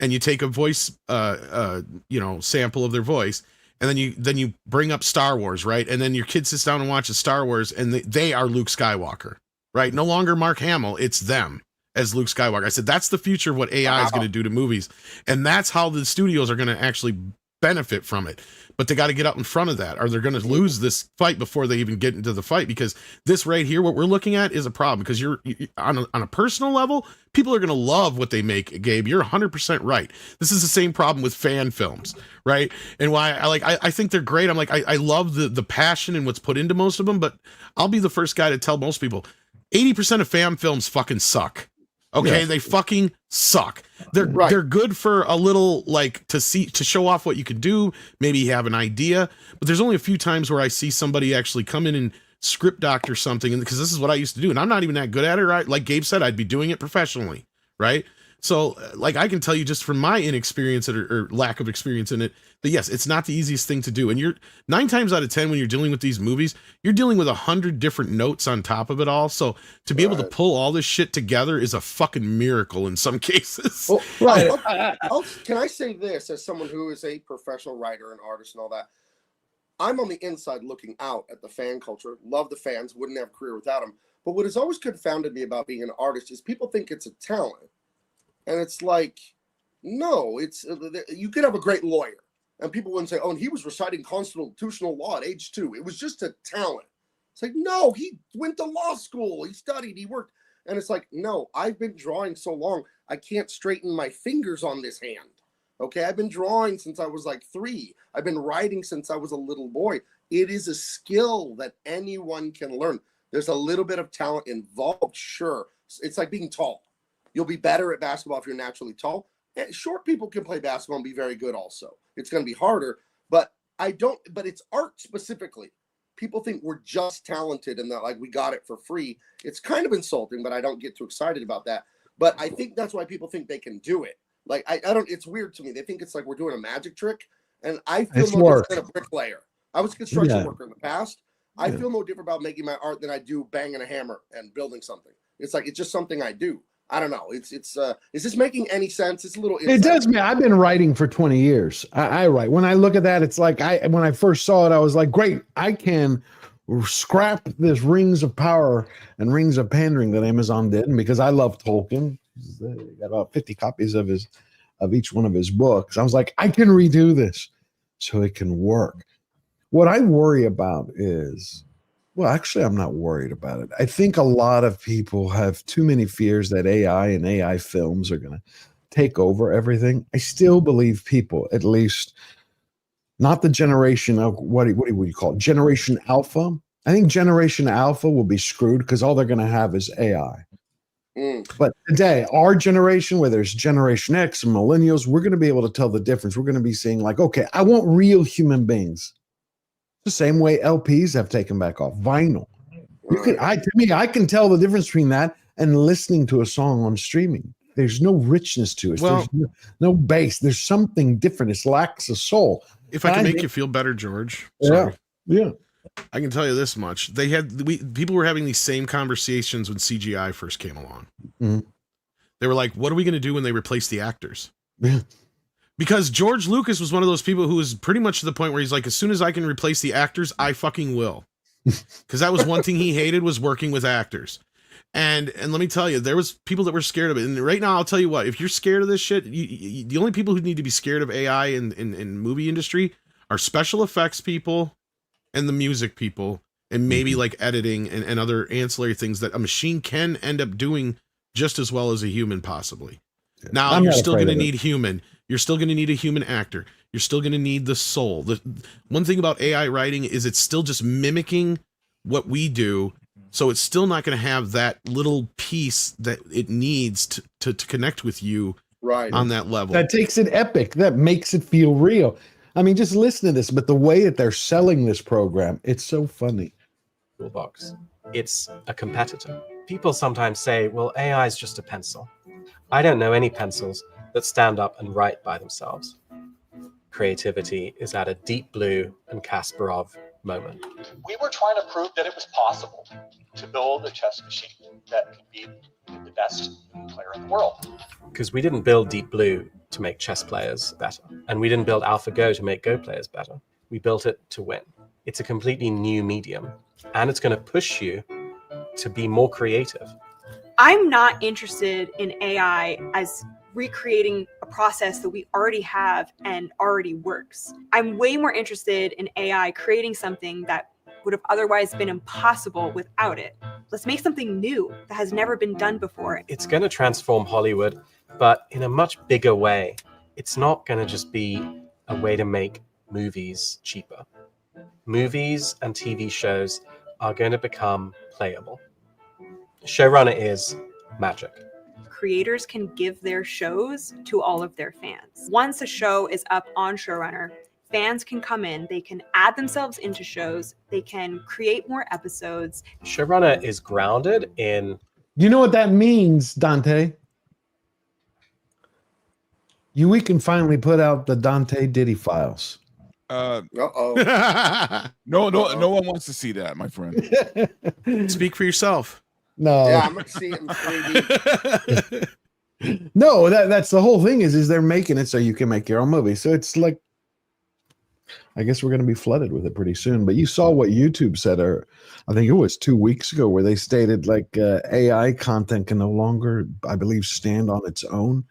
and you take a voice sample of their voice, and then you bring up Star Wars, right? And then your kid sits down and watches Star Wars, and they are Luke Skywalker, right? No longer Mark Hamill, it's them as Luke Skywalker. I said, that's the future of what AI is going to do to movies. And that's how the studios are going to actually benefit from it. But they got to get out in front of that, or they're going to lose this fight before they even get into the fight, because this right here, what we're looking at, is a problem, because you're on a personal level, people are going to love what they make. Gabe, you're 100% right. This is the same problem with fan films, right? And why I think they're great. I'm like, I love the passion and what's put into most of them, but I'll be the first guy to tell most people 80% of fan films fucking suck. Okay, Yeah. they fucking suck. They're good for a little, like, to show off what you can do. Maybe you have an idea, but there's only a few times where I see somebody actually come in and script doctor something, and because this is what I used to do, and I'm not even that good at it. Right? Like Gabe said, I'd be doing it professionally, right? So, like, I can tell you just from my inexperience or lack of experience in it, that yes, it's not the easiest thing to do. And you're 9 times out of 10 when you're dealing with these movies, you're dealing with 100 different notes on top of it all. So to be able to pull all this shit together is a fucking miracle in some cases. Well, can I say this as someone who is a professional writer and artist and all that? I'm on the inside looking out at the fan culture. Love the fans. Wouldn't have a career without them. But what has always confounded me about being an artist is people think it's a talent. And it's like, no, you could have a great lawyer. And people wouldn't say, oh, and he was reciting constitutional law at age 2. It was just a talent. It's like, no, he went to law school. He studied, he worked. And it's like, no, I've been drawing so long, I can't straighten my fingers on this hand. Okay, I've been drawing since I was like 3. I've been writing since I was a little boy. It is a skill that anyone can learn. There's a little bit of talent involved, sure. It's like being tall. You'll be better at basketball if you're naturally tall. And short people can play basketball and be very good also. It's going to be harder, but it's art specifically. People think we're just talented and that like we got it for free. It's kind of insulting, but I don't get too excited about that. But I think that's why people think they can do it. Like, I don't, it's weird to me. They think it's like we're doing a magic trick. And I feel no different than a bricklayer. I was a construction worker in the past. I feel no different about making my art than I do banging a hammer and building something. It's like, it's just something I do. I don't know. It's is this making any sense? It's a little. It does me. I've been writing for 20 years. I write. When I look at that, it's like when I first saw it, I was like, great, I can scrap this Rings of Power and Rings of Pandering that Amazon did, because I love Tolkien. They got about 50 copies of each one of his books. I was like, I can redo this so it can work. What I worry about is, well, actually, I'm not worried about it. I think a lot of people have too many fears that AI and AI films are going to take over everything. I still believe people, at least not the generation of what do you call it? Generation Alpha. I think Generation Alpha will be screwed because all they're going to have is AI. But today, our generation, whether it's Generation X and millennials, we're going to be able to tell the difference. We're going to be saying like, okay, I want real human beings. The same way LPs have taken back off vinyl. I can tell the difference between that and listening to a song on streaming. There's no richness to it. Well, there's no bass. There's something different. It lacks a soul. If I can make you feel better, George. Yeah. I can tell you this much. People were having these same conversations when CGI first came along. Mm-hmm. They were like, what are we going to do when they replace the actors? Yeah. Because George Lucas was one of those people who was pretty much to the point where he's like, as soon as I can replace the actors, I fucking will. Because that was one thing he hated, was working with actors. And let me tell you, there was people that were scared of it. And right now, I'll tell you what, if you're scared of this shit, the only people who need to be scared of AI in movie industry are special effects people and the music people, and maybe like editing and other ancillary things that a machine can end up doing just as well as a human possibly. Now, you're still going to need human. You're still going to need a human actor. You're still going to need the soul. The one thing about AI writing is it's still just mimicking what we do. So it's still not going to have that little piece that it needs to connect with you on that level. That takes it epic. That makes it feel real. I mean, just listen to this, but the way that they're selling this program, it's so funny. Toolbox. It's a competitor. People sometimes say, well, AI is just a pencil. I don't know any pencils that stand up and write by themselves. Creativity is at a Deep Blue and Kasparov moment. We were trying to prove that it was possible to build a chess machine that could be the best player in the world. Because we didn't build Deep Blue to make chess players better. And we didn't build AlphaGo to make Go players better. We built it to win. It's a completely new medium. And it's going to push you to be more creative. I'm not interested in AI as recreating a process that we already have and already works. I'm way more interested in AI creating something that would have otherwise been impossible without it. Let's make something new that has never been done before. It's going to transform Hollywood, but in a much bigger way. It's not going to just be a way to make movies cheaper. Movies and TV shows are going to become playable. Showrunner is magic. creators can give their shows to all of their fans. Once a show is up on Showrunner, fans can come in, they can add themselves into shows, they can create more episodes. Showrunner is grounded in. You know what that means, Dante? We can finally put out the Dante Diddy files. No one wants to see that, my friend. Speak for yourself. No. Yeah, I'm gonna see it in 3D. No, that's the whole thing is they're making it so you can make your own movie. So it's like, I guess we're going to be flooded with it pretty soon. But you saw what YouTube said, or I think it was 2 weeks ago, where they stated like AI content can no longer, I believe, stand on its own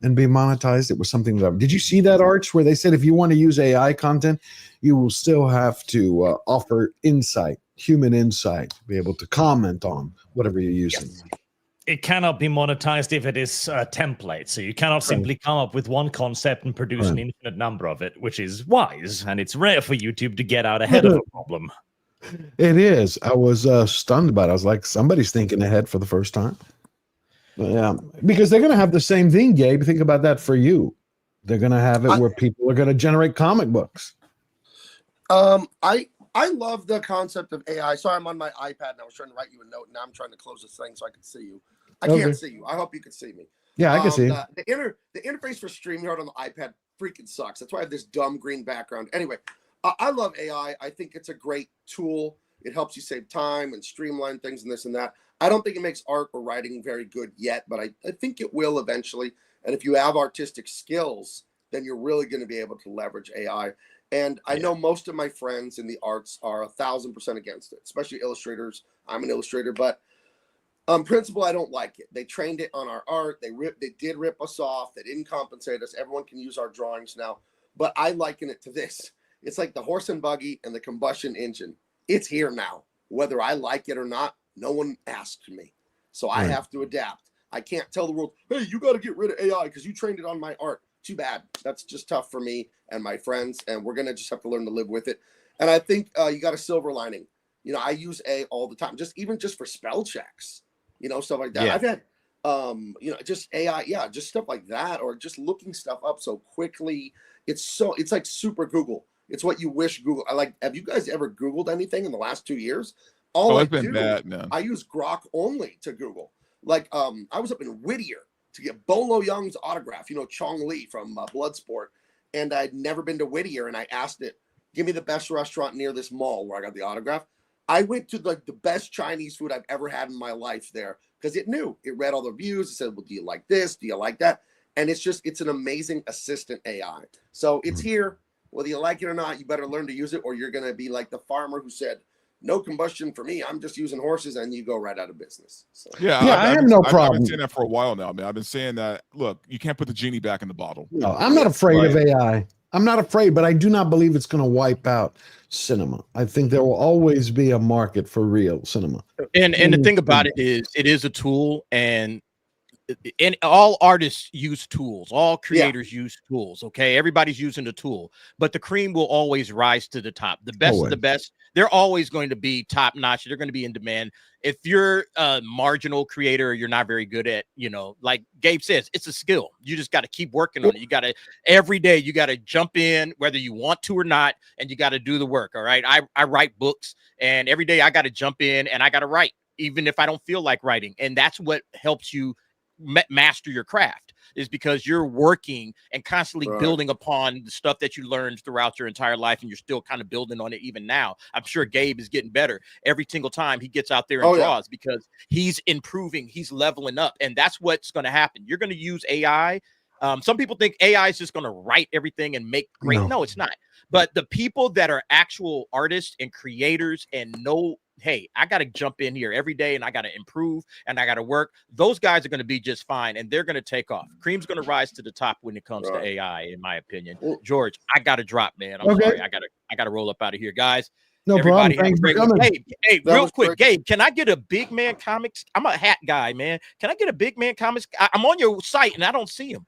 and be monetized. It was something that, did you see that, Arch, where they said if you want to use AI content, you will still have to offer insight, human insight, be able to comment on whatever you're using. Yes. It cannot be monetized if it is a template. So you cannot simply come up with one concept and produce an infinite number of it, which is wise. And it's rare for YouTube to get out ahead of a problem. It is. I was stunned about it. I was like, somebody's thinking ahead for the first time. But, yeah, because they're going to have the same thing, Gabe. Think about that for you. They're going to have it where people are going to generate comic books. I love the concept of AI. Sorry, I'm on my iPad and I was trying to write you a note. Now I'm trying to close this thing so I can see you. I can't see you. I hope you can see me. Yeah, I can see you. The interface for StreamYard on the iPad freaking sucks. That's why I have this dumb green background. Anyway, I love AI. I think it's a great tool. It helps you save time and streamline things and this and that. I don't think it makes art or writing very good yet, but I think it will eventually. And if you have artistic skills, then you're really going to be able to leverage AI. And I know most of my friends in the arts are 1,000% against it, especially illustrators. I'm an illustrator, but principle, I don't like it. They trained it on our art. They did rip us off. They didn't compensate us. Everyone can use our drawings now, but I liken it to this. It's like the horse and buggy and the combustion engine. It's here now. Whether I like it or not, no one asked me. So I have to adapt. I can't tell the world, hey, you got to get rid of AI because you trained it on my art. Too bad. That's just tough for me and my friends, and we're going to just have to learn to live with it. And I think you got a silver lining. You know, I use AI all the time, just for spell checks, you know, stuff like that. Yeah. I've had, just AI, just stuff like that, or just looking stuff up so quickly. It's like super Google. It's what you wish Google. Have you guys ever Googled anything in the last 2 years? It's been bad, man. I use Grok only to Google. Like, I was up in Whittier to get Bolo Young's autograph, you know, Chong Li from Bloodsport. And I'd never been to Whittier, and I asked it, give me the best restaurant near this mall where I got the autograph. I went to the best Chinese food I've ever had in my life there because it knew. It read all the reviews. It said, well, do you like this? Do you like that? And it's an amazing assistant AI. So it's here. Whether you like it or not, you better learn to use it, or you're going to be like the farmer who said, no combustion for me. I'm just using horses, and you go right out of business. So. I have no problem. I've been saying that for a while now, man. I've been saying that, look, you can't put the genie back in the bottle. No, I'm not afraid of AI. I'm not afraid, but I do not believe it's going to wipe out cinema. I think there will always be a market for real cinema. And the thing about it is a tool, and all artists use tools, all creators use tools. Okay, everybody's using the tool, but the cream will always rise to the top. The best of the best, they're always going to be top notch. They're going to be in demand. If you're a marginal creator, or you're not very good at, like Gabe says, it's a skill. You just got to keep working on it. You got to every day, you got to jump in, whether you want to or not, and you got to do the work. All right, I write books, and every day I got to jump in and I got to write, even if I don't feel like writing. And that's what helps you master your craft, is because you're working and constantly building upon the stuff that you learned throughout your entire life, and you're still kind of building on it even now. I'm sure Gabe is getting better every single time he gets out there and draws, because he's improving, he's leveling up, and that's what's going to happen. You're going to use AI. Some people think AI is just going to write everything and make great. No, it's not. But the people that are actual artists and creators and know, hey, I got to jump in here every day and I got to improve and I got to work, those guys are going to be just fine, and they're going to take off. Cream's going to rise to the top when it comes to AI, in my opinion. George, I got to drop, man. I'm sorry. I got to roll up out of here, guys. No Everybody problem. have a great one. Hey, real quick, Gabe, can I get a Big Man Comics? I'm a hat guy, man. Can I get a Big Man Comics? I'm on your site and I don't see them.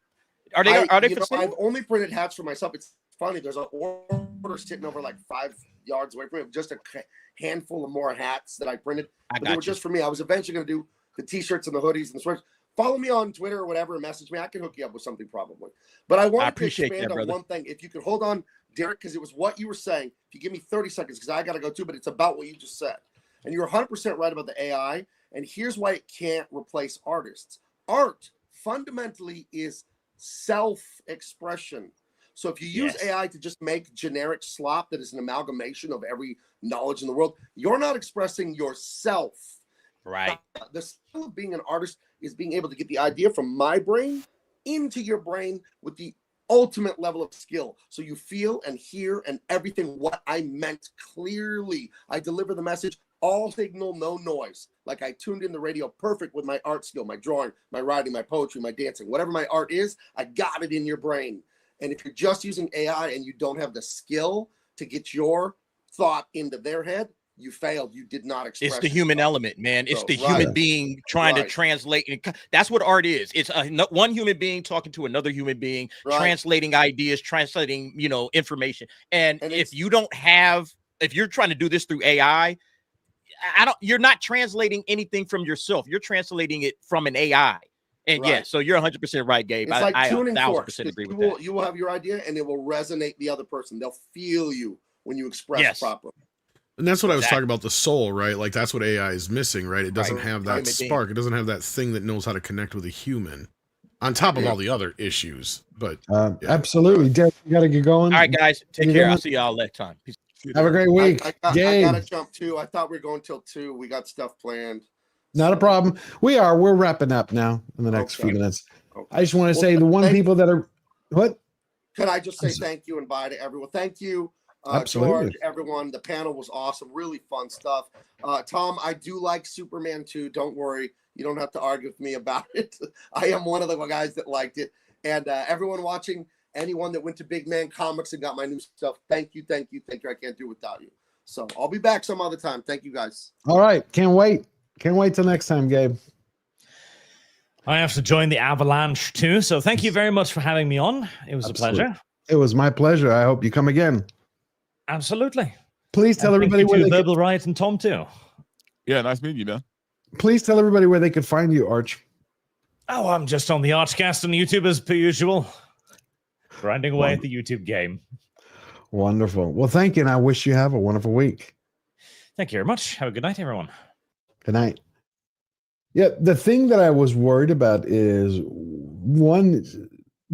Are they for sale? I've only printed hats for myself. It's funny. There's an order sitting over like 5 yards away from me. Just a handful of more hats that I printed. But they were just for me. I was eventually going to do the t-shirts and the hoodies and the sweaters. Follow me on Twitter or whatever, message me. I can hook you up with something probably. But I wanted to appreciate expand that, on brother. one thing. If you could hold on, Derek, because it was what you were saying. If you give me 30 seconds, because I got to go too, but it's about what you just said. And you're 100% right about the AI. And here's why it can't replace artists. Art fundamentally is self-expression. So if you use AI to just make generic slop that is an amalgamation of every knowledge in the world, you're not expressing yourself. Right. The skill of being an artist is being able to get the idea from my brain into your brain with the ultimate level of skill. So you feel and hear and everything what I meant clearly. I deliver the message, all signal, no noise. Like I tuned in the radio perfect with my art skill, my drawing, my writing, my poetry, my dancing, whatever my art is, I got it in your brain. And if you're just using AI and you don't have the skill to get your thought into their head, you failed. You did not express. It's the human element, man. It's the human being trying to translate. And that's what art is. It's one human being talking to another human being, translating ideas, translating, information. And if you don't have, if you're trying to do this through AI, you're not translating anything from yourself. You're translating it from an AI. And so you're 100% right, Gabe. It's like tuning I forks. 1,000% agree with that. that. You will have your idea and it will resonate the other person. They'll feel you when you express properly. And that's what I was talking about, the soul, right? Like that's what AI is missing, right? It doesn't have that spark. It doesn't have that thing that knows how to connect with a human on top of all the other issues. But absolutely. Derek, you got to get going. All right, guys. Take care. I'll see y'all next time. Peace. Have a great week. I got to jump too. I thought we were going till 2. We got stuff planned. Not a problem. We're wrapping up now in the next few minutes. I just want to say the one people that are what? Could I just say thank you and bye to everyone? Thank you, Absolutely. George, everyone. The panel was awesome. Really fun stuff. Tom, I do like Superman too. Don't worry. You don't have to argue with me about it. I am one of the guys that liked it. And everyone watching, anyone that went to Big Man Comics and got my new stuff, thank you. I can't do it without you. So I'll be back some other time. Thank you, guys. All right. Can't wait. Can't wait till next time, Gabe. I have to join the avalanche too. So thank you very much for having me on. It was a pleasure. It was my pleasure. I hope you come again. Absolutely. Please tell everybody where they Verbal Riot and Tom too. Yeah, nice meeting you, man. Please tell everybody where they could find you, Arch. Oh, I'm just on the Archcast on YouTube as per usual. Grinding away at the YouTube game. Wonderful. Well, thank you, and I wish you have a wonderful week. Thank you very much. Have a good night, everyone. Good night. Yeah, the thing that I was worried about is one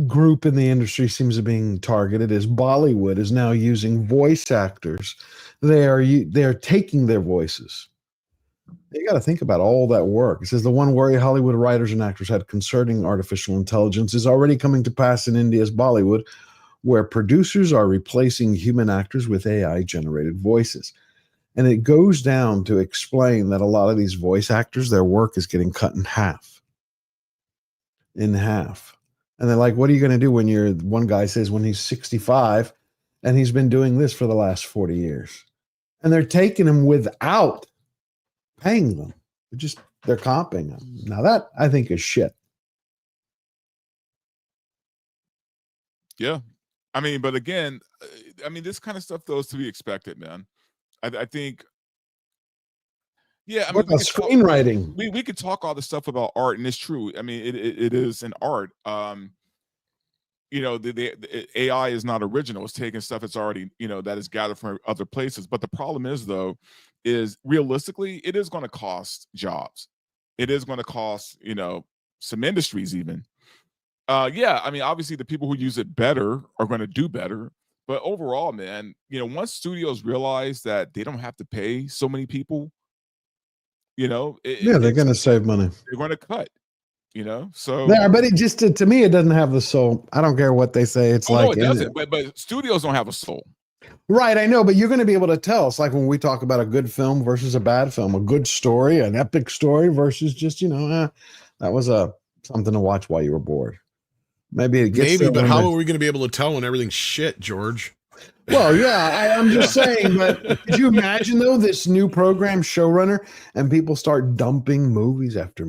group in the industry seems to be being targeted is Bollywood is now using voice actors. They are taking their voices. You got to think about all that work. It says the one worry Hollywood writers and actors had concerning artificial intelligence is already coming to pass in India's Bollywood, where producers are replacing human actors with AI-generated voices. And it goes down to explain that a lot of these voice actors, their work is getting cut in half. And they're like, what are you going to do when one guy says when he's 65 and he's been doing this for the last 40 years? And they're taking him without paying them. They're comping them. Now that I think is shit. Yeah. I mean, but again, this kind of stuff though is to be expected, man. I think, yeah. I What mean, about screenwriting? We could talk all the stuff about art, and it's true. I mean, it is an art. The AI is not original. It's taking stuff that's already, that is gathered from other places. But the problem is, though, is realistically, it is going to cost jobs. It is going to cost, some industries even. Yeah, I mean, obviously the people who use it better are going to do better. But overall, man, once studios realize that they don't have to pay so many people, they're going to save money. They're going to cut, so. Yeah, but it just, to me, it doesn't have the soul. I don't care what they say. It's no, it doesn't. But studios don't have a soul. Right, I know, but you're going to be able to tell. It's like when we talk about a good film versus a bad film, a good story, an epic story versus just, that was something to watch while you were bored. Maybe it gets but how are we going to be able to tell when everything's shit, George? Well, yeah, I'm just saying, but could you imagine, though, this new program showrunner and people start dumping movies after,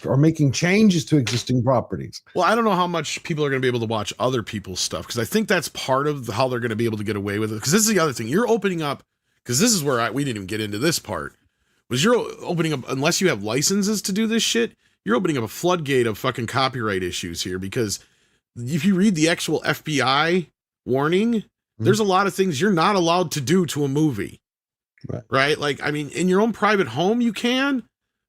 or making changes to existing properties? Well, I don't know how much people are going to be able to watch other people's stuff, because I think that's part of how they're going to be able to get away with it. Because this is the other thing. You're opening up, because this is where we didn't even get into this part, was you're opening up, unless you have licenses to do this shit, you're opening up a floodgate of fucking copyright issues here, because if you read the actual FBI warning, there's a lot of things you're not allowed to do to a movie. Right? Like, I mean, in your own private home you can,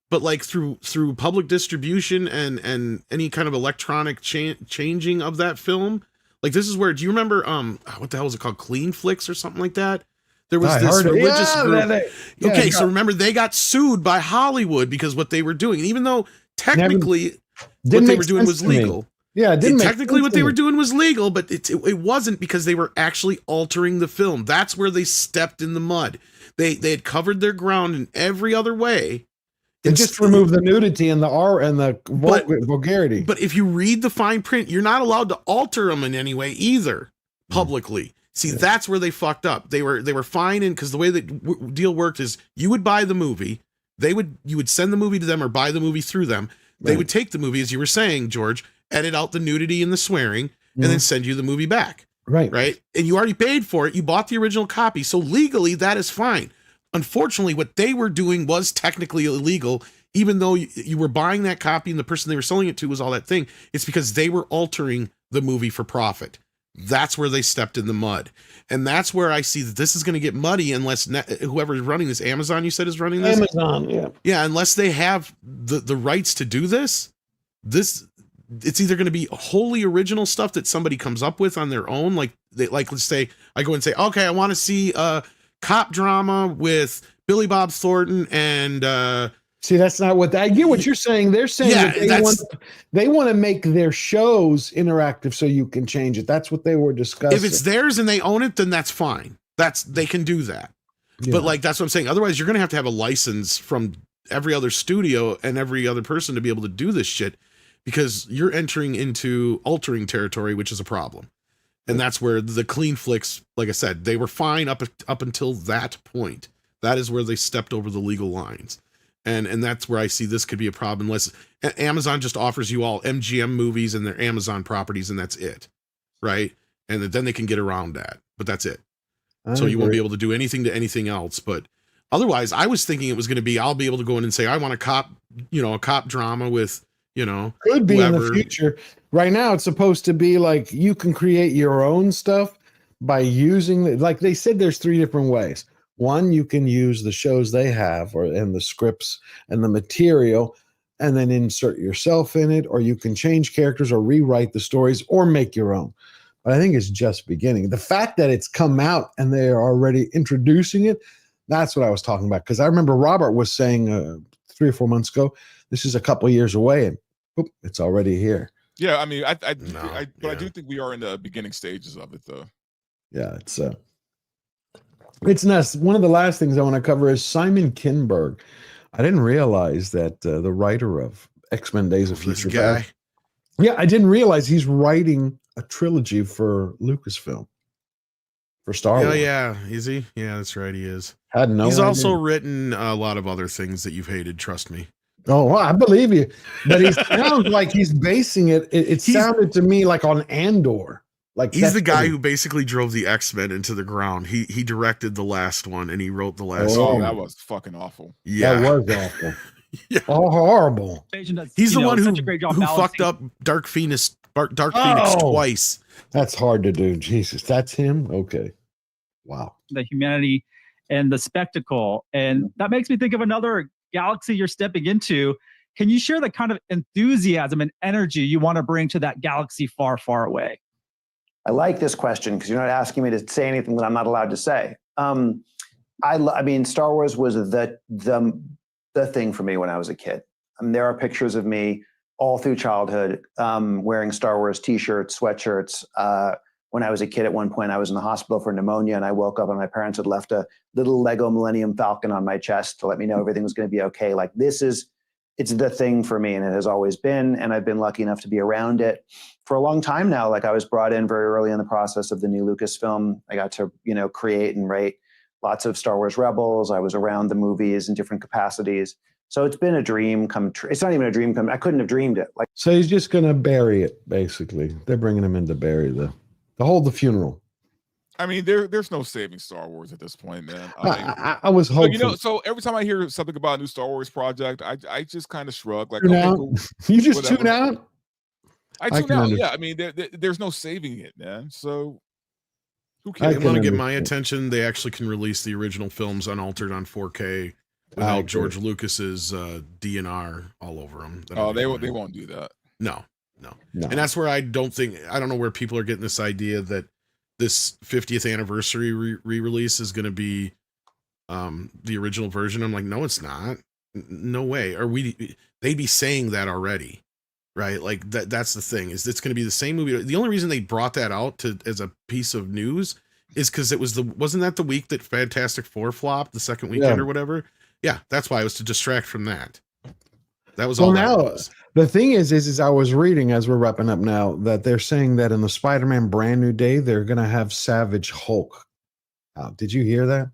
but like through public distribution and any kind of electronic changing of that film, like this is where, do you remember what the hell was it called, Clean Flicks or something like that? There was this religious group. So remember, they got sued by Hollywood because what they were doing, and even though technically what they were doing was legal. Yeah, technically what they were doing was legal, but it wasn't, because they were actually altering the film. That's where they stepped in the mud. They had covered their ground in every other way. They just removed the nudity and the R and the vulgarity. But if you read the fine print, you're not allowed to alter them in any way either publicly. See, that's where they fucked up. They were fine, and because the way the deal worked is you would buy the movie, you would send the movie to them or buy the movie through them. They would take the movie, as you were saying, George, edit out the nudity and the swearing, and then send you the movie back. Right. And you already paid for it. You bought the original copy. So legally, that is fine. Unfortunately, what they were doing was technically illegal, even though you were buying that copy and the person they were selling it to was all that thing. It's because they were altering the movie for profit. That's where they stepped in the mud. And that's where I see that this is going to get muddy unless whoever is running this, Amazon, you said, is running this? Amazon, yeah. Yeah, unless they have the rights to do this, it's either going to be wholly original stuff that somebody comes up with on their own. Like let's say I go and say, okay, I want to see a cop drama with Billy Bob Thornton and see, that's not what I get what you're saying. They're saying that they want to make their shows interactive so you can change it. That's what they were discussing. If it's theirs and they own it, then that's fine. They can do that. Yeah. But like, that's what I'm saying. Otherwise, you're going to have a license from every other studio and every other person to be able to do this shit, because you're entering into altering territory, which is a problem. And that's where the Clean Flicks, like I said, they were fine up until that point. That is where they stepped over the legal lines. And that's where I see this could be a problem, unless Amazon just offers you all MGM movies and their Amazon properties, and that's it. Right? And then they can get around that. But that's it. So you won't be able to do anything to anything else. But otherwise, I was thinking it was going to be, I'll be able to go in and say, I want a cop drama with, could be whoever. In the future. Right now, it's supposed to be like you can create your own stuff by using, like they said, there's 3 different ways. One, you can use the shows they have and the scripts and the material and then insert yourself in it, or you can change characters or rewrite the stories or make your own. But I think it's just beginning. The fact that it's come out and they are already introducing it, that's what I was talking about. Because I remember Robert was saying 3 or 4 months ago, this is a couple of years away, and boop, it's already here. Yeah, I mean, I do think we are in the beginning stages of it, though. Yeah, it's nice. One of the last things I want to cover is Simon Kinberg. I didn't realize that the writer of X-Men: Days of Future Past. Yeah, I didn't realize he's writing a trilogy for Lucasfilm, for Star Wars. Yeah, is he? Yeah, that's right, he is. Had no He's idea. also written a lot of other things that you've hated, trust me. Oh, well, I believe you. But it sounds like he's basing it. It sounded to me like on Andor. Like he's the guy who basically drove the X-Men into the ground. He directed the last one and he wrote the last one. That was fucking awful. Yeah, that was awful. Yeah. Oh, horrible. He's the one who fucked up Dark Phoenix twice. That's hard to do. Jesus, that's him. Okay. Wow. The humanity and the spectacle, and that makes me think of another galaxy you're stepping into. Can you share the kind of enthusiasm and energy you want to bring to that galaxy far, far away? I like this question because you're not asking me to say anything that I'm not allowed to say. I mean, Star Wars was the thing for me when I was a kid. There are pictures of me all through childhood wearing Star Wars T-shirts, sweatshirts. When I was a kid, at one point, I was in the hospital for pneumonia, and I woke up and my parents had left a little Lego Millennium Falcon on my chest to let me know everything was going to be okay. Like it's the thing for me, and it has always been, and I've been lucky enough to be around it for a long time now. Like I was brought in very early in the process of the new Lucasfilm. I got to, create and write lots of Star Wars Rebels. I was around the movies in different capacities. So it's been a dream come true. It's not even a dream come. I couldn't have dreamed it. So he's just going to bury it, basically. They're bringing him in to bury the funeral. I mean, there's no saving Star Wars at this point, man. I was hopeful. So, so every time I hear something about a new Star Wars project, I just kind of shrug. Like, Tune okay, out? cool, You just whatever. tune out? I tune out. Yeah, I mean, there's no saving it, man. So who They cares? want to get my attention. They actually can release the original films unaltered on 4K without George Lucas's DNR all over them. Oh, they won't do that. No. And that's where I don't know where people are getting this idea that this 50th anniversary re-release is going to be the original version. I'm like, no, it's not. No way. They'd be saying that already, right? Like that's the thing, is it's going to be the same movie. The only reason they brought that out as a piece of news is because wasn't that the week that Fantastic Four flopped, the second weekend or whatever? Yeah, that's why it was to distract from that. That was all that was. The thing is I was reading as we're wrapping up now that they're saying that in the Spider-Man Brand New Day, they're going to have Savage Hulk out. Did you hear that?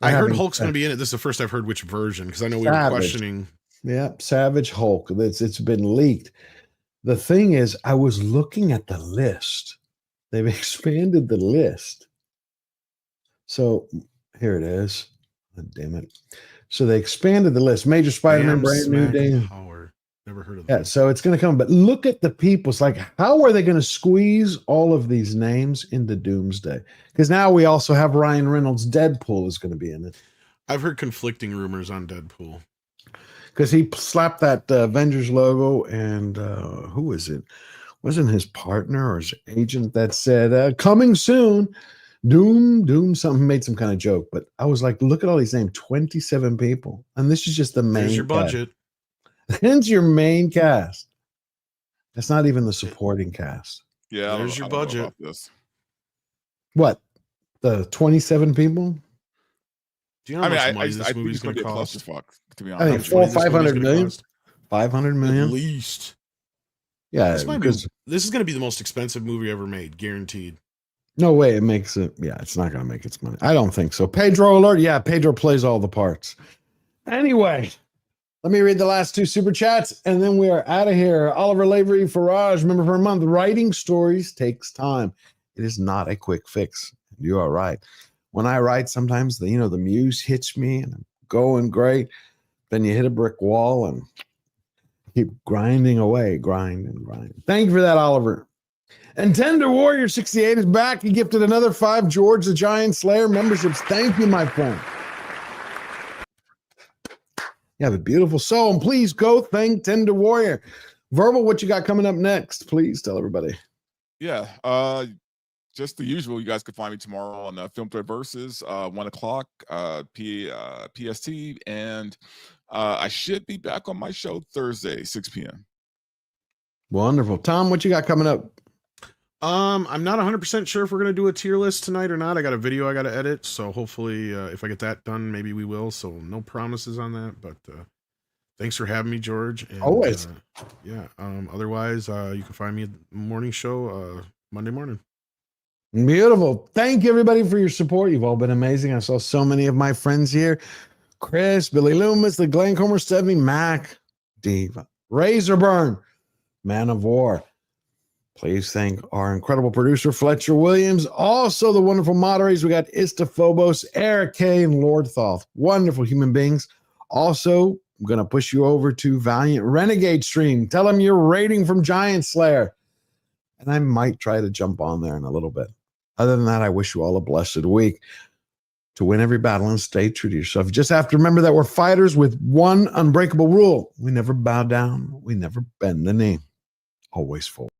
I heard Hulk's going to be in it. This is the first I've heard which version, because I know we were questioning. Yeah, Savage Hulk. It's been leaked. The thing is, I was looking at the list. They've expanded the list. So here it is. Oh, damn it. So they expanded the list. Major Spider-Man Brand New Day. Never heard of that. Yeah, so it's going to come. But look at the people. It's like, how are they going to squeeze all of these names into Doomsday? Because now we also have Ryan Reynolds' Deadpool is going to be in it. I've heard conflicting rumors on Deadpool. Because he slapped that Avengers logo, and who is it? Wasn't his partner or his agent that said, coming soon, Doom, something, made some kind of joke. But I was like, look at all these names, 27 people. And this is just the main There's your budget. That's your main cast. That's not even the supporting cast. Yeah, there's your budget. What? The 27 people? Do you know how much money I this movie's going to cost? To be I honest, think 500 million. 500 million? At least. Yeah, this is going to be the most expensive movie ever made, guaranteed. No way it makes it. Yeah, it's not going to make its money. I don't think so. Pedro alert. Yeah, Pedro plays all the parts. Anyway, let me read the last two super chats, and then we are out of here. Oliver Lavery Farage, member for a month. Writing stories takes time. It is not a quick fix. You are right. When I write, sometimes the muse hits me, and I'm going great. Then you hit a brick wall and keep grinding away, grind. Thank you for that, Oliver. And Tender Warrior 68 is back. He gifted another 5 George the Giant Slayer memberships. Thank you, my friend. You have a beautiful soul, and please go thank Tender Warrior. Verbal, what you got coming up next? Please tell everybody. Yeah, just the usual. You guys can find me tomorrow on Film Thread Versus, 1 o'clock PST, and I should be back on my show Thursday, 6 p.m. Wonderful. Tom, what you got coming up? I'm not 100% sure if we're going to do a tier list tonight or not. I got a video I got to edit, so hopefully if I get that done, maybe we will. So no promises on that, but thanks for having me, George. And, always. Otherwise, you can find me at the morning show Monday morning. Beautiful. Thank you, everybody, for your support. You've all been amazing. I saw so many of my friends here. Chris, Billy Loomis, the Glenn Comer 70, Mac, Diva, Razorburn, Man of War. Please thank our incredible producer, Fletcher Williams. Also, the wonderful moderators. We got Istaphobos, Eric K., and Lord Thoth. Wonderful human beings. Also, I'm going to push you over to Valiant Renegade stream. Tell them you're rating from Giant Slayer. And I might try to jump on there in a little bit. Other than that, I wish you all a blessed week. To win every battle and stay true to yourself, you just have to remember that we're fighters with one unbreakable rule. We never bow down. We never bend the knee. Always forward.